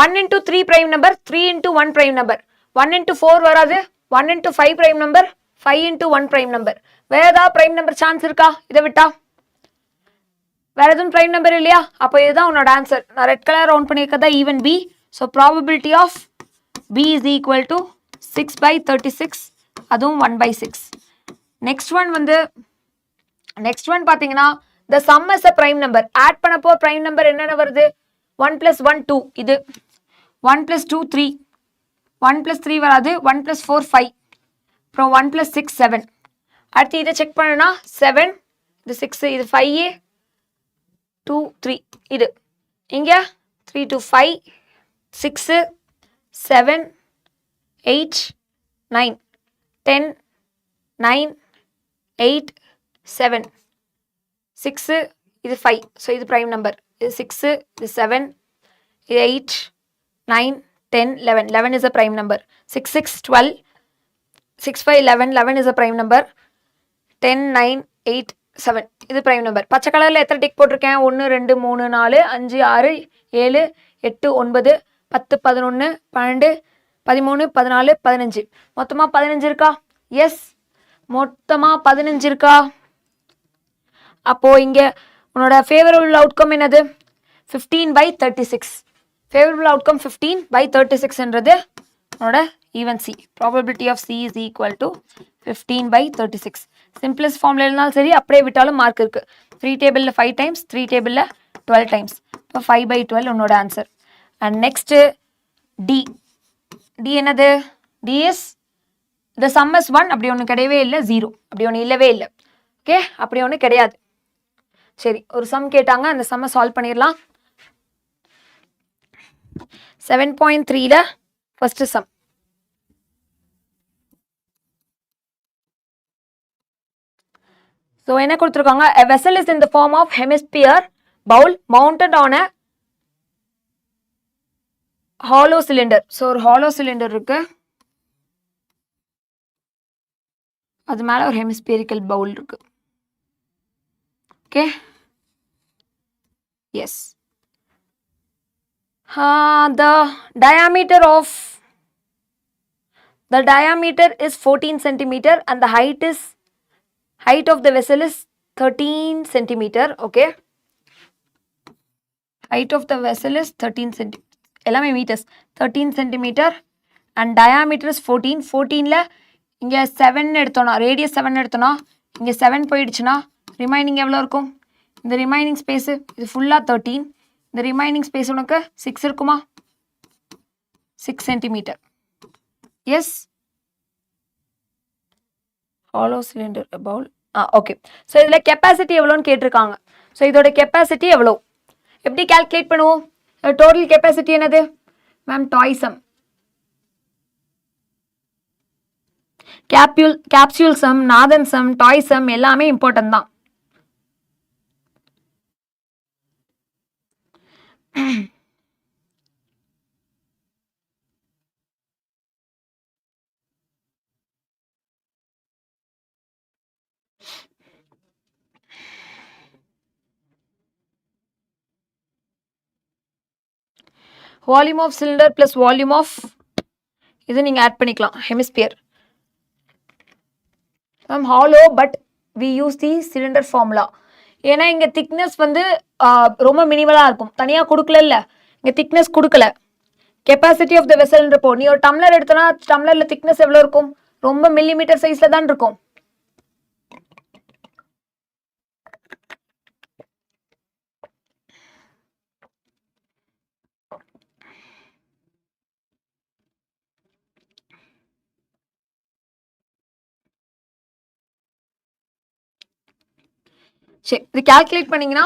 S1: 1 into 3 prime number. 3 into 1 prime number. 1 into 4 வராது. 1 into 5 prime number. 5 into 1 prime number. வேற ஏதாவது பிரைம் நம்பர் சான்ஸ் இருக்கா இதை விட்டா? வேற எதுவும் பிரைம் நம்பர் இல்லையா? அப்போ இதுதான் உன்னோட ஆன்சர். நான் ரெட் கலர் ரவுண்ட் பண்ணியிருக்கதா even B. So probability of B is equal to 6/36. அதுவும் 1/6. நெக்ஸ்ட் ஒன் பார்த்தீங்கன்னா the sum is a prime number. Add பண்ணப்போ பிரைம் நம்பர் என்னென்ன வருது? 1 + 1 2. இது 1 + 2 3. 1 + 3 வராது. 1 + 4 5. அப்புறம் 1 + 6 7. அடுத்து இதை செக் பண்ணுனா 7, இது 6, இது 5, 2 3. இது இங்க 3 to 5 6 7 8 9 10 9 8 7 6 இது 5. ஸோ இது பிரைம் நம்பர். இது 6, இது 7, இது 8 9 10 11. 11 is a prime number. 6 6 12 6 5 11. 11 is a prime number. 10 9 8 7 இது பிரைம் நம்பர். பச்சை கலர்ல எத்தனை டிக் போட்டிருக்கேன்? 1 2 3 4 5 6 7 8 9 10 11 12 13 14 15. மொத்தமா 15 இருக்கா? எஸ், மொத்தமா 15 இருக்கா? அப்போ இங்க உன்னோட ஃபேவரபிள் அவுட்கம் என்னது? 15/36. ஃபேவரபிள் அவுட்கம் 15/36ன்றது உன்னோட event C. Probability of C is equal to 15/36. Simplest ஃபார்ம்ல இருந்தாலும் சரி, அப்படியே விட்டாலும் மார்க் இருக்கு. 3 டேபிளில் 5 டைம்ஸ், 3 டேபிளில் 12 டைம்ஸ். இப்போ 5/12 உன்னோட answer. And next D. D என்னது? D is the sum is 1. அப்படி ஒன்று கிடையவே இல்லை. 0 அப்படி ஒன்று இல்லவே இல்லை. ஓகே, அப்படி ஒன்று கிடையாது. சரி, ஒரு சம் கேட்டாங்க, அந்த சம்மை சால்வ் பண்ணிடலாம். 7.3ல ஃபர்ஸ்ட் சம். ஸோ என்ன கொடுத்துருக்காங்க? a vessel is in the form of hemisphere bowl mounted on a hollow cylinder. So ஒரு hollow cylinder இருக்கு, அது மேலே ஒரு ஹெமிஸ்பியரிக்கல் பவுல் இருக்கு. Okay, yes. The diameter is 14 centimeter and the height of the vessel is 13 centimeter. Okay, height of the vessel is 13 centimeter. எல்லாமே meters. 13 centimeter and diameter is 14. 14ல இங்க 7 எடுத்தோம்னா, radius 7 எடுத்தோம்னா, இங்க 7 போயிடுச்சுன்னா ரிமைனிங் எவ்வளோ இருக்கும்? இந்த ரிமைனிங் ஸ்பேஸ் இது ஃபுல்லா 13. இந்த ரிமைனிங் ஸ்பேஸ் உனக்கு 6 இருக்குமா? 6 centimetre. Yes, hollow cylinder bowl. Okay. So இதில் கெப்பாசிட்டி எவ்வளோன்னு கேட்டிருக்காங்க. ஸோ இதோட கெப்பாசிட்டி எவ்வளோ? எப்படி கால்குலேட் பண்ணுவோம்? டோட்டல் கெப்பாசிட்டி என்னது ma'am? Toy sum, capsule sum, Nathan sum, toy sum எல்லாமே இம்பார்ட்டன்ட் தான். Volume of cylinder plus volume of இது நீங்கள் ஆட் பண்ணிக்கலாம். Hemisphere ma'am hollow, but we use the cylinder formula. ஏன்னா இங்கே திக்னஸ் வந்து ரொம்ப மினிமலாக இருக்கும். தனியாக கொடுக்கல, இங்கே திக்னஸ் கொடுக்கல. கெப்பாசிட்டி ஆஃப் த வெசல்ன்றப்போ நீ ஒரு டம்ளர் எடுத்தனா டம்ளரில் திக்னஸ் எவ்வளோ இருக்கும்? ரொம்ப மில்லிமீட்டர் சைஸில் தான் இருக்கும். சரி, இது கால்குலேட் பண்ணீங்கன்னா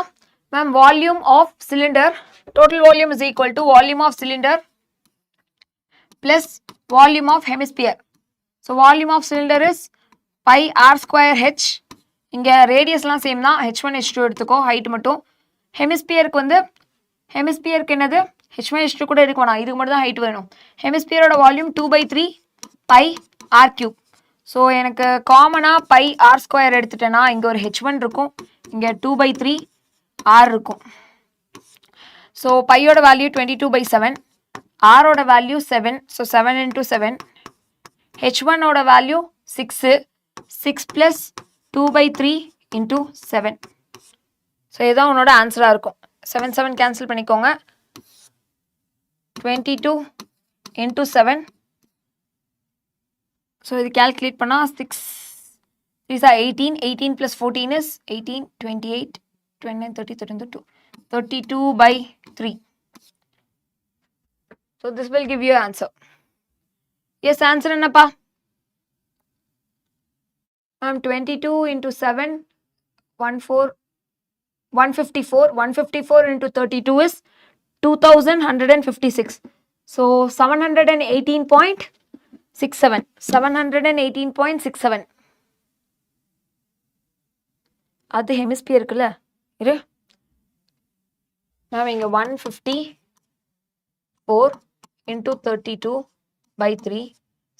S1: ma'am volume of cylinder, total volume is equal to volume of cylinder plus volume of hemisphere. So volume of cylinder is pi r square h. இங்கே ரேடியஸ்லாம் சேம் தான், h1 h2 எடுத்துக்கோ, ஹைட் மட்டும். ஹெமிஸ்பியருக்கு வந்து ஹெமிஸ்பியருக்கு என்னது h1 h2 கூட இருக்கு வேணாம், இதுக்கு மட்டும் தான் ஹைட் வேணும். ஹெமிஸ்பியரோட volume 2/3 pi R cube. So எனக்கு காமனாக பை ஆர் ஸ்கொயர் எடுத்துட்டேன்னா இங்கே ஒரு h1 இருக்கும், இங்கே 2/3 ஆர் இருக்கும். ஸோ பையோட வேல்யூ 22/7, ஆரோட வேல்யூ 7, ஸோ 7 into 7. h1ஓட வேல்யூ 6, 6 plus 2/3 into 7. ஸோ இதுதான் உன்னோட ஆன்சராக இருக்கும். 7 7 கேன்சல் பண்ணிக்கோங்க. 22 into 7. ஸோ இது கேல்குலேட் பண்ணால் 6 these are 18, 18 plus 14 is 18, 28, 29, 30, 32, 32/3. So this will give you answer. Yes, answer என்னப்பா? 22 into 7, 154. 154 into 32 is 2156. So 718.67. 718.67. அது ஹெமிஸ்பியர் இருக்குல்ல, இரு மேம் இங்கே 154 into 32/3.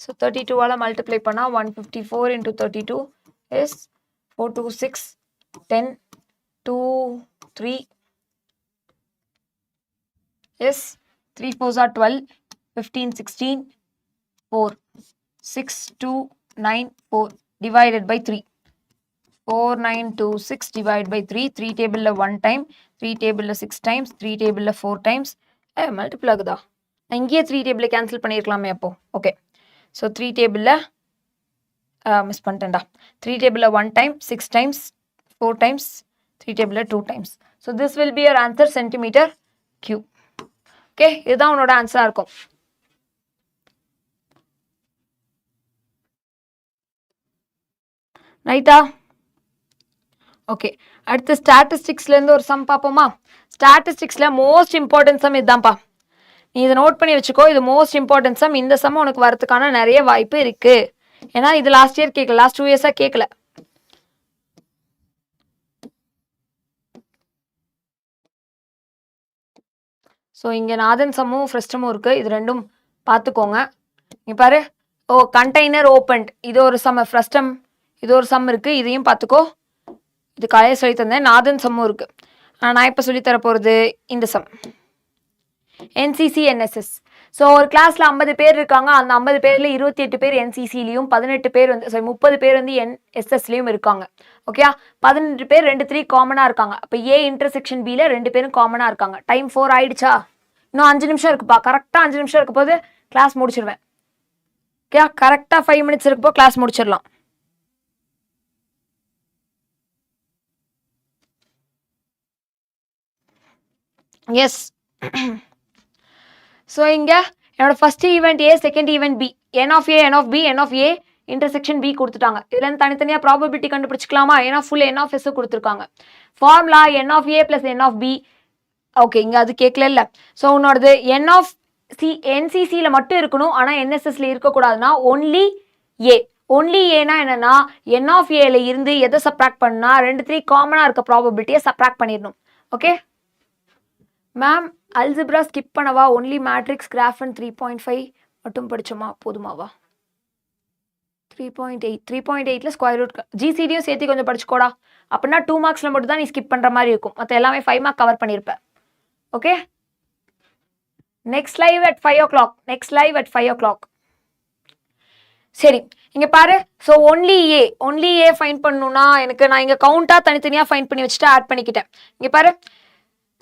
S1: ஸோ 32வால் மல்டிப்ளை பண்ணால் 154 into 32 is 4 2 6 10 2 3 is 3 4s are 12 15 16 4 6 2 9 4 divided by 3. 4926 divided by 3. 3 table 1 time, 3 table 6 times, 3 table 4 times. Multiple ஆகுதா? இங்கேயே 3 table cancel பண்ணியிருக்கலாமே அப்போ. ஓகே, ஸோ 3 table மிஸ் பண்ணிட்டேன்டா. 3 table 1 time, 6 times, 4 times, 3 table 2 times. So this will be your answer centimetre cube. Okay, இதுதான் உன்னோட ஆன்சராக இருக்கும். ரைட்டா? Okay, அடுத்து ஸ்டாட்டிஸ்டிக்ஸ்லேருந்து ஒரு சம் பார்ப்போமா? ஸ்டாட்டிஸ்டிக்ஸில் மோஸ்ட் இம்பார்ட்டன்ட் சம் இதுதான்ப்பா. நீ இதை நோட் பண்ணி வச்சுக்கோ, இது மோஸ்ட் இம்பார்ட்டன்ட் சம். இந்த சம் உனக்கு வரதுக்கான நிறைய வாய்ப்பு இருக்குது. ஏன்னா இது லாஸ்ட் இயர் கேட்கல, லாஸ்ட் 2 இயர்ஸாக கேட்கல. ஸோ இங்கே நாதன் சம்மும் ஃப்ரெஸ்டமும் இருக்குது, இது ரெண்டும் பார்த்துக்கோங்க. இங்கே பாரு, கண்டெய்னர் ஓப்பன்ட், இது ஒரு சம். ஃப்ரெஸ்டம் இது ஒரு சம் இருக்குது, இதையும் பார்த்துக்கோ. இது காலையில் சொல்லி தந்தேன். நாதன் சம்மும் இருக்குது. நான் இப்போ சொல்லித்தர போகிறது இந்த சம். NCC NSS. ஸோ ஒரு கிளாஸில் 50 பேர் இருக்காங்க. அந்த 50 பேரில் 28 பேர் என்சிசிலையும் 18 பேர் வந்து 30 பேர் வந்து என்எஸ்எஸ்லையும் இருக்காங்க. ஓகேயா? 18 பேர் 2 3 காமனாக இருக்காங்க. அப்போ ஏ இன்டர்செக்ஷன் பியில் 2 பேரும் காமனாக இருக்காங்க. டைம் 4 ஆயிடுச்சா? இன்னும் 5 நிமிஷம் இருக்குப்பா. கரெக்டாக 5 நிமிஷம் இருக்க போது கிளாஸ் முடிச்சிடுவேன். ஓகேயா? கரெக்டாக 5 minutes இருக்கப்போ கிளாஸ் முடிச்சிடலாம். எஸ். ஸோ இங்கே என்னோட first event A, second event B. N of A, n of B, n of A intersection B கொடுத்துட்டாங்க. இதுலேருந்து தனித்தனியாக ப்ராபபிலிட்டி கண்டுபிடிச்சிக்கலாமா? ஏன்னா ஃபுல் என் ஆஃப் எஸ் கொடுத்துருக்காங்க. Formula n of A plus n of B. Okay, இங்கே அது கேட்கல இல்லை. ஸோ உன்னோடது என் ஆஃப் என்சிசியில் மட்டும் இருக்கணும், ஆனால் என்எஸ்எஸ்ல இருக்கக்கூடாதுன்னா ஒன்லி ஏ. ஒன்லி ஏனா என்னன்னா என் ஆஃப் ஏல இருந்து எதை சப்ராக்ட் பண்ணா 2 3 காமனாக இருக்க ப்ராபபிலிட்டியை சப்ராக்ட் பண்ணிடணும். ஓகே மேம், அல்ஜிப்ரா ஸ்கிப் பண்ணவா? ஒன்லி மேட்ரிக்ஸ், கிராஃப் அண்ட் 3.5 மட்டும் படிச்சோமா? போதுமாவா? 3.8 3.8ல ஸ்கொயர் ரூட் ஜிசிடியும் சேர்த்து கொஞ்சம் படிச்சுக்கோடா. அப்படின்னா 2 marksல மட்டும் தான் நீ ஸ்கிப் பண்ணுற மாதிரி இருக்கும். மற்ற எல்லாமே 5 mark கவர் பண்ணியிருப்பேன். Okay, next live at 5 o'clock. Next live at 5 o'clock. சரி, இங்கே பாரு. ஸோ ஒன்லி ஏ ஃபைன் பண்ணணும்னா நான் இங்கே கவுண்டாக தனித்தனியாக ஃபைன் பண்ணி வச்சுட்டு ஆட் பண்ணிக்கிட்டேன். இங்கே பாரு,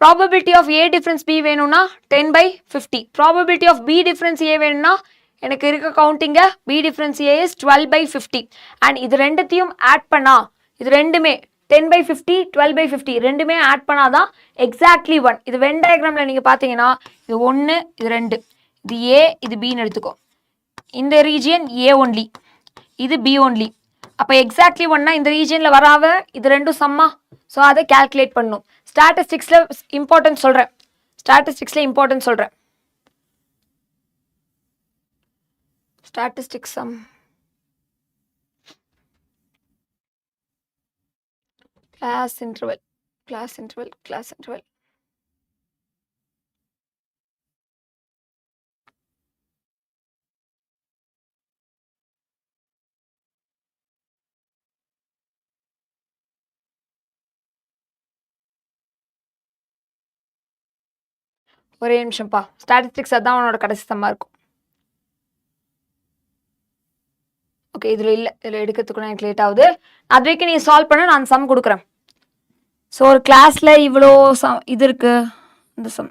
S1: probability of A difference B வேணும்னா 10/50. Probability of B difference A வேணும்னா எனக்கு இருக்க கவுண்டிங்க B difference A is 12/50. And இது ரெண்டுத்தையும் ஆட் பண்ணா இது ரெண்டுமே 10/50 12/50 ரெண்டுமே ஆட் பண்ணாதான் எக்ஸாக்ட்லி 1. இது வென் டயக்ராமில் நீங்கள் பார்த்தீங்கன்னா இது 1 இது 2, இது ஏ இது பின்னு எடுத்துக்கோ. இந்த ரீஜியன் ஏ ஒன்லி, இது பி ஒன்லி. அப்போ எக்ஸாக்ட்லி 1னா இந்த ரீஜியனில் வராத இது ரெண்டும் சம்மா. ஸோ அதை கேல்குலேட் பண்ணும். ஸ்டாட்டிஸ்டிக்ஸில் இம்பார்ட்டன்ஸ் சொல்கிறேன். Statistics some class interval. ஒரே நிமிஷம்ப்பா, ஸ்டாட்டிஸ்டிக்ஸ் அதான் அவனோட கடைசி சம்மா இருக்கும். ஓகே, இதில் எடுக்கிறதுக்கு எனக்கு லேட் ஆகுது. அது வரைக்கும் நீ சால்வ் பண்ண, நான் சம் கொடுக்குறேன். ஸோ ஒரு கிளாஸில் இவ்வளோ இது இருக்கு, இந்த சம்.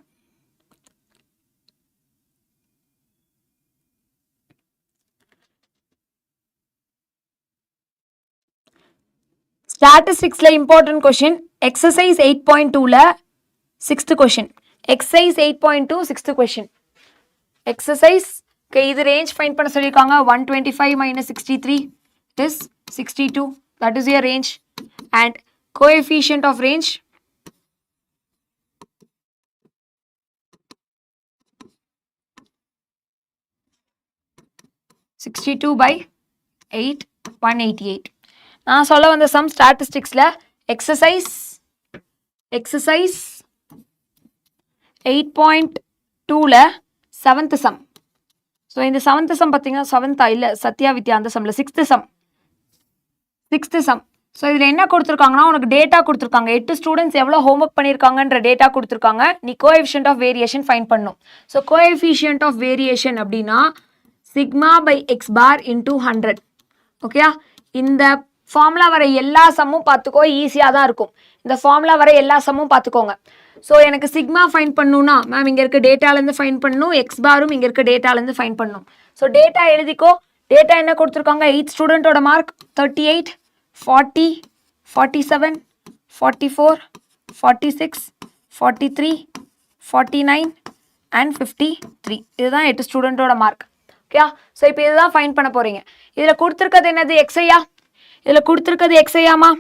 S1: ஸ்டாட்டிஸ்டிக்ஸில் இம்பார்ட்டன்ட் கொஷின் எக்ஸசைஸ் 8.2ல 6th question. Exercise 8.2 6th question. Exercise இது ரேஞ்ச் ஃபைண்ட் பண்ண சொல்லியிருக்காங்க. 125 minus 63 is 62. That is your range. And coefficient of range (62/8) 188. நான் சொல்ல வந்த சம் ஸ்டாட்டிஸ்டிக்ஸில் எக்ஸசைஸ் 8.2ல 7th சம். ஸோ இந்த 7th சம் பார்த்தீங்கன்னா 7th இல்லை சத்யா வித்யா அந்த சம்மில் 6th சம். ஸோ இதில் என்ன கொடுத்துருக்காங்கன்னா உனக்கு டேட்டா கொடுத்துருக்காங்க. 8 ஸ்டூடெண்ட்ஸ் எவ்வளோ ஹோம்ஒர்க் பண்ணியிருக்காங்கன்ற டேட்டா கொடுத்துருக்காங்க. நீ கோஎஃபிஷியன்ட் ஆஃப் வேரியேஷன் ஃபைண்ட் பண்ணணும். ஸோ கோஎஃபிஷியன்ட் ஆஃப் வேரியேஷன் அப்படின்னா σ/x bar into 100. ஓகேயா? இந்த ஃபார்முலா வர எல்லா சம்மும் பார்த்துக்கோ, ஈஸியாக தான் இருக்கும். இந்த ஃபார்முலா வர எல்லா சம்மும் பார்த்துக்கோங்க. ஸோ எனக்கு சிக்மா ஃபைண்ட் பண்ணணும்னா மேம் இங்கே இருக்க டேட்டாலேருந்து ஃபைண்ட் பண்ணணும், எக்ஸ் பாரும் இங்கே இருக்க டேட்டாலேருந்து ஃபைண்ட் பண்ணணும். ஸோ டேட்டா எழுதிக்கோ. டேட்டா என்ன கொடுத்துருக்காங்க? 8 ஸ்டூடெண்ட்டோட மார்க் 38, 40, 47, 44, 46, 43, 49 and 53. இதுதான் 8 ஸ்டூடெண்ட்டோட மார்க். ஓகேயா? ஸோ இப்போ இதுதான் ஃபைண்ட் பண்ண போகிறீங்க. இதில் கொடுத்துருக்கிறது என்னது? எக்ஸையா? இதில் கொடுத்துருக்கிறது எக்ஸையாமா?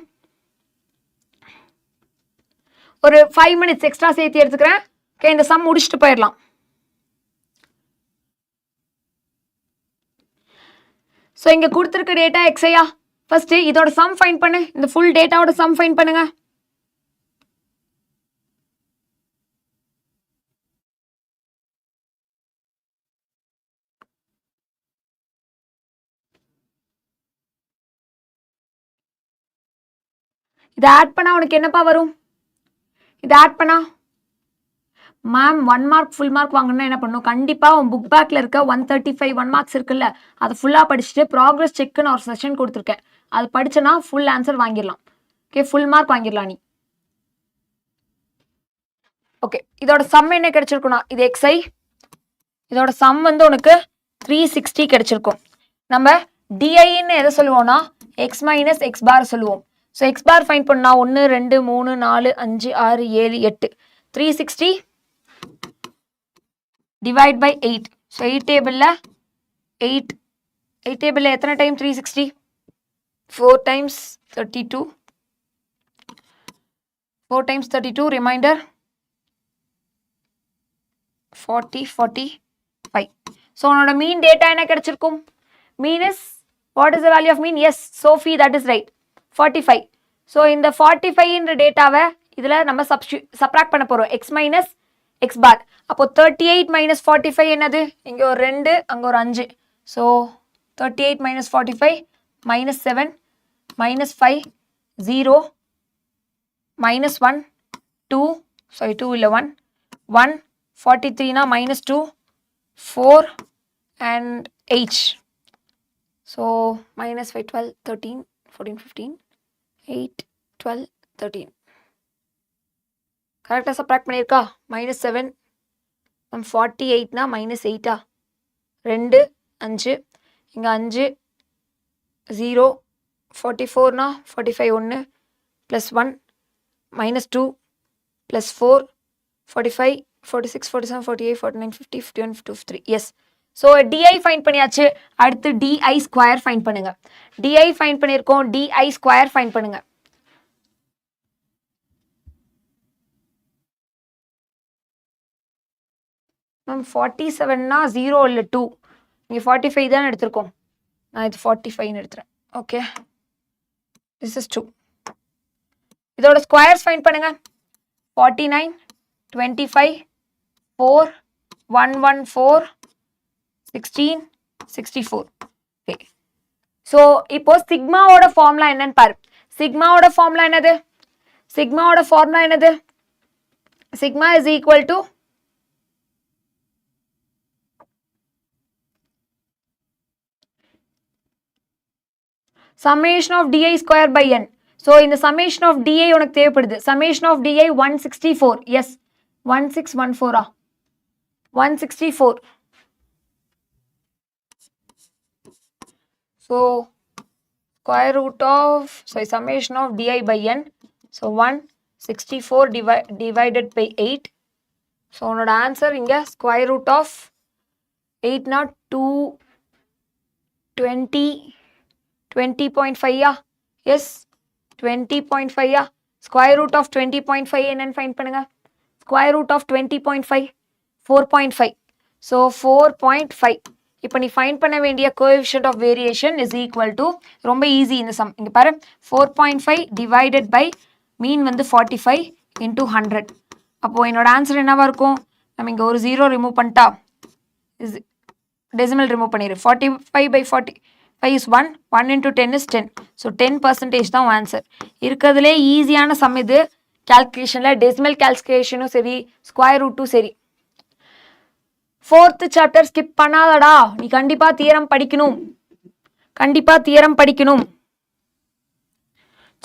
S1: ஒரு 5 minutes எக்ஸ்ட்ரா சேர்த்து எடுத்துக்கிறேன். ஓகே, இந்த சம் முடிச்சுட்டு போயிடலாம். ஸோ இங்கே கொடுத்துருக்க டேட்டா எக்ஸையா? ஃபர்ஸ்ட் இதோட சம் ஃபைண்ட் பண்ணு. இந்த ஃபுல் டேட்டாவோட சம் ஃபைண்ட் பண்ணுங்க. இதை ஆட் பண்ணா உனக்கு என்னப்பா வரும்? இதை ஆட் பண்ணா மேம் 1 mark ஃபுல் மார்க் வாங்கணும்னா என்ன பண்ணணும்? கண்டிப்பாக உன் புக் பேக்கில் இருக்க 135 1 marks இருக்குல்ல, அதை ஃபுல்லாக படிச்சுட்டு ப்ராக்ரஸ் செக்குன்னு ஒரு செஷன் கொடுத்துருக்கேன், அது படிச்சனா ஃபுல் ஆன்சர் வாங்கிடலாம். ஓகே, ஃபுல் மார்க் வாங்கிடலாம் நீ. ஓகே, இதோட சம் என்ன கிடைச்சிருக்கும்னா, இது எக்ஸ்ஐ, இதோட சம் வந்து உனக்கு 360 கிடைச்சிருக்கும். நம்ம டிஐன்னு எதை சொல்லுவோம்னா எக்ஸ் மைனஸ் எக்ஸ் பார் சொல்லுவோம். ஸோ எக்ஸ் பார் ஃபைண்ட் பண்ணா 1 2 3 4 5 6 7 8 360 டிவைட் பை 8. ஸோ 8 டேபிளில் எத்தனை time 360? 4 times 32. 4 times 32 remainder 40 45. So உன்னோட மீன் டேட்டா என்ன கிடைச்சிருக்கும்? Mean is what is the value of mean? Yes Sophie, that is right, 45. So இந்த 45ன்ற டேட்டாவை இதில் நம்ம சப்ராக்ட் பண்ண போகிறோம், எக்ஸ் மைனஸ் எக்ஸ் பார். அப்போ 38 minus 45 என்னது? இங்கே ஒரு 2, அங்கே ஒரு 5. So 38 minus 45 minus 7 minus 5 0 minus 1 2, sorry 2 இல்லை 1 1 43னா minus 2 4 and 8. So minus 5 12 13 14 15 8 12 13. கரெக்டாக சப்ராக்ட் பண்ணியிருக்கா? minus 7 48னா minus 8ஆ? 2 5, இங்கே 5 0 44னா 45 1 plus 1 minus 2 plus 4 45 46 47 48 49 50 51 53. S. So DI find பண்ணியாச்சு. அடுத்து டிஐ ஸ்கொயர் ஃபைண்ட் பண்ணுங்க. டிஐ ஃபைண்ட் பண்ணியிருக்கோம், டிஐ ஸ்கொயர் ஃபைண்ட் பண்ணுங்க. மேம் 47னா 0 இல்லை 2, இங்கே 45 தான் எடுத்திருக்கோம், நான் இது 45ன்னு எடுத்துறேன். Okay, this is 2. இதோட ஸ்கொயர்ஸ் ஃபைண்ட் பண்ணுங்க. 49, 25, 4, 114, 16, 64. Okay. So இப்போ சிக்மாவோட ஃபார்முலா என்னன்னு பாரு. சிக்மாவோட ஃபார்முலா என்னது? சிக்மாவோட ஃபார்முலா என்னது? Sigma is equal to summation of di square by n. So இந்த summation of di உனக்கு தேவைப்படுது. Summation of di 164. Yes. 1614 164. So square root of summation of di by n. So 164 divided by 8. So உன்னோட answer இங்க square root of 8 not 2 20.5 yeah? Yes 20.5 yeah? square root of 20.5 என்னன்னு find பண்ணுங்க. square root of 20.5 4.5. So 4.5. இப்போ நீ find பண்ண வேண்டிய coefficient of variation is equal to, ரொம்ப easy இந்த சம். இங்க பாரு 4.5 divided by மீன் வந்து 45 into 100. அப்போ என்னோட ஆன்சர் என்னவா இருக்கும்? நம்ம இங்க ஒரு 0 ரிமூவ் பண்ணிட்டா டெசிமல் ரிமூவ் பண்ணிடு. 45 by 45 is 1. 1 into 10 is 10. So 10% தான் ஆன்சர். இருக்கிறதுலே ஈஸியான சம் இது. கால்குலேஷனில் டெசிமல் கால்குலேஷனும் சரி, ஸ்கொயர் ரூட்டும் சரி. 4th chapter skip பண்ணாதடா. நீ கண்டிப்பா தியரம் படிக்கணும்.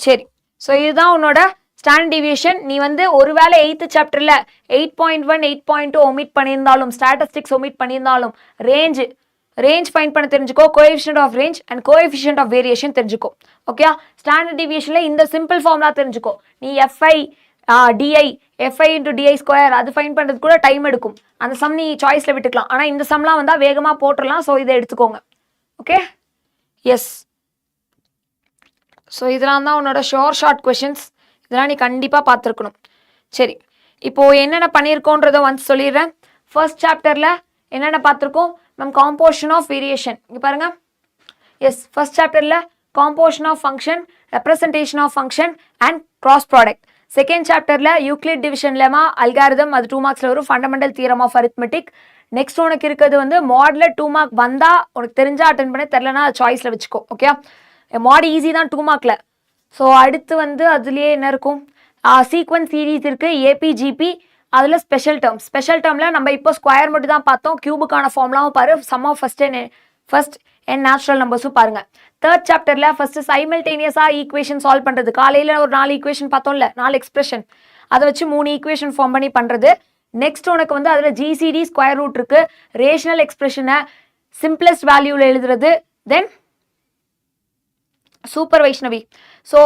S1: சரி. ஸோ இதுதான் உன்னோட ஸ்டாண்டர்ட் டிவியேஷன். நீ வந்து ஒருவேளை 8th சாப்டர்ல 8.1 8.2 ஒமிட் பண்ணியிருந்தாலும், ஸ்டாட்டிஸ்டிக்ஸ் ஒமிட் பண்ணியிருந்தாலும், ரேஞ்ச் ஃபைண்ட் பண்ண தெரிஞ்சுக்கோ, coefficient of range and coefficient of variation தெரிஞ்சுக்கோ. ஓகே, ஸ்டாண்டர்ட் டிவியேஷன்ல இந்த சிம்பிள் ஃபார்முலா தெரிஞ்சுக்கோ. நீ F I D I F I into D I square அது ஃபைண்ட் பண்ணுறது கூட டைம் எடுக்கும். அந்த சம் நீ சாய்ஸில் விட்டுக்கலாம். ஆனால் இந்த சம்லாம் வந்தால் வேகமாக போட்டுடலாம். ஸோ இதை எடுத்துக்கோங்க. Okay, yes. ஸோ இதெல்லாம் தான் உன்னோட ஷார்ட் கொஷின்ஸ். இதெல்லாம் நீ கண்டிப்பாக பார்த்துருக்கணும். சரி, இப்போது என்னென்ன பண்ணியிருக்கோன்றதை வந்து சொல்லிடுறேன். ஃபர்ஸ்ட் சாப்டரில் என்னென்ன பார்த்துருக்கோம்? நம்ம காம்போசிஷன் ஆஃப் வேரியேஷன். இங்கே பாருங்கள். எஸ், ஃபர்ஸ்ட் சாப்டரில் composition of function, representation of function and cross product. Second சாப்டரில் யூக்ளிட் டிவிஷன் லெமா, அல்காரிதம், அது 2 மார்க்ஸில் வரும். Fundamental theorem of arithmetic. Next உனக்கு இருக்கிறது வந்து மாடில் 2 மார்க் வந்தால் உனக்கு தெரிஞ்சா அட்டன் பண்ண, தெரிலனா சாய்ஸில் வச்சுக்கோ. ஓகே, மாட் ஈஸி தான் 2 மார்க்கில். ஸோ அடுத்து வந்து அதுலேயே என்ன இருக்கும்? சீக்வன்ஸ் சீரீஸ் இருக்குது, ஏபிஜிபி, அதில் ஸ்பெஷல் டேர்மில் நம்ம இப்போ ஸ்கொயர் மட்டும் தான் பார்த்தோம். கியூபுக்கான ஃபார்ம்லாவும் பாரு, sum of first and natural நம்பர்ஸும் பாருங்கள். தேர்ட் சாப்டரில் ஃபர்ஸ்ட் சைமல்டேனியஸாக ஈக்குவேஷன் சால்வ் பண்ணுறது. காலையில் ஒரு 4 ஈக்குவேஷன் பார்த்தோம்ல, 4 எக்ஸ்பிரஷன், அதை வச்சு 3 ஈக்குவேஷன் ஃபார்ம் பண்ணி பண்ணுறது. நெக்ஸ்ட் உனக்கு வந்து அதில் ஜிசிடி ஸ்கொயர் ரூட் இருக்குது, ரேஷனல் எக்ஸ்பிரஷனை சிம்பிளஸ்ட் வேல்யூவில் எழுதுறது, தென் சூப்பர் வைஷ்ணவி. ஸோ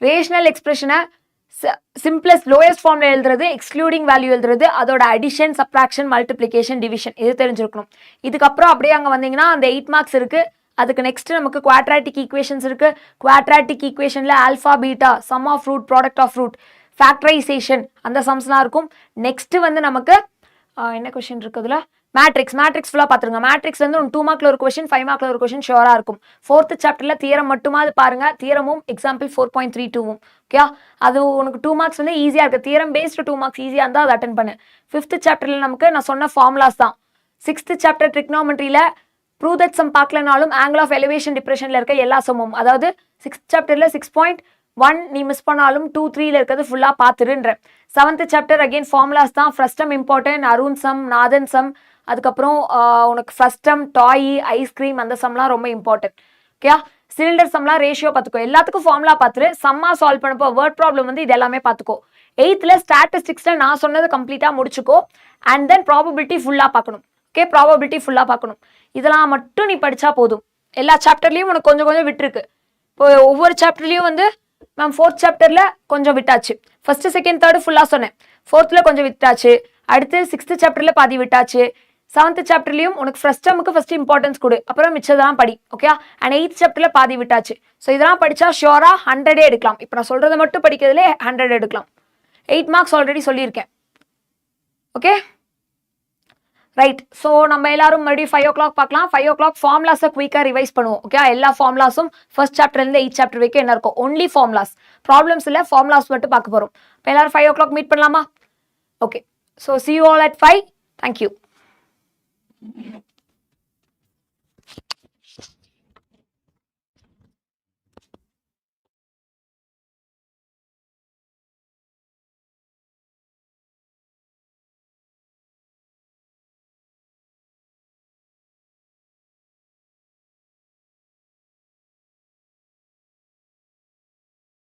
S1: ரேஷனல் எக்ஸ்பிரஷனை சிம்பிளஸ்ட் லோயஸ்ட் ஃபார்மில் எழுதுறது, எக்ஸ்க்ளூடிங் வேல்யூ எழுதுறது, அதோட அடிஷன், சப்ராக்ஷன், மல்டிப்ளிகேஷன், டிவிஷன், இது தெரிஞ்சிருக்கணும். இதுக்கப்புறம் அப்படியே அங்கே வந்தீங்கன்னா அந்த 8 மார்க்ஸ் இருக்குது. அதுக்கு நெக்ஸ்ட் நமக்கு குவாட்ராட்டிக் ஈக்குவேஷன்ஸ் இருக்குது. குவாட்ராட்டிக் ஈக்குவேஷனில் alpha beta, sum of root, product of root, factorisation, அந்த சம்ஸ்லாம் இருக்கும். நெக்ஸ்ட் வந்து நமக்கு என்ன கொஸ்டின் இருக்குதுல, மேட்ரிக்ஸ் ஃபுல்லாக பார்த்துருங்க. மேட்ரிக்ஸ் வந்து 2 மார்க்கில் ஒரு கொஸ்டின், 5 மார்க்கில் ஒரு கொஸ்டின் ஷோராக இருக்கும். 4th சாப்டரில் தியரம் மட்டுமாவது பாருங்க. தியரமும் எக்ஸாம்பிள் 4.32. ஓகே, அது உனக்கு 2 மார்க்ஸ் வந்து ஈஸியாக இருக்குது. தியரம் பேஸ்டு 2 மார்க்ஸ் ஈஸியாக இருந்தால் அதை அட்டன் பண்ணு. 5th சாப்டரில் நமக்கு நான் சொன்ன ஃபார்முலாஸ் தான். 6th சாப்டர் ட்ரிக்னாமெட்ரியில் ப்ரூவ் தட் சம் பார்க்கலனாலும் ஆங்கிள் ஆஃப் எலிவேஷன் டிப்ரெஷனில் இருக்க எல்லா சம்மும், அதாவது 6th சாப்டரில் 6.1 நீ மிஸ் பண்ணாலும் 2, 3ல இருக்கிறது ஃபுல்லாக பார்த்துருன்ற. 7th சாப்டர் அகெயின் ஃபார்முலாஸ் தான். Frustum important, Arun some, Nathan some, அதுக்கப்புறம் உனக்கு ஃப்ரஸ்டம், டாய், ஐஸ்கிரீம், அந்த சம்லாம் ரொம்ப இம்பார்ட்டன்ட். ஓகே, சிலிண்டர் சம்லாம் ரேஷியோ பார்த்துக்கோ. எல்லாத்துக்கும் ஃபார்முலா பார்த்துரு. சம்மா சால்வ் பண்ணப்போ வேர்ட் ப்ராப்ளம் வந்து இது எல்லாமே பார்த்துக்கோ. 8th ஸ்டாட்டிஸ்டிக்ஸில் நான் சொன்னது கம்ப்ளீட்டாக முடிச்சுக்கோ. அண்ட் தென் ப்ராபபிலிட்டி ஃபுல்லாக பார்க்கணும். ஓகே, ப்ராபபிலிட்டி ஃபுல்லாக பார்க்கணும். இதெல்லாம் மட்டும் நீ படித்தா போதும். எல்லா சாப்டர்லேயும் உனக்கு கொஞ்சம் கொஞ்சம் விட்டுருக்கு. இப்போ ஒவ்வொரு சாப்டர்லேயும் வந்து மேம் 4th சாப்டரில் கொஞ்சம் விட்டாச்சு. ஃபர்ஸ்ட், செகண்ட், தேர்டு ஃபுல்லாக சொன்னேன். 4th கொஞ்சம் விட்டாச்சு. அடுத்து 6th சாப்டரில் பாதி விட்டாச்சு. 7th சாப்டர்லையும் உனக்கு ஃபர்ஸ்ட் டேர்முக்கு ஃபர்ஸ்ட் இம்பார்ட்டன்ஸ் கொடு, அப்புறம் மிச்சதெல்லாம் படி. ஓகே, அண்ட் 8th சாப்டரில் பாதி விட்டாச்சு. ஸோ இதெல்லாம் படித்தா ஷியோராக 100 எடுக்கலாம். இப்போ நான் சொல்கிறத மட்டும் படிக்கிறதுலே 100 எடுக்கலாம். 8 மார்க்ஸ் ஆல்ரெடி சொல்லியிருக்கேன். Okay, right. ஸோ நம்ம எல்லாரும் மறுபடியும் 5 o'clock பார்க்கலாம். 5 o'clock ஃபார்முலாஸை குயிக்காக ரிவைஸ் பண்ணுவோம். ஓகே, எல்லா ஃபார்முலாஸும் ஃபர்ஸ்ட் சாப்டர்லேருந்து 8 சாப்டர் வரைக்கும் என்ன இருக்கும், ஒன்லி ஃபார்முலாஸ், ப்ராப்ளம்ஸ் இல்லை, ஃபார்முலாஸ் மட்டும் பார்க்க போகிறோம். இப்போ எல்லாரும் 5 o'clock மீட் பண்ணலாமா? Okay, so see you all at 5. Thank you.